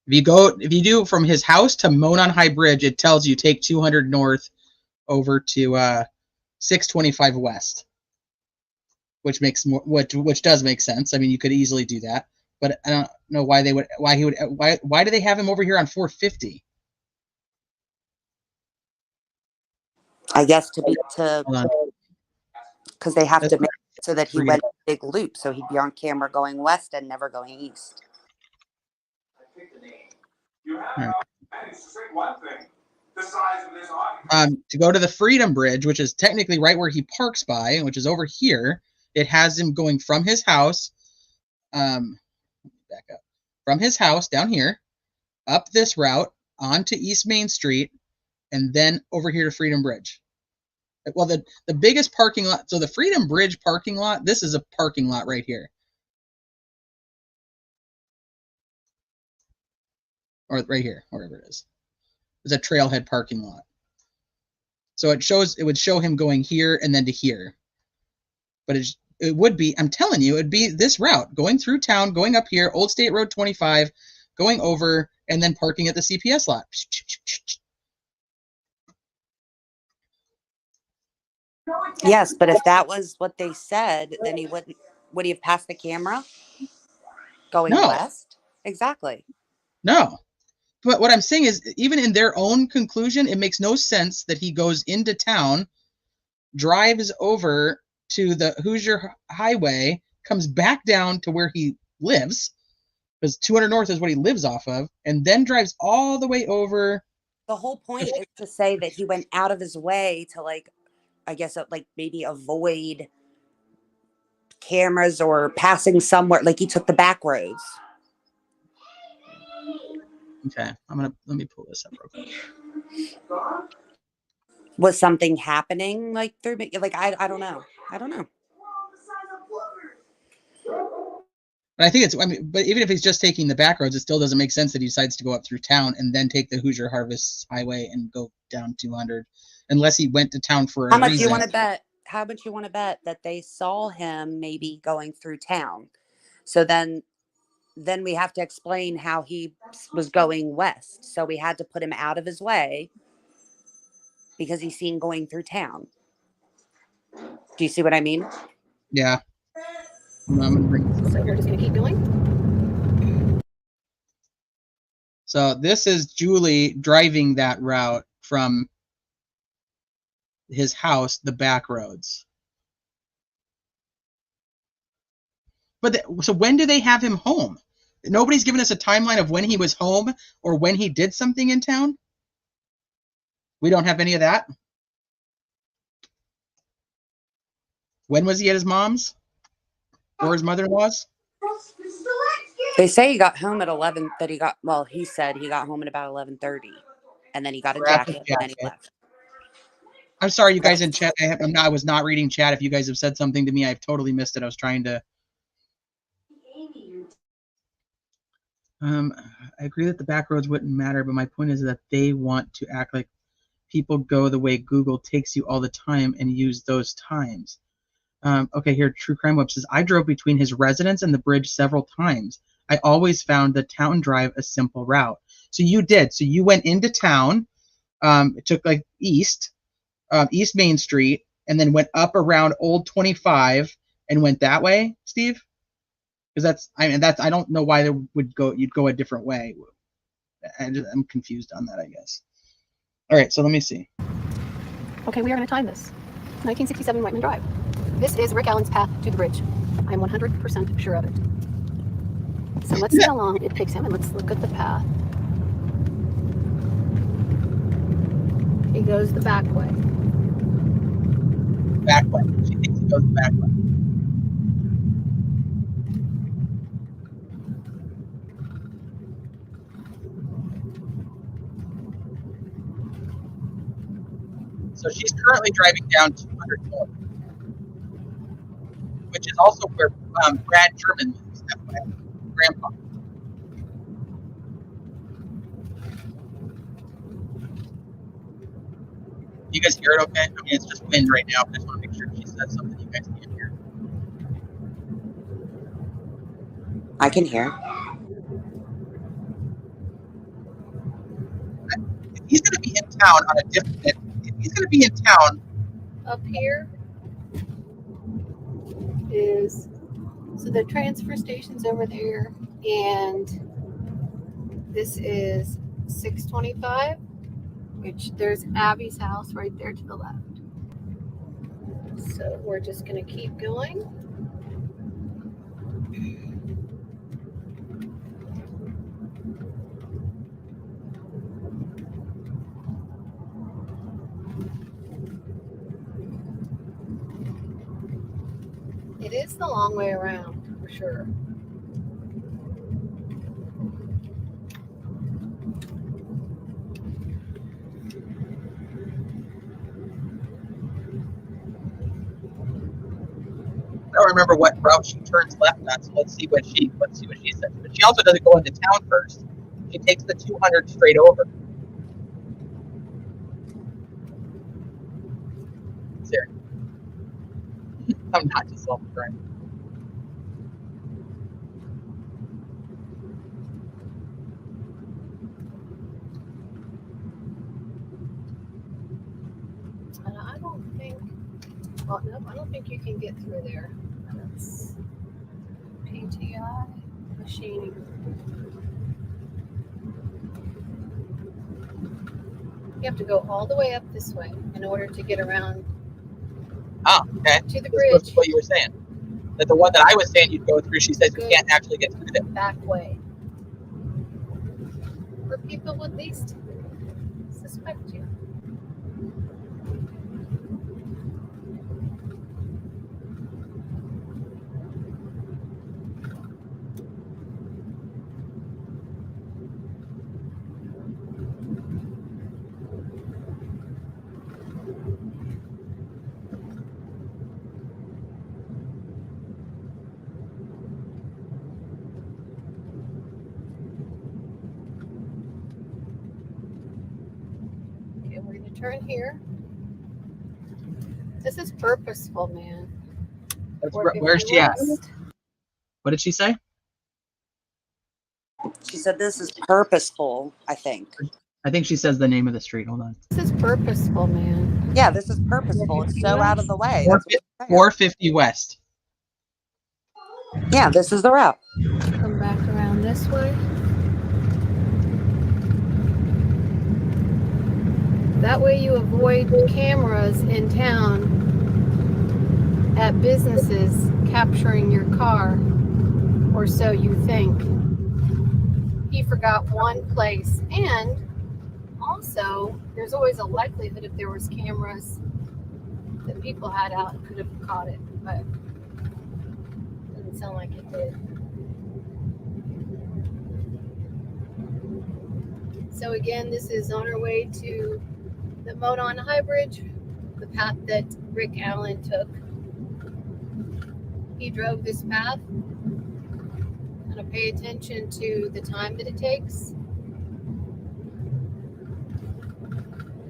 If you do from his house to Monon High Bridge, it tells you take 200 north over to 625 west, which makes more which does make sense. I mean, you could easily do that, but I don't know why do they have him over here on 450? I guess because they have to make it so that he went a big loop, so he'd be on camera going west and never going east. Right. To go to the Freedom Bridge, which is technically right where he parks by, which is over here, it has him going from his house, back up, from his house down here, up this route, onto East Main Street, and then over here to Freedom Bridge. Well, the biggest parking lot, so the Freedom Bridge parking lot, this is a parking lot right here. Or right here, wherever it is. It's a trailhead parking lot. So it would show him going here and then to here. But it would be, I'm telling you, it'd be this route, going through town, going up here, Old State Road 25, going over, and then parking at the CPS lot. Yes, but if that was what they said, then would he have passed the camera going west? Exactly. No. But what I'm saying is, even in their own conclusion, it makes no sense that he goes into town, drives over to the Hoosier Highway, comes back down to where he lives, because 200 North is what he lives off of, and then drives all the way over. The whole point is to say that he went out of his way to, like, I guess, like, maybe avoid cameras or passing somewhere. Like, he took the back roads. Okay, let me pull this up real quick. Was something happening like through like I don't know. I don't know. But I think it's, I mean, but even if he's just taking the back roads, it still doesn't make sense that he decides to go up through town and then take the Hoosier Harvest Highway and go down 200, unless he went to town for a How much reason. you want to bet? How much you want to bet that they saw him maybe going through town? So then we have to explain how he was going west. So we had to put him out of his way because he's seen going through town. Do you see what I mean? Yeah. I'm gonna bring this up. So we're just going to keep going. So this is Julie driving that route from his house, the back roads. But so when do they have him home? Nobody's given us a timeline of when he was home or when he did something in town. We don't have any of that. When was he at his mom's or his mother-in-law's? They say he got home at 11. That he got, well, he said he got home at about 11:30, and then he got a jacket, and then he left. I'm sorry, you guys in chat. I was not reading chat. If you guys have said something to me, I've totally missed it. I was trying to. I agree that the back roads wouldn't matter, but my point is that they want to act like people go the way Google takes you all the time and use those times. Okay, here, True Crime Web says, I drove between his residence and the bridge several times. I always found the town drive a simple route. So you did. So you went into town, it took like East Main Street, and then went up around Old 25 and went that way, Steve? Because I don't know why you'd go a different way. I'm confused on that, I guess. All right, so let me see. Okay, we are going to time this. 1967 Whiteman Drive. This is Rick Allen's path to the bridge. I'm 100% sure of it. So let's see how long it takes him, and let's look at the path. He goes the back way. Back way. She thinks he goes the back way. So she's currently driving down 200 North, which is also where Brad German lives, that way. Grandpa. You guys hear it okay? I mean, it's just wind right now, but I just want to make sure she says something you guys can't hear. I can hear. If he's going to be in town on a different, if he's going to be in town. Up here is, so the transfer station's over there, and this is 625, which there's Abby's house right there to the left. So we're just going to keep going. It is the long way around, for sure. I don't remember what route she turns left on, so let's see what she says. But she also doesn't go into town first. She takes the 200 straight over. There. I'm not just self-driving. I don't think, well, no, I don't think you can get through there. That's PTI machining. You have to go all the way up this way in order to get around Okay. to the This goes bridge. to what you were saying. That the one that I was saying you'd go through, she says you can't actually get through there. Back way. Where people would least suspect you. turn here. This is purposeful, man. Where's she at? West. What did she say? She said this is purposeful, I think. I think she says the name of the street. Hold on. This is purposeful, man. Yeah, this is purposeful. It's so out of the way. That's what she's saying. 450 West. Yeah, this is the route. Come back around this way. That way you avoid cameras in town at businesses capturing your car, or so you think. He forgot one place, and also there's always a likelihood if there was cameras that people had out could have caught it, but doesn't sound like it did. So again, this is on our way to the Modon High Bridge, the path that Rick Allen took. He drove this path. Kind of pay attention to the time that it takes,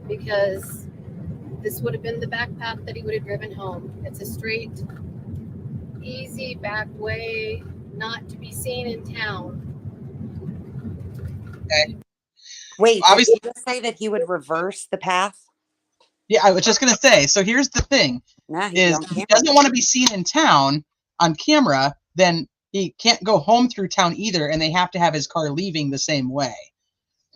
because this would have been the back path that he would have driven home. It's a straight, easy back way, not to be seen in town. Okay. Wait, Obviously, did you just say that he would reverse the path? Yeah, I was just gonna say. So here's the thing: Nah, is he doesn't want to be seen in town on camera. Then he can't go home through town either, and they have to have his car leaving the same way.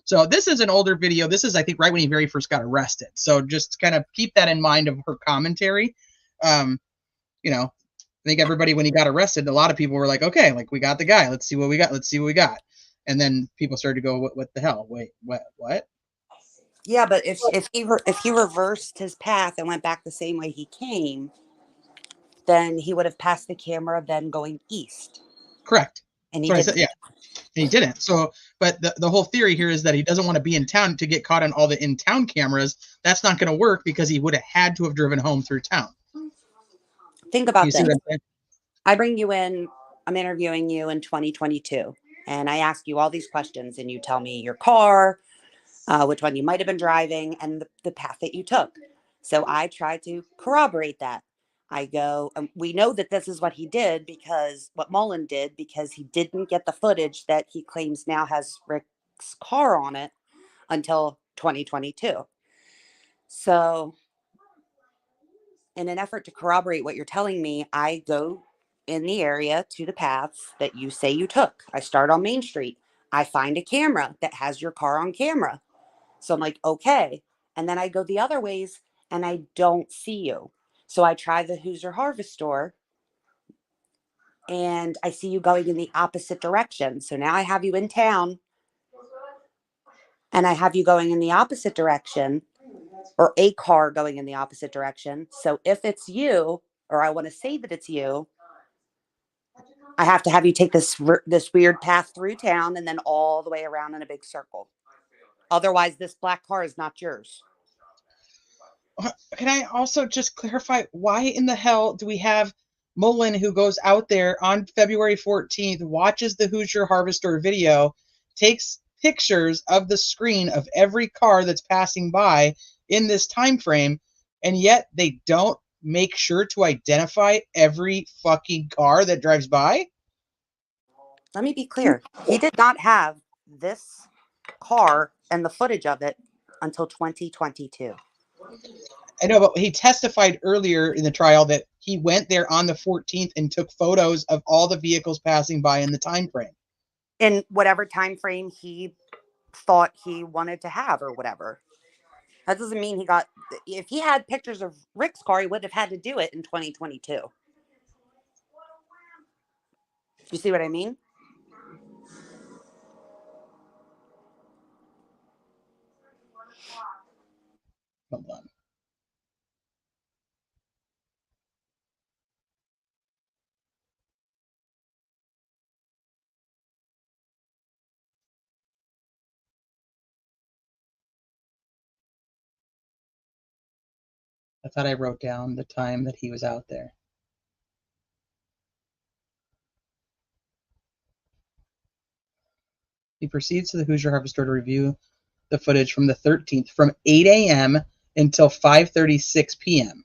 So this is an older video. This is, I think, right when he very first got arrested. So just kind of keep that in mind of her commentary. You know, I think everybody, when he got arrested, a lot of people were like, okay, like, we got the guy. Let's see what we got. Let's see what we got. And then people started to go, what the hell? Wait, what? Yeah, but if he reversed his path and went back the same way he came, then he would have passed the camera then going east. Correct. And he So didn't. said, yeah, and he didn't. So, but the whole theory here is that he doesn't want to be in town to get caught on all the in-town cameras. That's not going to work because he would have had to have driven home through town. Think about You see this. what I'm saying? I bring you in, I'm interviewing you in 2022, and I ask you all these questions, and you tell me your car, which one you might have been driving, and the path that you took. So I try to corroborate that. I go, we know that this is what he did, because what Mullen did, because he didn't get the footage that he claims now has Rick's car on it until 2022. So in an effort to corroborate what you're telling me, I go in the area to the paths that you say you took. I start on Main Street. I find a camera that has your car on camera. So I'm like, okay. And then I go the other ways and I don't see you. So I try the Hoosier Harvest Store and I see you going in the opposite direction. So now I have you in town and I have you going in the opposite direction, or a car going in the opposite direction. So if it's you, or I want to say that it's you, I have to have you take this weird path through town and then all the way around in a big circle. Otherwise, this black car is not yours. Can I also just clarify, why in the hell do we have Mullen, who goes out there on February 14th, watches the Hoosier Harvester video, takes pictures of the screen of every car that's passing by in this time frame, and yet they don't make sure to identify every fucking car that drives by? Let me be clear. He did not have this car and the footage of it until 2022. I know, but he testified earlier in the trial that he went there on the 14th and took photos of all the vehicles passing by in the time frame. In whatever time frame he thought he wanted to have or whatever. That doesn't mean he got, if he had pictures of Rick's car, he would have had to do it in 2022. You see what I mean? Hold on. I thought I wrote down the time that he was out there. He proceeds to the Hoosier Harvest Store to review the footage from the 13th from 8 a.m. until 5:36 p.m.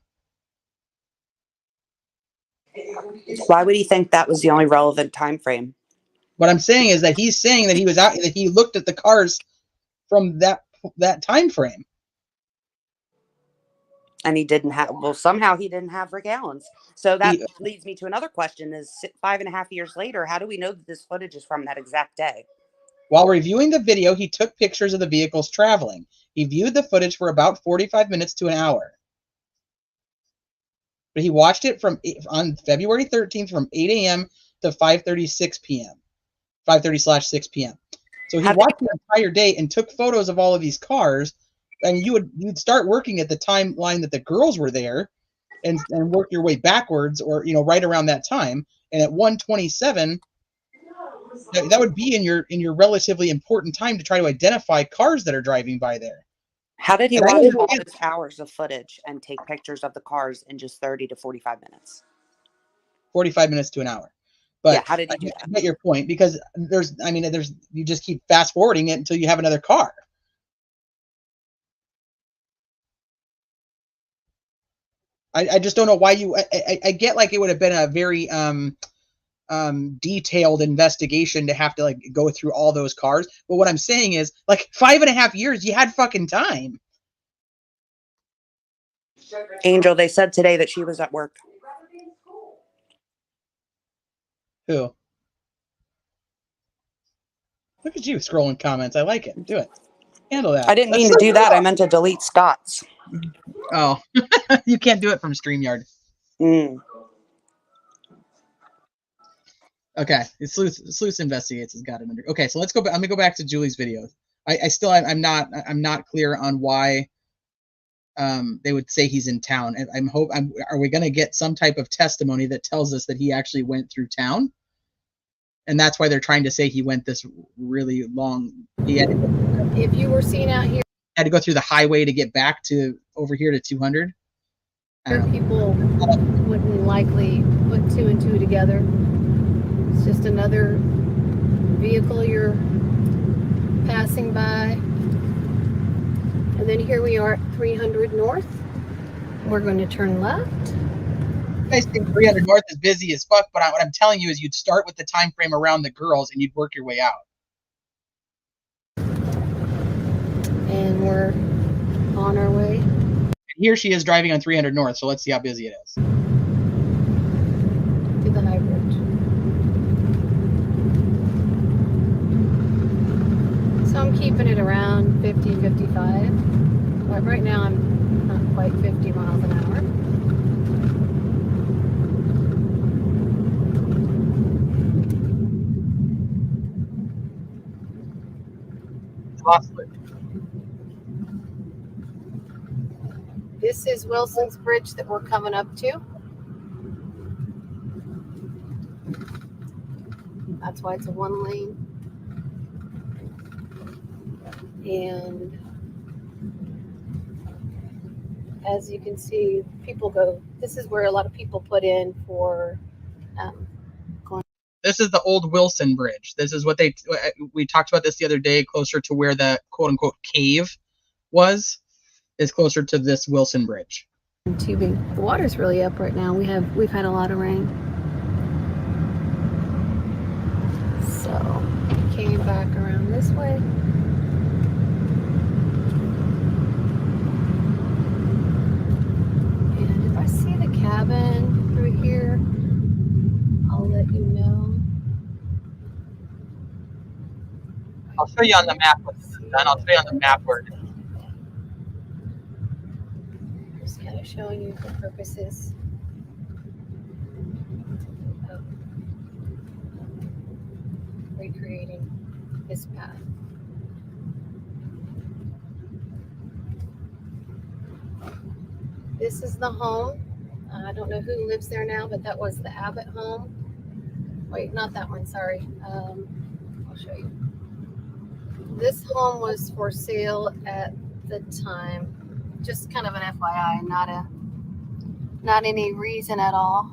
Why would he think that was the only relevant time frame? What I'm saying is that he's saying that he was out, that he looked at the cars from that time frame. And he didn't have, well, somehow he didn't have Rick Allen's. So that leads me to another question is 5.5 years later, how do we know that this footage is from that exact day? While reviewing the video, he took pictures of the vehicles traveling. He viewed the footage for about 45 minutes to an hour. But he watched it on February 13th from 8 a.m. to 5:36 p.m. 5:30/6 p.m. So he watched the entire day and took photos of all of these cars. And you'd start working at the timeline that the girls were there, and work your way backwards, or right around that time. And at 1:27, that would be in your relatively important time to try to identify cars that are driving by there. How did he watch all those hours of footage and take pictures of the cars in just 30 to 45 minutes? 45 minutes to an hour. But yeah, how did he do that? I get your point, because you just keep fast forwarding it until you have another car. I just don't know why you. I get like it would have been a very detailed investigation to have to like go through all those cars. But what I'm saying is, like, 5.5 years, you had fucking time. Angel, they said today that she was at work. Who? Look at you scrolling comments. I like it. Do it. Handle that. I didn't mean to do that. I meant to delete Scott's. Oh, you can't do it from StreamYard. Okay, Sleuth Investigates has got it under. Okay, so let's go back. Let me go back to Julie's video. I'm not clear on why they would say he's in town. And are we going to get some type of testimony that tells us that he actually went through town? And that's why they're trying to say he went this really long. If you were seen out here, had to go through the highway to get back to over here to 200. People wouldn't likely put two and two together. It's just another vehicle you're passing by. And then here we are at 300 North. We're going to turn left. I think 300 North is busy as fuck, but what I'm telling you is you'd start with the time frame around the girls and you'd work your way out. And we're on our way. And here she is driving on 300 North, so let's see how busy it is. To the high bridge. So I'm keeping it around 50, 55. But right now I'm not quite 50 miles an hour. This is Wilson's Bridge that we're coming up to. That's why it's a one lane. And as you can see, people go, this is where a lot of people put in for going. This is the old Wilson Bridge. This is what we talked about this the other day, closer to where the quote unquote cave was, is closer to this Wilson Bridge. Tubing. The water's really up right now. We've had a lot of rain. So came back around this way. And if I see the cabin through here, I'll let you know. I'll show you on the map what this is done. I'll show you on the map where it is. Just kind of showing you the purposes of recreating this path. This is the home. I don't know who lives there now, but that was the Abbott home. Wait, not that one, sorry. I'll show you. This home was for sale at the time. Just kind of an FYI, not any reason at all.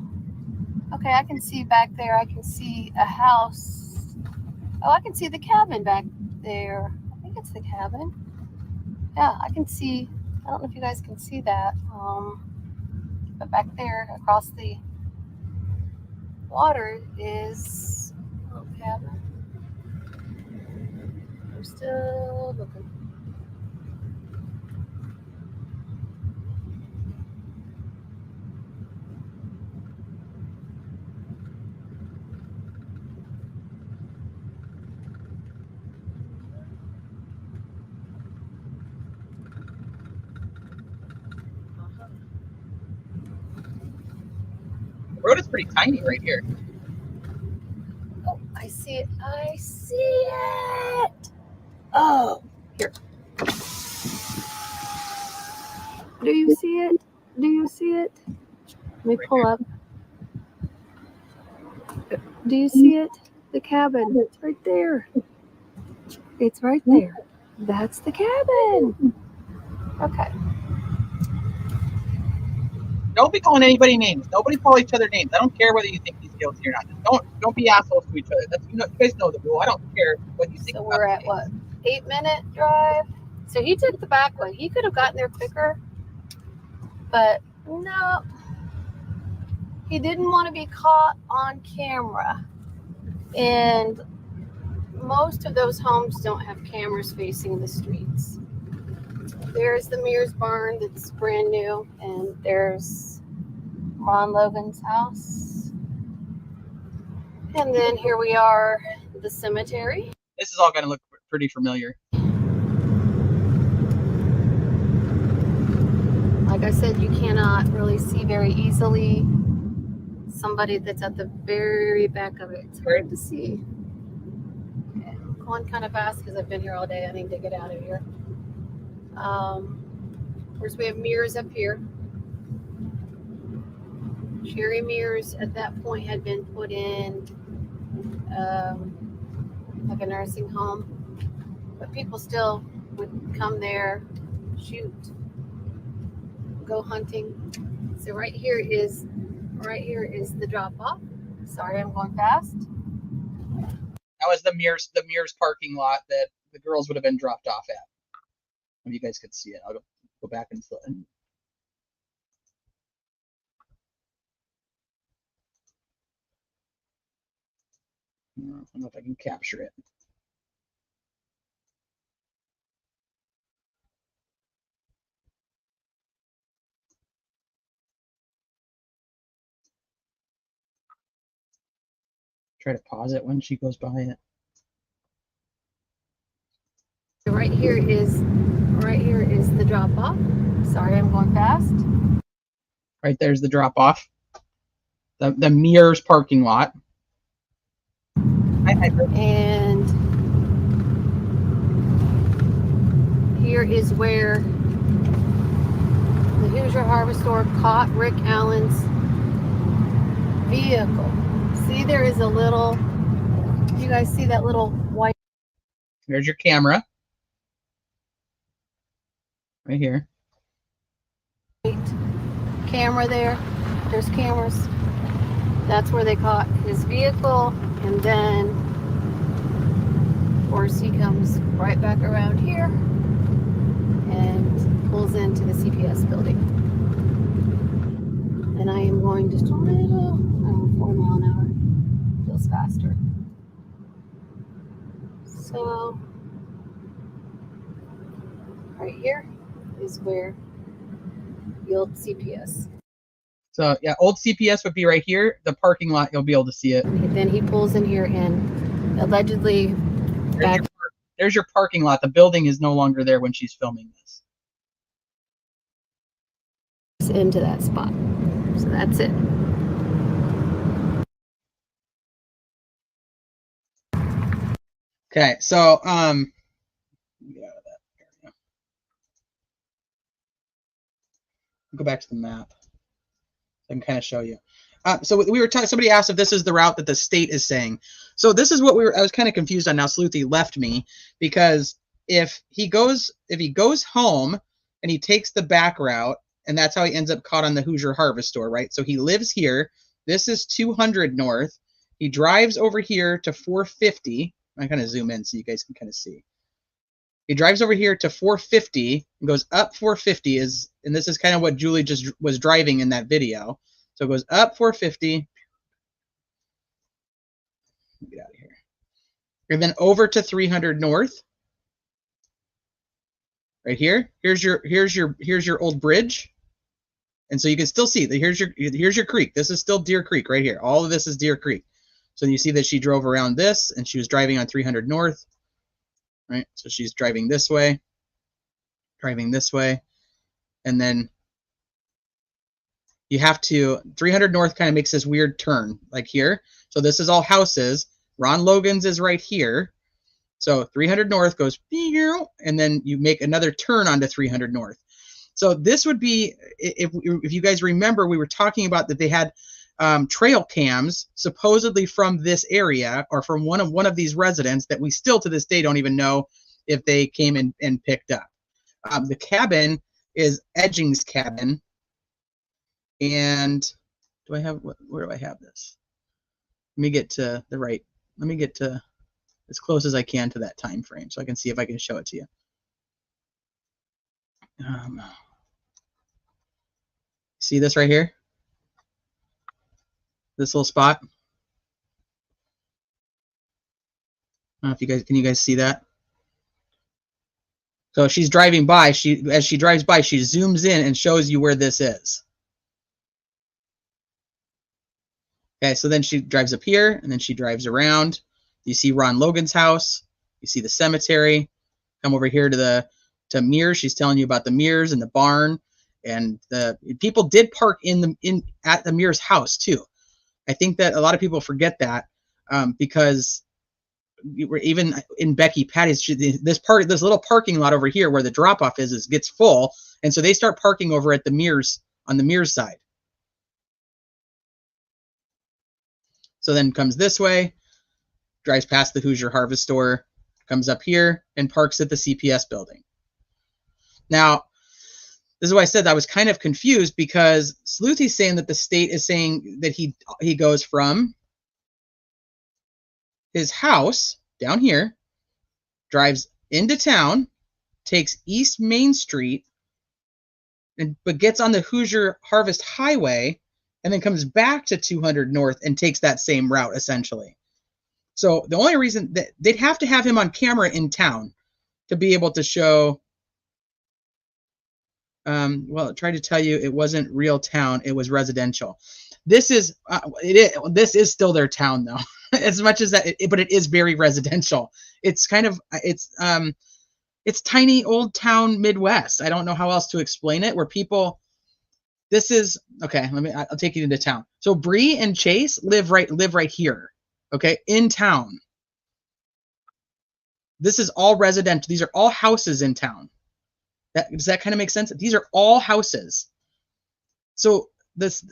Okay, I can see back there, I can see a house. Oh, I can see the cabin back there. I think it's the cabin. Yeah, I can see I don't know if you guys can see that, but back there across the water is a little cabin. We're still looking. The road is pretty tiny right here. Oh, I see it. I see it. Oh, here. Do you see it? Do you see it? Let me pull up. Do you see it? The cabin. It's right there. It's right there. That's the cabin. Okay. Don't be calling anybody names. Nobody call each other names. I don't care whether you think he's guilty or not. Just don't be assholes to each other. That's, you guys know the rule. I don't care what you think. So we're at what? 8-minute drive. So he took the back way. He could have gotten there quicker, but no. He didn't want to be caught on camera. And most of those homes don't have cameras facing the streets. There's the Mears barn that's brand new, and there's Ron Logan's house. And then here we are, the cemetery. This is all going to look pretty familiar. Like I said, you cannot really see very easily somebody that's at the very back of it. It's hard to see. Okay, I'm going kind of fast because I've been here all day. I need to get out of here. Of course, we have Mears up here. Sherry Mears at that point had been put in like a nursing home, but people still would come there, shoot, go hunting. So right here is the drop off. Sorry, I'm going fast. That was the Mears parking lot that the girls would have been dropped off at. If you guys could see it, I'll go back and I don't know if I can capture it. Try to pause it when she goes by it. Right here is the drop off. Sorry, I'm going fast. Right there's the drop off. The Mears parking lot. And here is where the Hoosier Harbor Store caught Rick Allen's vehicle. See, there is a little, you guys see that little white? There's your camera. Right here. Camera there. There's cameras. That's where they caught his vehicle. And then, of course, he comes right back around here and pulls into the CPS building. And I am going just a little, 4 mile an hour. Feels faster. So, right here is where the old CPS. So yeah, old CPS would be right here. The parking lot, you'll be able to see it. And then he pulls in here and allegedly there's your parking lot. The building is no longer there when she's filming this. Into that spot. So that's it. Okay, so get out of that area. Go back to the map. I can kind of show you. So we were talking. Somebody asked if this is the route that the state is saying. So this is what I was kind of confused on. Now Sleuthy left me because if he goes home and he takes the back route, and that's how he ends up caught on the Hoosier Harvest Store, right? So he lives here. This is 200 north. He drives over here to 450. I kind of zoom in so you guys can kind of see. He drives over here to 450 and goes up 450 and this is kind of what Julie just was driving in that video. So it goes up 450. Get out of here. And then over to 300 North. Right here. Here's your old bridge. And so you can still see that here's your creek. This is still Deer Creek right here. All of this is Deer Creek. So you see that she drove around this and she was driving on 300 North. Right? So she's driving this way, and then you have to, 300 North kind of makes this weird turn, like here. So this is all houses. Ron Logan's is right here. So 300 North goes, and then you make another turn onto 300 North. So this would be, if you guys remember, we were talking about that they had trail cams supposedly from this area or from one of these residents that we still to this day don't even know if they came and picked up. The cabin is Edging's cabin. And where do I have this? Let me get to the right. Let me get to as close as I can to that time frame so I can see if I can show it to you. See this right here? This little spot. I don't know if can you guys see that? So she's driving by. As she drives by, she zooms in and shows you where this is. Okay, so then she drives up here, and then she drives around. You see Ron Logan's house. You see the cemetery. Come over here to Mears. She's telling you about the Mears and the barn, and the people did park at the Mears house too. I think that a lot of people forget that because even in Becky Patty's, this little parking lot over here where the drop off is gets full, and so they start parking over at the Mears on the Mears side. So then comes this way, drives past the Hoosier Harvest Store, comes up here and parks at the CPS building. Now, this is why I said I was kind of confused because Sleuthie's saying that the state is saying that he goes from his house down here, drives into town, takes East Main Street, but gets on the Hoosier Harvest Highway, and then comes back to 200 North and takes that same route, essentially. So the only reason that they'd have to have him on camera in town to be able to show, well, I tried to tell you it wasn't real town, it was residential. This is still their town though, as much as that, but it is very residential. It's kind of, it's tiny old town Midwest. I don't know how else to explain it, where people, this is, okay, I'll take you into town. So Bree and Chase live right here, okay, in town. This is all residential. These are all houses in town. Does that kind of make sense? These are all houses. So it's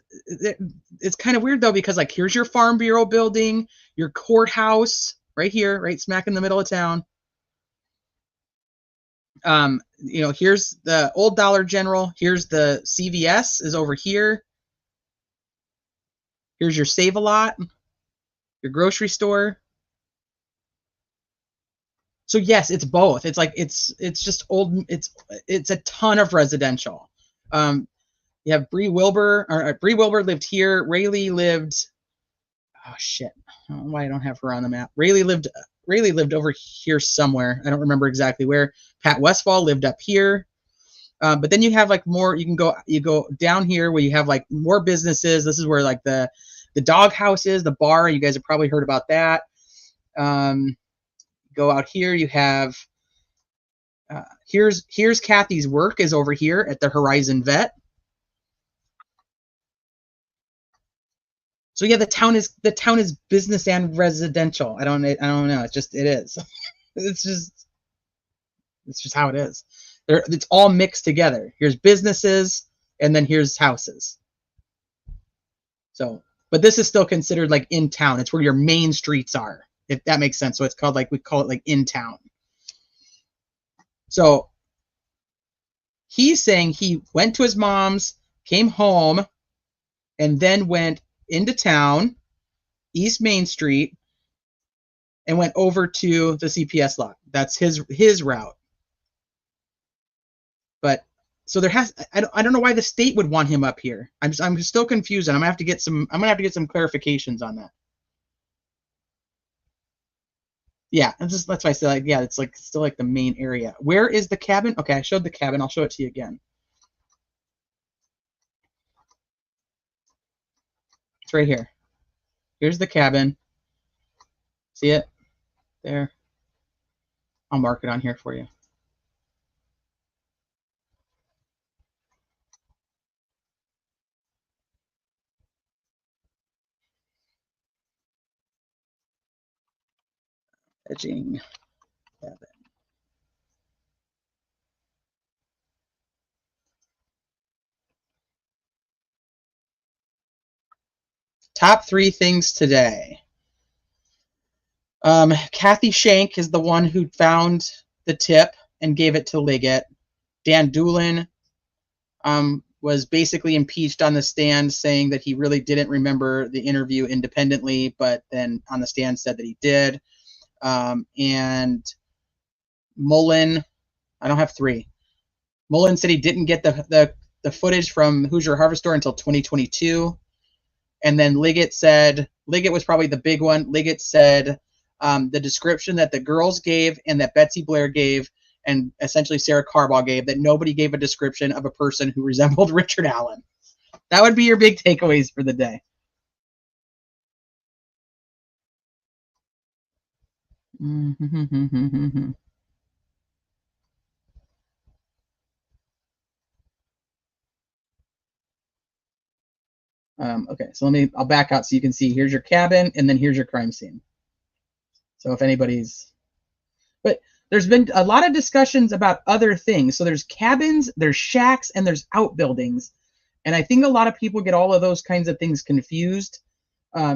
kind of weird though, because like here's your Farm Bureau building, your courthouse right here, right smack in the middle of town. You know, here's the Old Dollar General. Here's the CVS is over here. Here's your Save-A-Lot, your grocery store. So yes, it's both. It's like it's just old. It's a ton of residential. You have Bree Wilbur. Bree Wilbur lived here. Rayleigh lived. Oh shit! I don't know why I don't have her on the map. Rayleigh lived over here somewhere. I don't remember exactly where. Pat Westfall lived up here. But then you have like more. You go down here where you have like more businesses. This is where like the dog house is, the bar. You guys have probably heard about that. Go out here. You have here's Kathy's work is over here at the Horizon Vet. So yeah, the town is business and residential. I don't know. It is. It's just how it is. It's all mixed together. Here's businesses and then here's houses. So, but this is still considered like in town. It's where your main streets are, if that makes sense. So it's called like, we call it like in town. So he's saying he went to his mom's, came home, and then went into town, East Main Street, and went over to the CPS lot. That's his route. But so there has, I don't know why the state would want him up here. I'm still confused, and I'm gonna have to get some clarifications on that. Yeah, that's why I said, like, yeah, it's like still like the main area. Where is the cabin? Okay, I showed the cabin. I'll show it to you again. It's right here. Here's the cabin. See it? There. I'll mark it on here for you. Edging cabin. Top 3 things today. Kathy Shank is the one who found the tip and gave it to Liggett. Dan Dulin was basically impeached on the stand, saying that he really didn't remember the interview independently, but then on the stand said that he did. And Mullen, I don't have 3. Mullen said he didn't get the footage from Hoosier Harvest Store until 2022. And then Liggett was probably the big one. Liggett said the description that the girls gave and that Betsy Blair gave and essentially Sarah Carball gave, that nobody gave a description of a person who resembled Richard Allen. That would be your big takeaways for the day. Okay, so I'll back out so you can see. Here's your cabin, and then here's your crime scene. So if anybody's, but there's been a lot of discussions about other things. So there's cabins, there's shacks, and there's outbuildings. And I think a lot of people get all of those kinds of things confused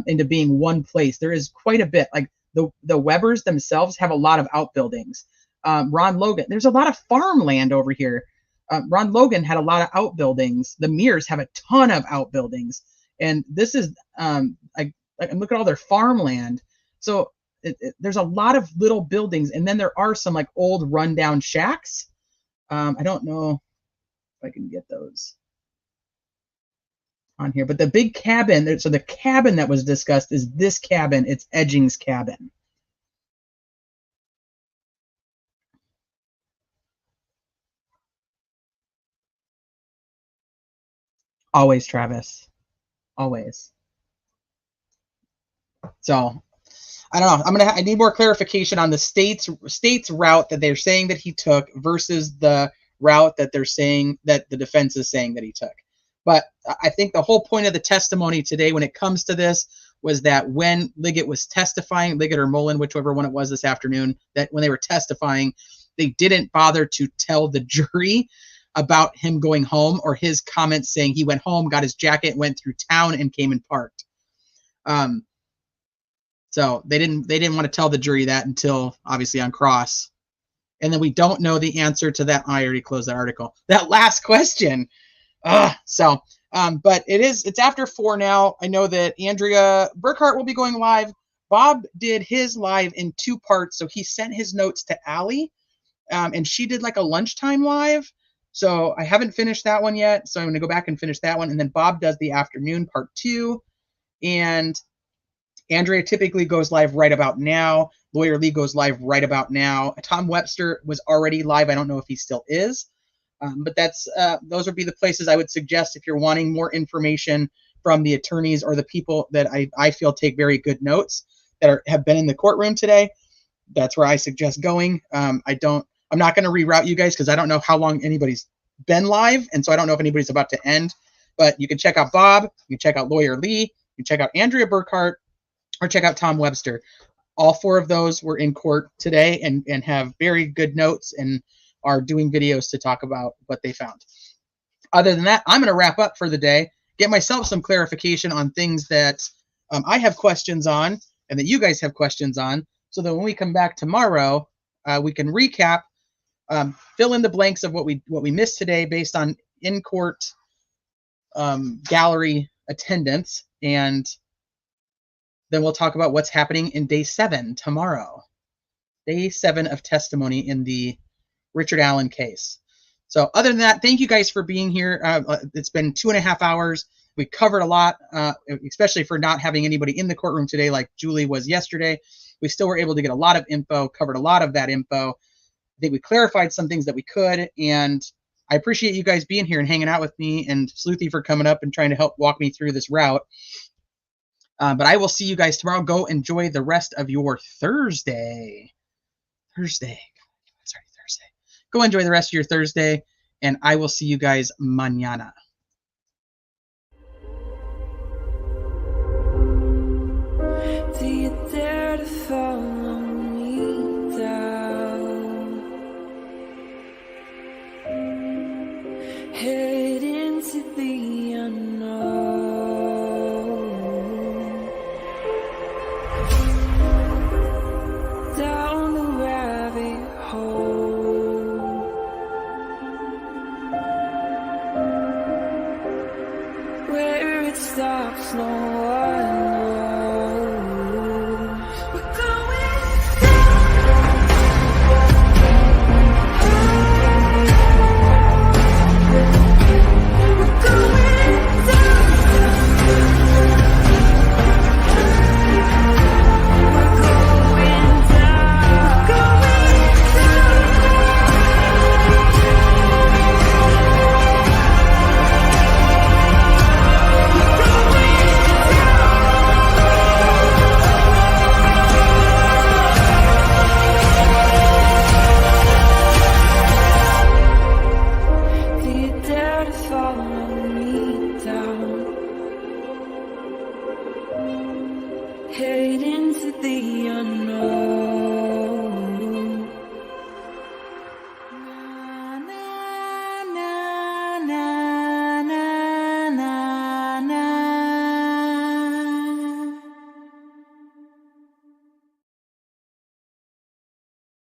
into being one place. There is quite a bit. Like the Webbers themselves have a lot of outbuildings. Ron Logan, there's a lot of farmland over here. Ron Logan had a lot of outbuildings. The Mears have a ton of outbuildings. And this is, look at all their farmland. So there's a lot of little buildings. And then there are some like old rundown shacks. I don't know if I can get those on here. But the big cabin, so the cabin that was discussed is this cabin. It's Edging's cabin. Always, Travis. Always. So I don't know. I need more clarification on the state's route that they're saying that he took versus the route that they're saying that the defense is saying that he took. But I think the whole point of the testimony today when it comes to this was that when Liggett was testifying, Liggett or Mullen, whichever one it was this afternoon, that when they were testifying, they didn't bother to tell the jury about him going home or his comments saying he went home, got his jacket, went through town, and came and parked. So they didn't want to tell the jury that until obviously on cross. And then we don't know the answer to that. I already closed that article. That last question. But it's after 4 now. I know that Andrea Burkhart will be going live. Bob did his live in 2 parts. So he sent his notes to Allie, and she did like a lunchtime live. So I haven't finished that one yet. So I'm going to go back and finish that one. And then Bob does the afternoon part 2. And Andrea typically goes live right about now. Lawyer Lee goes live right about now. Tom Webster was already live. I don't know if he still is. But those would be the places I would suggest if you're wanting more information from the attorneys or the people that I feel take very good notes that have been in the courtroom today. That's where I suggest going. I'm not going to reroute you guys because I don't know how long anybody's been live, and so I don't know if anybody's about to end. But you can check out Bob, you can check out Lawyer Lee, you can check out Andrea Burkhart, or check out Tom Webster. All 4 of those were in court today and have very good notes and are doing videos to talk about what they found. Other than that, I'm going to wrap up for the day, get myself some clarification on things that I have questions on and that you guys have questions on, so that when we come back tomorrow, we can recap, fill in the blanks of what we missed today based on in-court gallery attendance, and then we'll talk about what's happening in day 7 tomorrow. Day 7 of testimony in the Richard Allen case. So other than that, thank you guys for being here. It's been 2.5 hours. We covered a lot, especially for not having anybody in the courtroom today like Julie was yesterday. We still were able to get a lot of info, covered a lot of that info. I think we clarified some things that we could, and I appreciate you guys being here and hanging out with me, and Sleuthy for coming up and trying to help walk me through this route. But I will see you guys tomorrow. Go enjoy the rest of your Thursday. Thursday. Go enjoy the rest of your Thursday, and I will see you guys mañana.